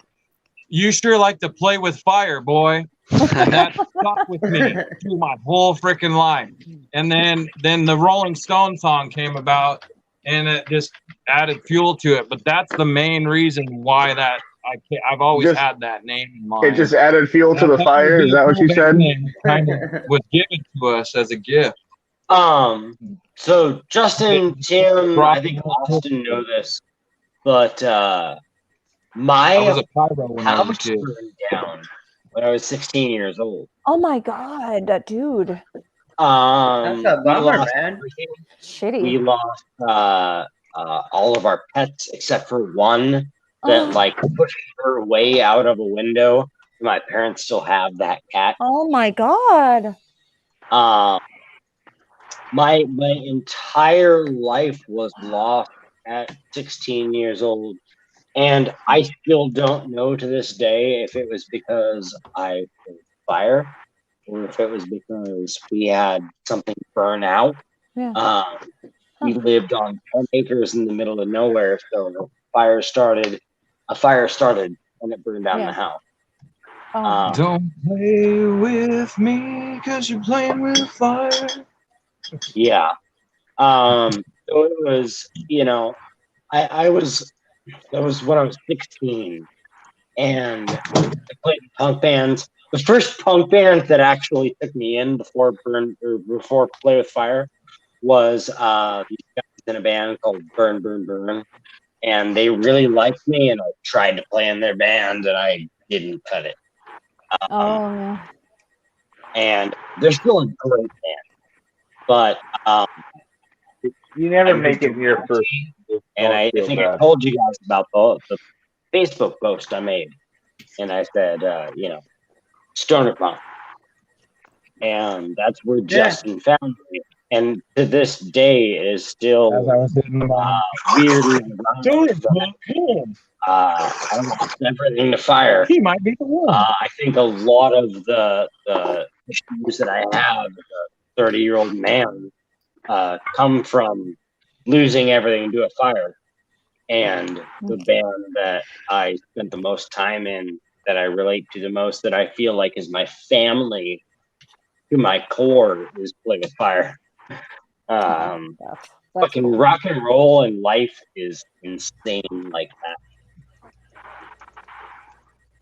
Speaker 2: you sure like to play with fire, boy. And that stuck with me through my whole freaking life. And then the Rolling Stone song came about and it just added fuel to it. But that's the main reason why I've always had that name in mind.
Speaker 8: It just added fuel to the fire. Is that what you said?
Speaker 2: Kind of was given to us as a gift.
Speaker 6: So Justin, Tim, I think Austin know this, but my
Speaker 2: I was a pyro when I was a
Speaker 6: house
Speaker 2: kid.
Speaker 6: burned down when I was 16 years old.
Speaker 4: Oh my god, dude.
Speaker 3: That's a bummer,
Speaker 6: lost
Speaker 3: man.
Speaker 6: everything.
Speaker 4: Shitty.
Speaker 6: We lost all of our pets except for one that pushed her way out of a window. My parents still have that cat.
Speaker 4: Oh my god.
Speaker 6: My entire life was lost at 16 years old, and I still don't know to this day if it was because I was fire or if it was because we had something burn out.
Speaker 4: Yeah.
Speaker 6: We lived on 10 acres in the middle of nowhere, so a fire started and it burned down the house.
Speaker 2: Don't play with me because you're playing with fire.
Speaker 6: Yeah. So it was, that was when I was 16 and I played in punk bands. The first punk band that actually took me in before Play with Fire was these guys in a band called Burn, Burn, Burn. And they really liked me and I tried to play in their band and I didn't cut it.
Speaker 4: Yeah.
Speaker 6: And they're still a great band. But
Speaker 7: you never make it here first.
Speaker 6: And I think I told you guys about the Facebook post I made. And I said, stoner punk. And that's where Justin found me. And to this day is still weirdly I lost everything to fire.
Speaker 2: He might be the one.
Speaker 6: I think a lot of the issues that I have as a 30-year-old man come from losing everything to a fire. And the band that I spent the most time in, that I relate to the most, that I feel like is my family to my core, is Play with Fire. Fucking rock and roll and life is insane like that.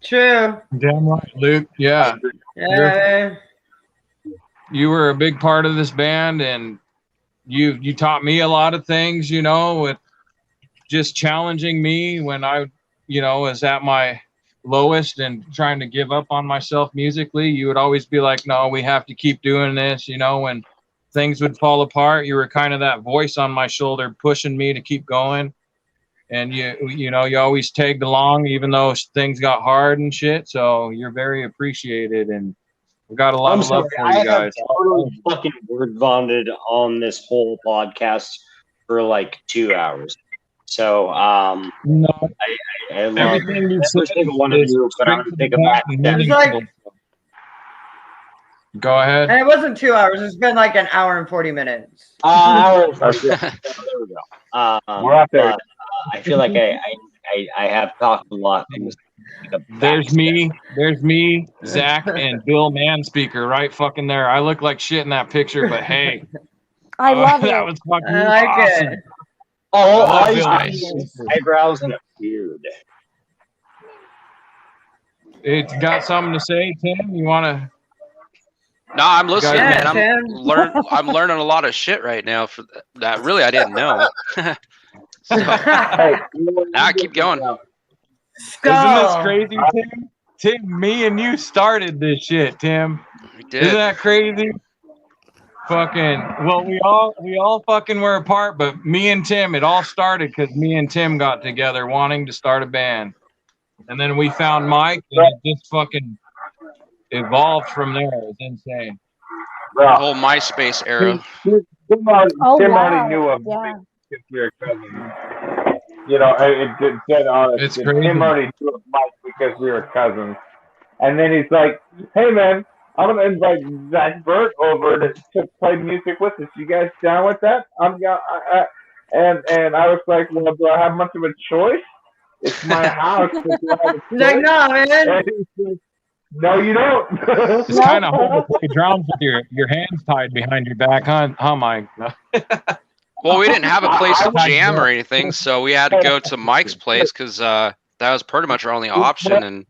Speaker 3: True.
Speaker 2: Damn right, Luke. Yeah.
Speaker 3: Yeah.
Speaker 2: You were a big part of this band, and you taught me a lot of things, you know, with just challenging me when I, you know, was at my lowest and trying to give up on myself musically. You would always be like, no, we have to keep doing this. You know, when things would fall apart, you were kind of that voice on my shoulder pushing me to keep going. And you know, you always tagged along even though things got hard and shit. So you're very appreciated, and we got a lot of love for you guys.
Speaker 6: I totally fucking word vomited on this whole podcast for like 2 hours. So
Speaker 2: no,
Speaker 6: I love
Speaker 2: everything you said.
Speaker 6: one of you, but I'm gonna take it back.
Speaker 3: It's like,
Speaker 2: go ahead.
Speaker 3: and it wasn't 2 hours. It's been like an hour and 40 minutes.
Speaker 6: Hour and 40 minutes. There we go.
Speaker 7: We're out there.
Speaker 6: I feel like I have talked a lot.
Speaker 2: There's me, Zach, and Bill Manspeaker right fucking there. I look like shit in that picture, but hey,
Speaker 4: I love it.
Speaker 2: That was fucking
Speaker 3: I like
Speaker 2: awesome.
Speaker 3: it.
Speaker 6: Oh,
Speaker 5: Eyebrows
Speaker 6: and a beard.
Speaker 2: It's got something to say, Tim? You want to?
Speaker 5: No, I'm listening,
Speaker 3: Yeah,
Speaker 5: man.
Speaker 3: Tim.
Speaker 5: I'm learning a lot of shit right now for that. Really, I didn't know. So,
Speaker 7: Hey,
Speaker 5: now keep going.
Speaker 2: Isn't this crazy, Tim? Tim, me and you started this shit, Tim.
Speaker 5: We did.
Speaker 2: Isn't that crazy? Fucking, well, we all fucking were apart, but me and Tim, it all started because me and Tim got together wanting to start a band. And then we found Mike, and it just fucking evolved from there. It's insane.
Speaker 5: The whole MySpace era.
Speaker 7: Tim already knew of
Speaker 4: Yeah.
Speaker 7: because we were cousins. You know, it's dead honest.
Speaker 2: It's crazy.
Speaker 7: Tim already knew of Mike because we were cousins. And then he's like, hey, man, I'm going to invite Zach Burt over to play music with us. You guys down with that? And I was like, well, do I have much of a choice? It's my house.
Speaker 3: He's like, no, man.
Speaker 7: And he's like, no, you don't.
Speaker 2: It's kind of hard to play drums with your hands tied behind your back, huh, Mike?
Speaker 5: Well, we didn't have a place to jam or anything, so we had to go to Mike's place because that was pretty much our only option. And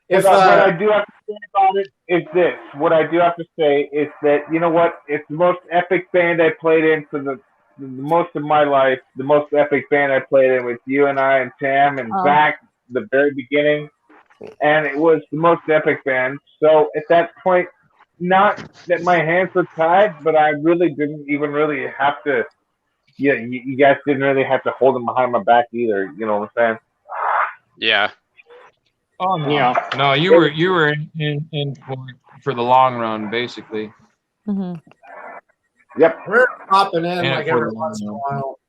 Speaker 7: what I do have to say about it is this. What I do have to say is that, you know what? It's the most epic band I played in for the most of my life. The most epic band I played in with you and I and Tam and Zach, the very beginning. And it was the most epic band. So at that point, not that my hands were tied, but I really didn't even really have to. Yeah, you guys didn't really have to hold them behind my back either. You know what I'm saying?
Speaker 5: yeah.
Speaker 2: Oh no,
Speaker 7: Yeah.
Speaker 2: no, you were in for the long run, basically.
Speaker 4: Mm-hmm.
Speaker 7: Yep.
Speaker 1: We're popping in
Speaker 2: Yeah,
Speaker 1: like
Speaker 2: for
Speaker 1: every
Speaker 2: the
Speaker 1: once in a
Speaker 2: long
Speaker 1: while.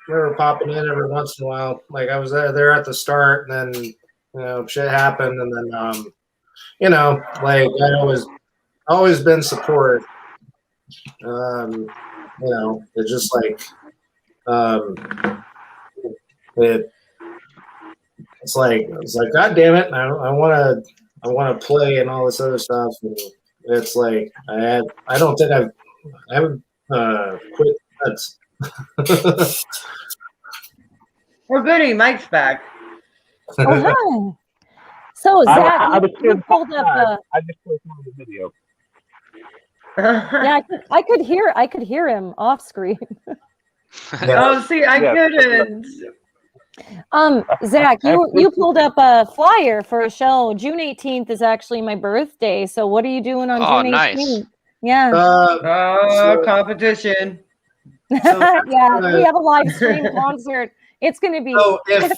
Speaker 1: We were popping in every once in a while. Like I was there at the start, and then shit happened, and then like I always been support. It's just like it's like God damn it, I want to play and all this other stuff, and it's like I don't think I haven't quit since.
Speaker 3: We're goody. Mike's back.
Speaker 4: Oh, hi. So, Zach,
Speaker 7: I was
Speaker 4: you pulled up.
Speaker 7: I just played some of the video.
Speaker 4: Yeah, I could hear him off screen.
Speaker 3: Oh, see, I couldn't.
Speaker 4: Zach, you pulled up a flyer for a show. June 18th is actually my birthday. So, what are you doing on June 18th?
Speaker 5: Nice.
Speaker 4: Yeah.
Speaker 3: Competition.
Speaker 4: Yeah, we have a live stream concert. It's going to be.
Speaker 1: So if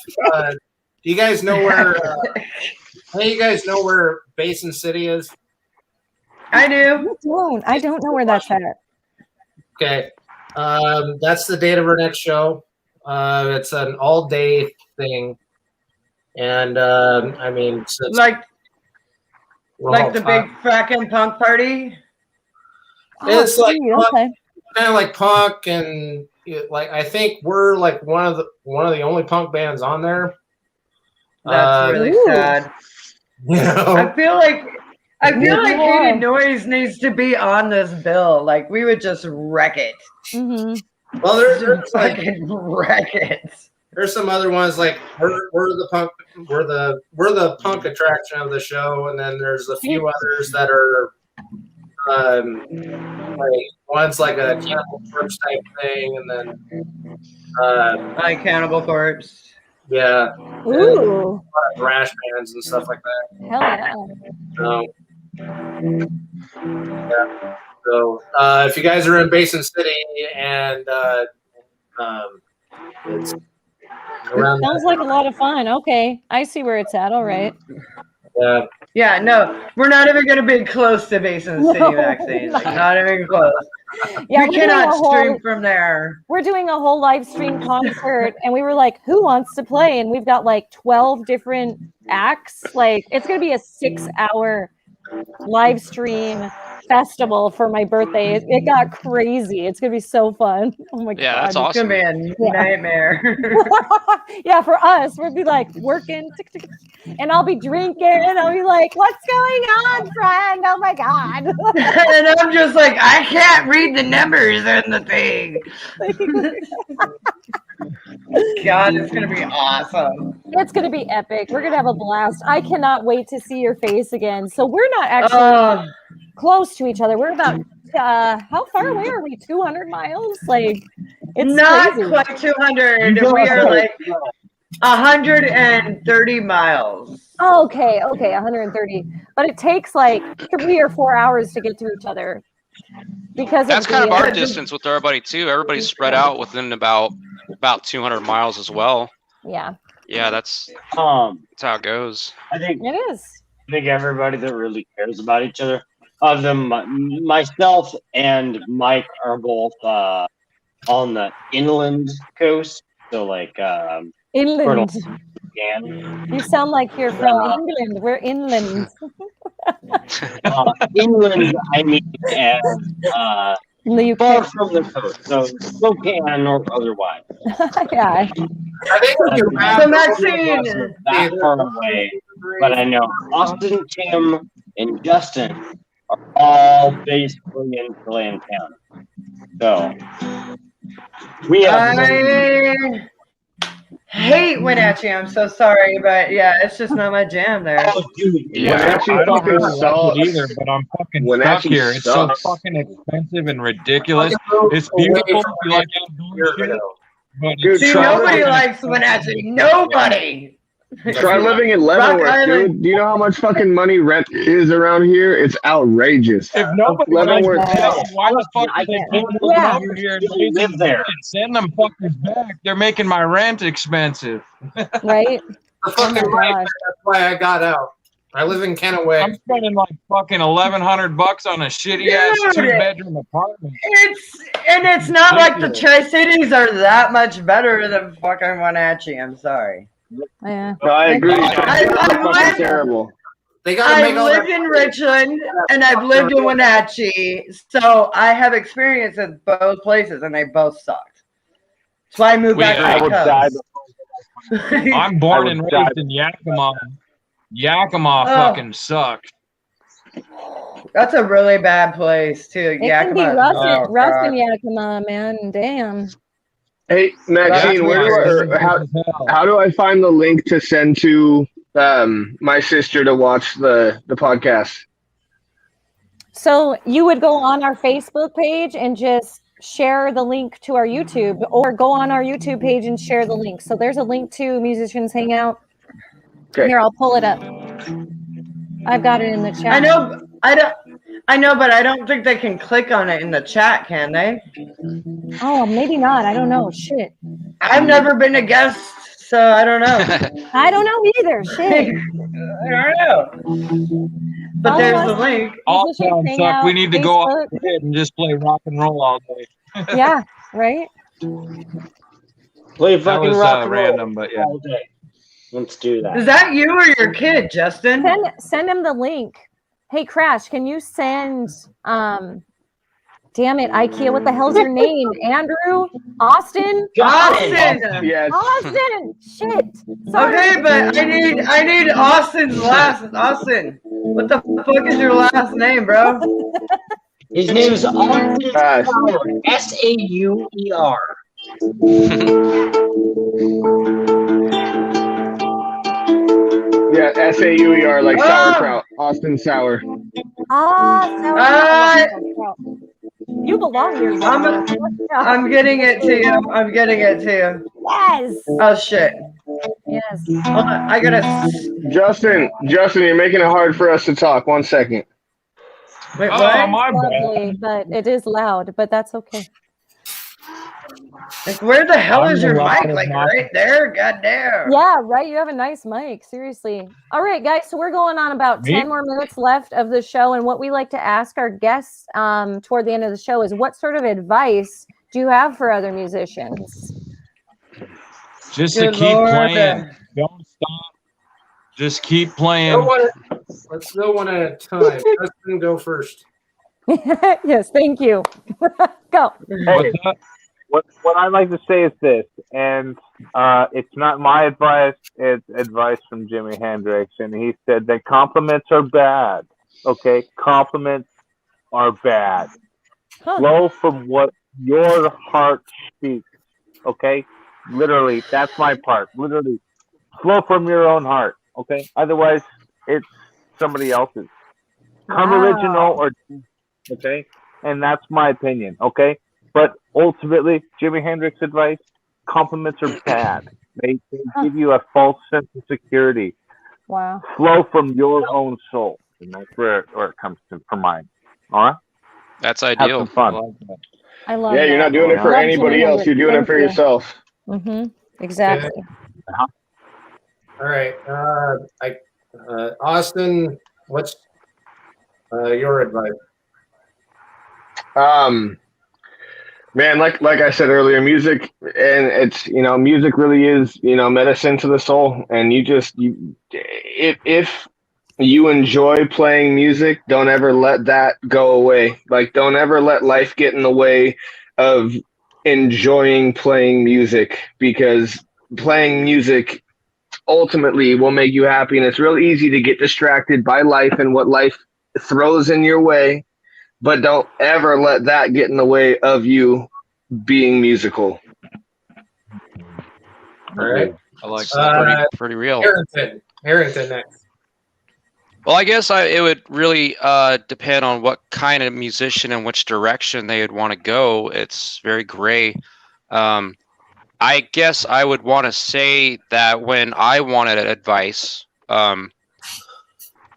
Speaker 1: do you guys know where? You guys know where Basin City is?
Speaker 3: I do.
Speaker 4: I don't know where that's at.
Speaker 1: Okay, that's the date of our next show. It's an all-day thing. And I mean, since
Speaker 3: Like
Speaker 1: we're all
Speaker 3: the
Speaker 1: talk-
Speaker 3: big fracking punk party.
Speaker 1: It's like
Speaker 4: sweet, okay.
Speaker 1: kind of like punk, and like I think we're like one of the only punk bands on there.
Speaker 3: That's really
Speaker 4: Ooh.
Speaker 3: sad.
Speaker 1: You know,
Speaker 3: I feel like
Speaker 4: Yeah.
Speaker 3: Hated Noise needs to be on this bill. Like we would just wreck it.
Speaker 4: Mm-hmm.
Speaker 1: well, there's like
Speaker 3: Fucking wreck it.
Speaker 1: there's some other ones like we're the punk attraction of the show, and then there's a few others that are like one's like a Cannibal Corpse type thing, and then
Speaker 3: Like Cannibal Corpse.
Speaker 1: yeah,
Speaker 4: Ooh.
Speaker 1: and a lot of thrash bands and stuff like that.
Speaker 4: Hell yeah.
Speaker 1: So, yeah. So if you guys are in Basin City and it's around
Speaker 4: Sounds like a lot of fun. Okay. I see where it's at. All right.
Speaker 1: yeah.
Speaker 3: Yeah, no, we're not even going to be close to Basin City
Speaker 4: No,
Speaker 3: vaccine. Like, not even close.
Speaker 4: Yeah,
Speaker 3: We cannot stream from there.
Speaker 4: We're doing a whole live stream concert, and we were like, who wants to play? And we've got like 12 different acts. Like, it's going to be a 6-hour live stream festival for my birthday. It got crazy. It's going to be so fun. Oh my God.
Speaker 5: Yeah, that's awesome.
Speaker 3: It's going to be a nightmare.
Speaker 4: Yeah, for us, we'll be like working, and I'll be drinking, and I'll be like, what's going on, friend? Oh my God.
Speaker 3: And I'm just like, I can't read the numbers in the thing. God, it's going to be awesome.
Speaker 4: It's going to be epic. We're going to have a blast. I cannot wait to see your face again. So we're not actually close to each other. We're about, how far away are we? 200 miles? Like, it's
Speaker 3: not
Speaker 4: crazy.
Speaker 3: quite 200. We are like 130 miles.
Speaker 4: Oh, okay, 130. But it takes like 3 or 4 hours to get to each other. Because
Speaker 5: that's kind of our distance with everybody too. Everybody's spread out within about 200 miles as well.
Speaker 4: Yeah.
Speaker 5: Yeah, that's how it goes.
Speaker 6: I think
Speaker 4: it is.
Speaker 6: I think everybody that really cares about each other, of them, myself and Mike are both on the inland coast. So like
Speaker 4: inland.
Speaker 6: Yeah.
Speaker 4: You sound like you're from England. We're inland.
Speaker 6: Inland, I mean, as far from the coast, so Spokane or otherwise.
Speaker 4: Yeah.
Speaker 1: I think
Speaker 3: so Maxine,
Speaker 6: that far away, but I know Austin, Tim, and Justin are all basically in Chilean County. So we have.
Speaker 3: I hate Wenatchee. I'm so sorry, but yeah, it's just not my jam there.
Speaker 6: Oh, dude,
Speaker 2: yeah, I don't really like it either, but I'm fucking stuck here. It's so fucking expensive and ridiculous. It's beautiful if you like outdoor shit, but
Speaker 3: see, nobody likes Wenatchee. Nobody.
Speaker 8: Try living in Leavenworth, dude. Do you know how much fucking money rent is around here? It's outrageous.
Speaker 2: If nobody
Speaker 8: Leavenworth,
Speaker 2: why the fuck do they come over here and live there and send them fuckers back? They're making my rent expensive.
Speaker 4: Right?
Speaker 1: That's why I got out. I live in Kennewick.
Speaker 2: I'm spending like fucking $1,100 on a shitty ass 2-bedroom apartment.
Speaker 3: It's not like the Tri-Cities are that much better than fucking Wenatchee. I'm sorry.
Speaker 4: Yeah.
Speaker 8: No, I agree.
Speaker 3: I've
Speaker 8: terrible.
Speaker 3: lived in Richland and I've lived in Wenatchee, so I have experience in both places, and they both sucked. That's why I moved back to the coast.
Speaker 2: I'm born and raised in Yakima. Yakima fucking sucks.
Speaker 3: That's a really bad place too.
Speaker 4: It can be rough in Yakima, man. Damn.
Speaker 8: Hey, Maxine, how do I find the link to send to my sister to watch the podcast?
Speaker 4: So you would go on our Facebook page and just share the link to our YouTube, or go on our YouTube page and share the link. So there's a link to Musicians Hangout. Okay. Here, I'll pull it up. I've got it in the chat.
Speaker 3: I know, but I don't think they can click on it in the chat, can they?
Speaker 4: Oh, maybe not. I don't know. Shit.
Speaker 3: I've never been a guest, so I don't know.
Speaker 4: I don't know either. Shit.
Speaker 3: I don't know. But there's the link.
Speaker 2: All sounds suck. We need to go off the grid and just play rock and roll all day.
Speaker 4: Yeah, right?
Speaker 6: Play fucking rock and roll
Speaker 2: random, but yeah.
Speaker 6: all day. Let's do
Speaker 3: Is
Speaker 6: that.
Speaker 3: that you or your kid, Justin?
Speaker 4: Send him the link. Hey, Crash, can you send damn it, IKEA, what the hell's your name? Andrew? Austin?
Speaker 3: Austin!
Speaker 8: Yes.
Speaker 4: Austin! Shit. Sorry.
Speaker 3: Okay, but I need Austin's last. Austin, what the fuck is your last name, bro?
Speaker 6: His name's Austin Sauer. S-A-U-E-R.
Speaker 8: Yeah, S-A-U-E-R, like sauerkraut. Austin Sour.
Speaker 4: Sauerkraut. You belong here.
Speaker 3: I'm getting it to you. I'm getting it to you.
Speaker 4: Yes.
Speaker 3: Oh shit.
Speaker 4: Yes.
Speaker 3: Hold on, I gotta.
Speaker 8: Justin, you're making it hard for us to talk. 1 second.
Speaker 3: Wait,
Speaker 2: Oh,
Speaker 3: what?
Speaker 2: my
Speaker 4: Lovely, but it is loud, but that's okay.
Speaker 3: Like, where the hell
Speaker 2: I'm
Speaker 3: is your
Speaker 2: the
Speaker 3: mic?
Speaker 2: last
Speaker 3: Like
Speaker 2: one.
Speaker 3: right there? God damn.
Speaker 4: Yeah, right. You have a nice mic. Seriously. All right, guys. So we're going on about 10 more minutes left of the show. And what we like to ask our guests toward the end of the show is what sort of advice do you have for other musicians?
Speaker 2: Just
Speaker 3: Good
Speaker 2: to keep
Speaker 3: Lord.
Speaker 2: playing. Don't stop. Just keep
Speaker 1: Go
Speaker 2: playing.
Speaker 1: let's go one at a time. Justin, go first.
Speaker 4: Yes, thank you. Go.
Speaker 7: Hey, what I like to say is this, and it's not my advice, it's advice from Jimi Hendrix, and he said that compliments are bad. Okay, compliments are bad. Flow from what your heart speaks. Okay, literally, that's my part. Literally, flow from your own heart. Okay, otherwise it's somebody else's. Come original or okay, and that's my opinion. Okay. But ultimately, Jimi Hendrix advice, compliments are bad. They give you a false sense of security.
Speaker 4: Wow.
Speaker 7: Flow from your own soul. And that's where it comes from mine. All right?
Speaker 5: That's
Speaker 7: Have
Speaker 5: ideal.
Speaker 7: some fun.
Speaker 4: I love
Speaker 8: Yeah,
Speaker 4: that.
Speaker 8: you're not doing it for
Speaker 4: Love
Speaker 8: anybody
Speaker 4: Jimi
Speaker 8: else. You're doing it
Speaker 4: Hendrix.
Speaker 8: for
Speaker 4: Thank you.
Speaker 8: yourself.
Speaker 4: Exactly.
Speaker 1: All right. Austin, what's your advice?
Speaker 8: Man, like I said earlier, music, and it's music really is medicine to the soul, and if you enjoy playing music, don't ever let that go away. Like, don't ever let life get in the way of enjoying playing music, because playing music ultimately will make you happy, and it's real easy to get distracted by life and what life throws in your way. But don't ever let that get in the way of you being musical.
Speaker 1: All right.
Speaker 5: I like that. Pretty real.
Speaker 1: Harrington next.
Speaker 5: Well, I guess it would really depend on what kind of musician and which direction they would want to go. It's very gray. I guess I would want to say that when I wanted advice,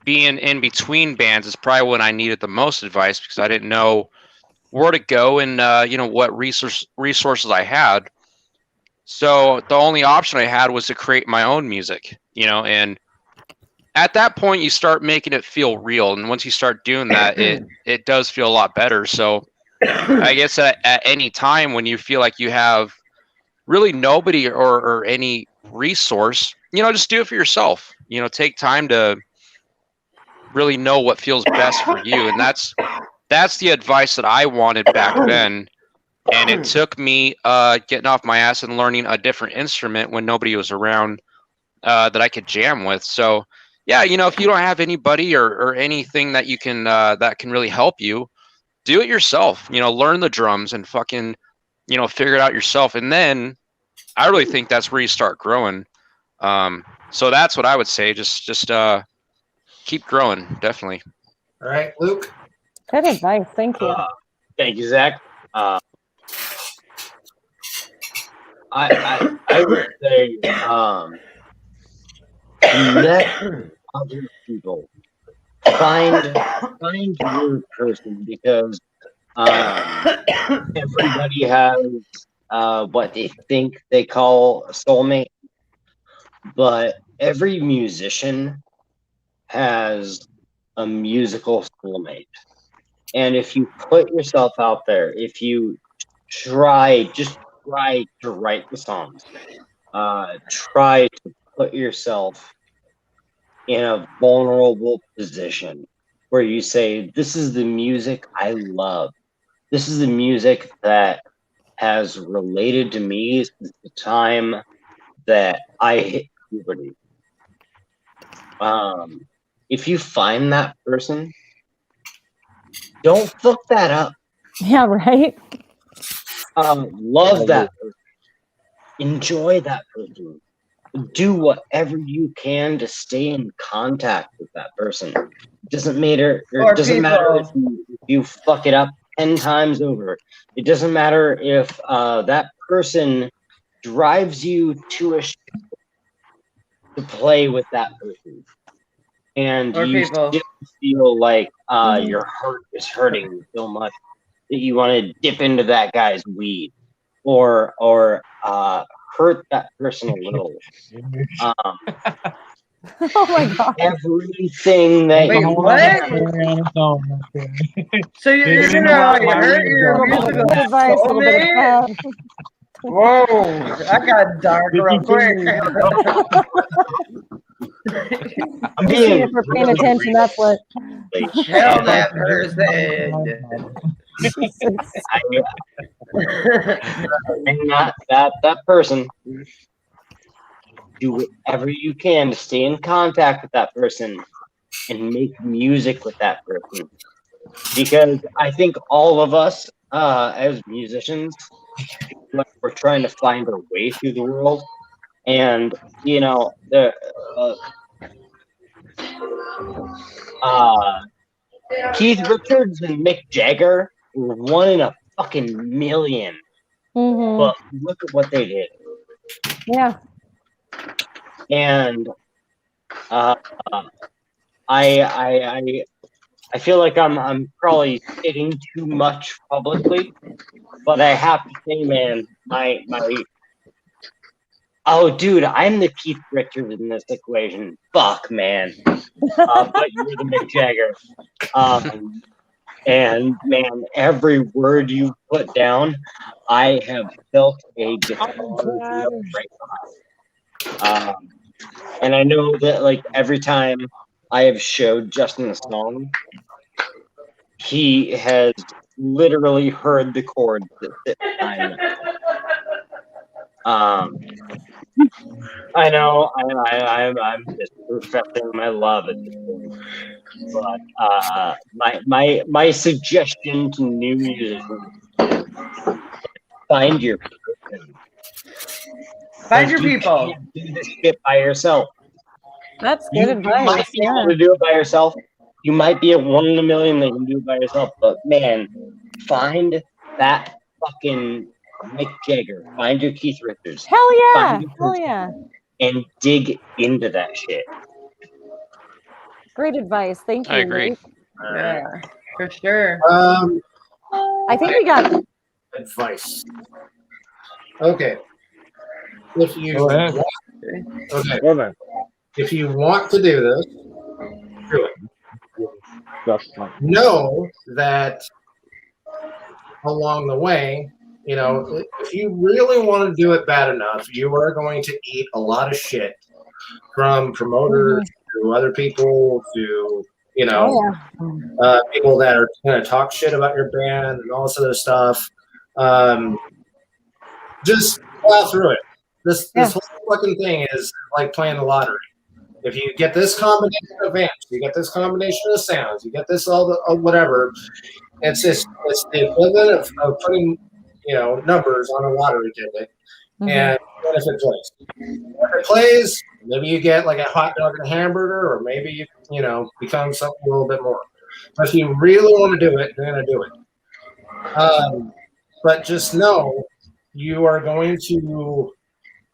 Speaker 5: being in between bands is probably when I needed the most advice, because I didn't know where to go and what resources I had. So the only option I had was to create my own music, and at that point you start making it feel real. And once you start doing that, it does feel a lot better. So I guess at any time when you feel like you have really nobody or any resource, just do it for yourself. Take time to really know what feels best for you. And that's the advice that I wanted back then. And it took me getting off my ass and learning a different instrument when nobody was around that I could jam with. So yeah, if you don't have anybody or anything that you can that can really help you, do it yourself. Learn the drums and fucking figure it out yourself. And then I really think that's where you start growing. So that's what I would say. Just keep growing, definitely.
Speaker 1: All right, Luke.
Speaker 4: Good advice. Thank you.
Speaker 6: Thank you, Zach. I would say let other people find your person, because everybody has what they think they call a soulmate, but every musician has a musical soulmate. And if you put yourself out there, if you just try to write the songs, try to put yourself in a vulnerable position where you say, this is the music I love. This is the music that has related to me since the time that I hit puberty. If you find that person, don't fuck that up.
Speaker 4: Yeah, right.
Speaker 6: Love that person. Enjoy that person. Do whatever you can to stay in contact with that person. It doesn't matter. It doesn't matter if you fuck it up 10 times over. It doesn't matter if that person drives you to a show to play with that person, and you still feel like your heart is hurting you so much that you want to dip into that guy's weed, or hurt that person a little.
Speaker 4: Oh my god!
Speaker 6: Everything that
Speaker 3: Wait, what? So you're gonna like hurt your musical soulmate? Whoa, that got dark real quick.
Speaker 6: I'm
Speaker 4: being if we're paying attention, that's what.
Speaker 3: Tell that person.
Speaker 6: And that person, do whatever you can to stay in contact with that person and make music with that person, because I think all of us as musicians, we're trying to find our way through the world, and you know the Keith Richards and Mick Jagger were one in a fucking million. But look at what they did.
Speaker 4: Yeah.
Speaker 6: And I feel like I'm probably stating too much publicly, but I have to say, man, oh, dude, I'm the Keith Richards in this equation. Fuck, man. But you're the Mick Jagger. And man, every word you put down, I have felt a guitar right behind. And I know that, like, every time I have showed Justin a song, he has literally heard the chords that fit behind it. I know I'm just professing my love at this point, but my suggestion to new musicians: find your person.
Speaker 3: Find your people.
Speaker 6: You can't do this shit by yourself.
Speaker 4: That's good advice.
Speaker 6: You might be able to do it by yourself. You might be at 1 in a million that can do it by yourself, but man, find that fucking Mick Jagger. Find your Keith Richards.
Speaker 4: Hell yeah! Hell yeah!
Speaker 6: And dig into that shit.
Speaker 4: Great advice. Thank you.
Speaker 5: I agree.
Speaker 4: Luke.
Speaker 3: Yeah, for sure.
Speaker 4: I think we got
Speaker 1: advice. Okay. If you want, if you want to do this, do it. Know that along the way, you know, if you really want to do it bad enough, you are going to eat a lot of shit from promoters to other people to, you know, people that are going to talk shit about your band and all this other stuff. Just plow through it. This whole fucking thing is like playing the lottery. If you get this combination of amps, you get this combination of sounds, you get this all the whatever. It's the equivalent of putting, you know, numbers on a lottery ticket, and what if it plays? If it plays, maybe you get like a hot dog and a hamburger, or maybe you know, become something a little bit more. But if you really want to do it, you're going to do it. But just know you are going to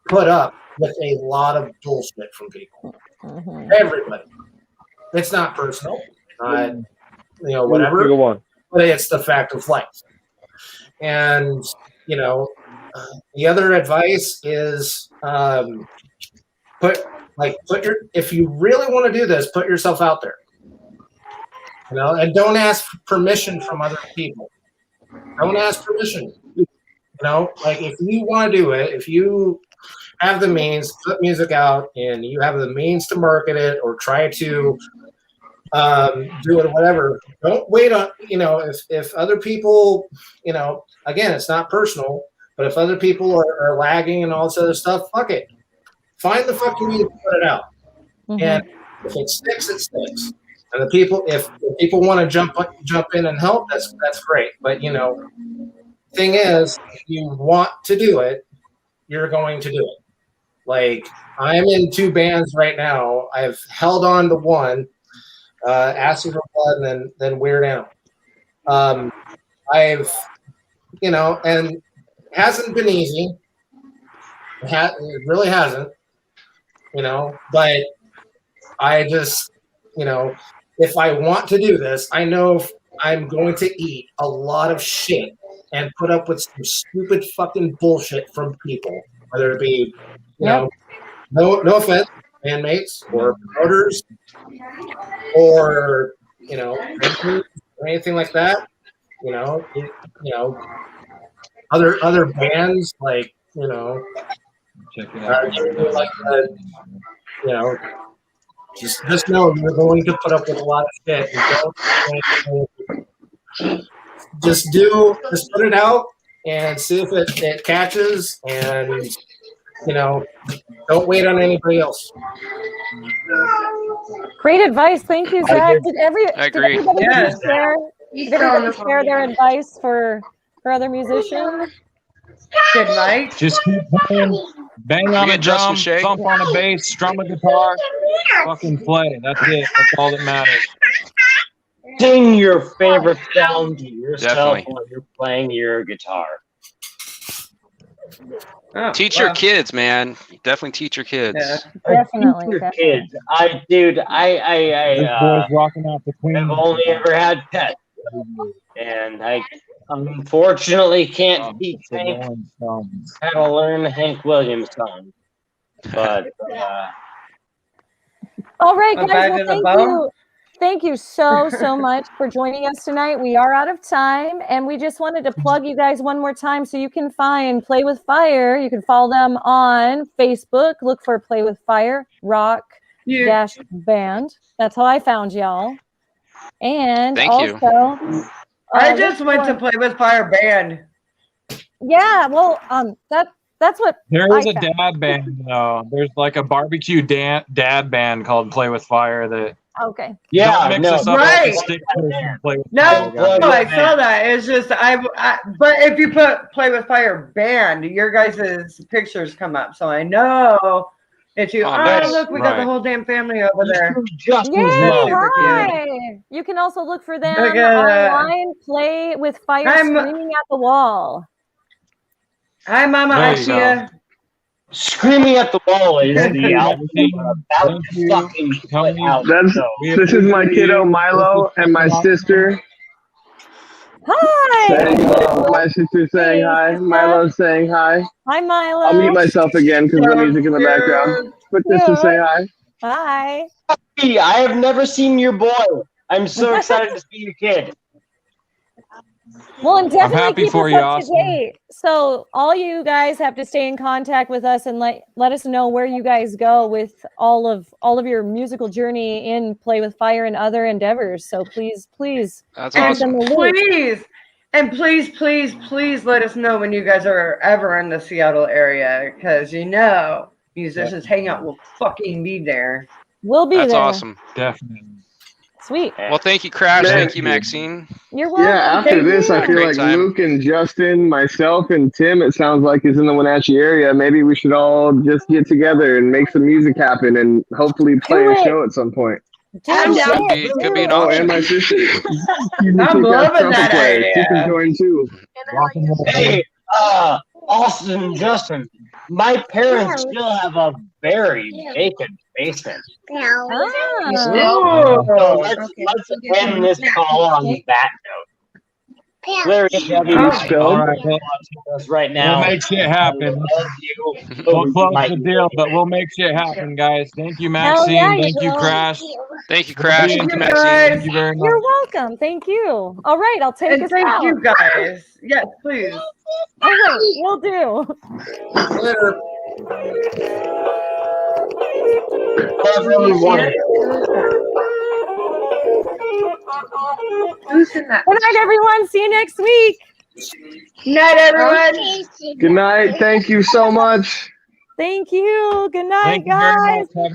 Speaker 1: put up with a lot of bullshit from people. Everybody. It's not personal. You know, whatever. But it's the fact of life. And, you know, the other advice is if you really want to do this, put yourself out there. You know, and don't ask permission from other people. Don't ask permission. You know, like if you want to do it, if you have the means to put music out and you have the means to market it or try to do it or whatever, don't wait on, if other people, again, it's not personal, but if other people are lagging and all this other stuff, fuck it. Find the fucking music to put it out. And if it sticks, it sticks. And if people want to jump in and help, that's great. But thing is, if you want to do it, you're going to do it. Like, I'm in 2 bands right now. I've held on to one, Acid for Blood, and then Weird Animal. I've, and it hasn't been easy. It really hasn't, but I just, if I want to do this, I know I'm going to eat a lot of shit and put up with some stupid fucking bullshit from people, whether it be, no offense, bandmates or promoters or, or anything like that, other bands like,
Speaker 2: Check it out.
Speaker 1: like, just know you're going to put up with a lot of shit. Just put it out and see if it catches, and don't wait on anybody else.
Speaker 4: Great advice. Thank you, Zach. Did everybody share their advice for other musicians?
Speaker 3: Good night.
Speaker 2: Just keep playing, bang on a drum, thump on a bass, strum a guitar, fucking play. That's it. That's all that matters.
Speaker 6: Sing your favorite song to yourself
Speaker 5: Definitely.
Speaker 6: while you're playing your guitar.
Speaker 5: Teach your kids, man. Definitely teach your kids.
Speaker 3: Yeah.
Speaker 4: Definitely.
Speaker 6: Teach your kids. I dude,
Speaker 2: This
Speaker 6: I
Speaker 2: boy's rocking out the Queen.
Speaker 6: I've only ever had pets, and I unfortunately can't teach Hank how to learn the Hank Williams song. But
Speaker 4: All right,
Speaker 3: Well,
Speaker 4: guys.
Speaker 3: back to the
Speaker 4: Well,
Speaker 3: bone.
Speaker 4: thank you so much for joining us tonight. We are out of time, and we just wanted to plug you guys one more time so you can find Play with Fire. You can follow them on Facebook. Look for Play with Fire Rock Band. That's how I found y'all. And
Speaker 5: Thank you.
Speaker 4: also,
Speaker 3: I just went to Play with Fire band.
Speaker 4: Yeah, well, that's what
Speaker 2: There is
Speaker 4: I
Speaker 2: a
Speaker 4: found.
Speaker 2: dad band though. There's like a barbecue dad band called Play with Fire that.
Speaker 4: Okay.
Speaker 6: yeah,
Speaker 2: Don't mix
Speaker 6: no,
Speaker 2: us up
Speaker 3: right.
Speaker 2: with the stick person, Play with
Speaker 3: No,
Speaker 2: Fire, guys.
Speaker 3: no, I saw that. It's just but if you put Play with Fire band, your guys' pictures come up, so I know it's you.
Speaker 5: Oh,
Speaker 3: Oh,
Speaker 5: nice.
Speaker 3: look, we got the
Speaker 2: Right.
Speaker 3: whole damn family over there.
Speaker 6: Justin's
Speaker 4: Yay!
Speaker 6: mom.
Speaker 3: super cute.
Speaker 4: Hi. You can also look for them
Speaker 3: Look at that.
Speaker 4: online. Play with Fire
Speaker 3: I'm-
Speaker 4: Screaming at the Wall.
Speaker 3: Hi, Mama
Speaker 2: There you
Speaker 3: Ashia.
Speaker 6: Screaming at the Wall is the album about
Speaker 2: Thank
Speaker 6: to
Speaker 2: you.
Speaker 6: fucking put out.
Speaker 8: That's
Speaker 6: So
Speaker 8: this is my kiddo Milo and my sister.
Speaker 4: Hi.
Speaker 8: My sister saying hi. Milo's saying hi.
Speaker 4: Hi, Milo.
Speaker 8: I'll mute myself again because of the music in the background. But sister say hi.
Speaker 4: Hi.
Speaker 6: Hey, I have never seen your boy. I'm so excited to see your kid.
Speaker 4: Well, and definitely
Speaker 2: happy
Speaker 4: keep
Speaker 2: for
Speaker 4: us
Speaker 2: you,
Speaker 4: up to
Speaker 2: Austin.
Speaker 4: date. So all you guys have to stay in contact with us and let us know where you guys go with all of your musical journey in Play with Fire and other endeavors. So please
Speaker 5: That's
Speaker 4: keep us
Speaker 5: awesome.
Speaker 4: in the loop.
Speaker 3: Please let us know when you guys are ever in the Seattle area, because musicians Hangout will fucking be there.
Speaker 4: We'll be
Speaker 5: That's
Speaker 4: there.
Speaker 5: awesome.
Speaker 2: Definitely.
Speaker 4: Sweet.
Speaker 5: Well, thank you, Crash.
Speaker 8: Yeah.
Speaker 5: Thank you, Maxine.
Speaker 4: You're welcome.
Speaker 8: Yeah, after
Speaker 4: Thank
Speaker 8: this,
Speaker 4: you.
Speaker 8: I feel
Speaker 5: Great
Speaker 8: like
Speaker 5: time.
Speaker 8: Luke and Justin, myself, and Tim, it sounds like is in the Wenatchee area. Maybe we should all just get together and make some music happen and hopefully play
Speaker 4: Do
Speaker 8: a
Speaker 4: it.
Speaker 8: show at some point.
Speaker 3: I'm down.
Speaker 5: Could be an
Speaker 8: Oh, and
Speaker 5: option.
Speaker 8: my sister.
Speaker 3: I'm loving that idea.
Speaker 8: She can join too.
Speaker 2: Rock and roll.
Speaker 6: Hey, Austin and Justin, my parents still have a very vacant basement.
Speaker 4: Ah.
Speaker 6: So let's end this call on that note. Larry,
Speaker 2: All right, well,
Speaker 6: right now.
Speaker 2: we'll make shit happen.
Speaker 6: I love you.
Speaker 2: We'll close
Speaker 6: Mike.
Speaker 2: the deal, but we'll make shit happen, guys. Thank you,
Speaker 4: Hell yeah,
Speaker 2: Maxine.
Speaker 4: you
Speaker 2: Thank you,
Speaker 4: will.
Speaker 2: Crash.
Speaker 5: Thank you, Crash.
Speaker 2: Thank
Speaker 5: Thank you,
Speaker 2: you,
Speaker 5: Maxine.
Speaker 2: Thank you very much.
Speaker 4: You're welcome. Thank you. All right, I'll take
Speaker 3: And
Speaker 4: us
Speaker 3: thank
Speaker 4: out.
Speaker 3: you guys. Yes, please.
Speaker 4: All right, we'll do.
Speaker 1: Later.
Speaker 10: Who's in that?
Speaker 4: Good night, everyone. See you next week.
Speaker 10: Good night, everyone.
Speaker 8: Good night. Thank you so much.
Speaker 4: Thank you. Good night,
Speaker 2: Thank you very
Speaker 4: guys.
Speaker 2: much. Have a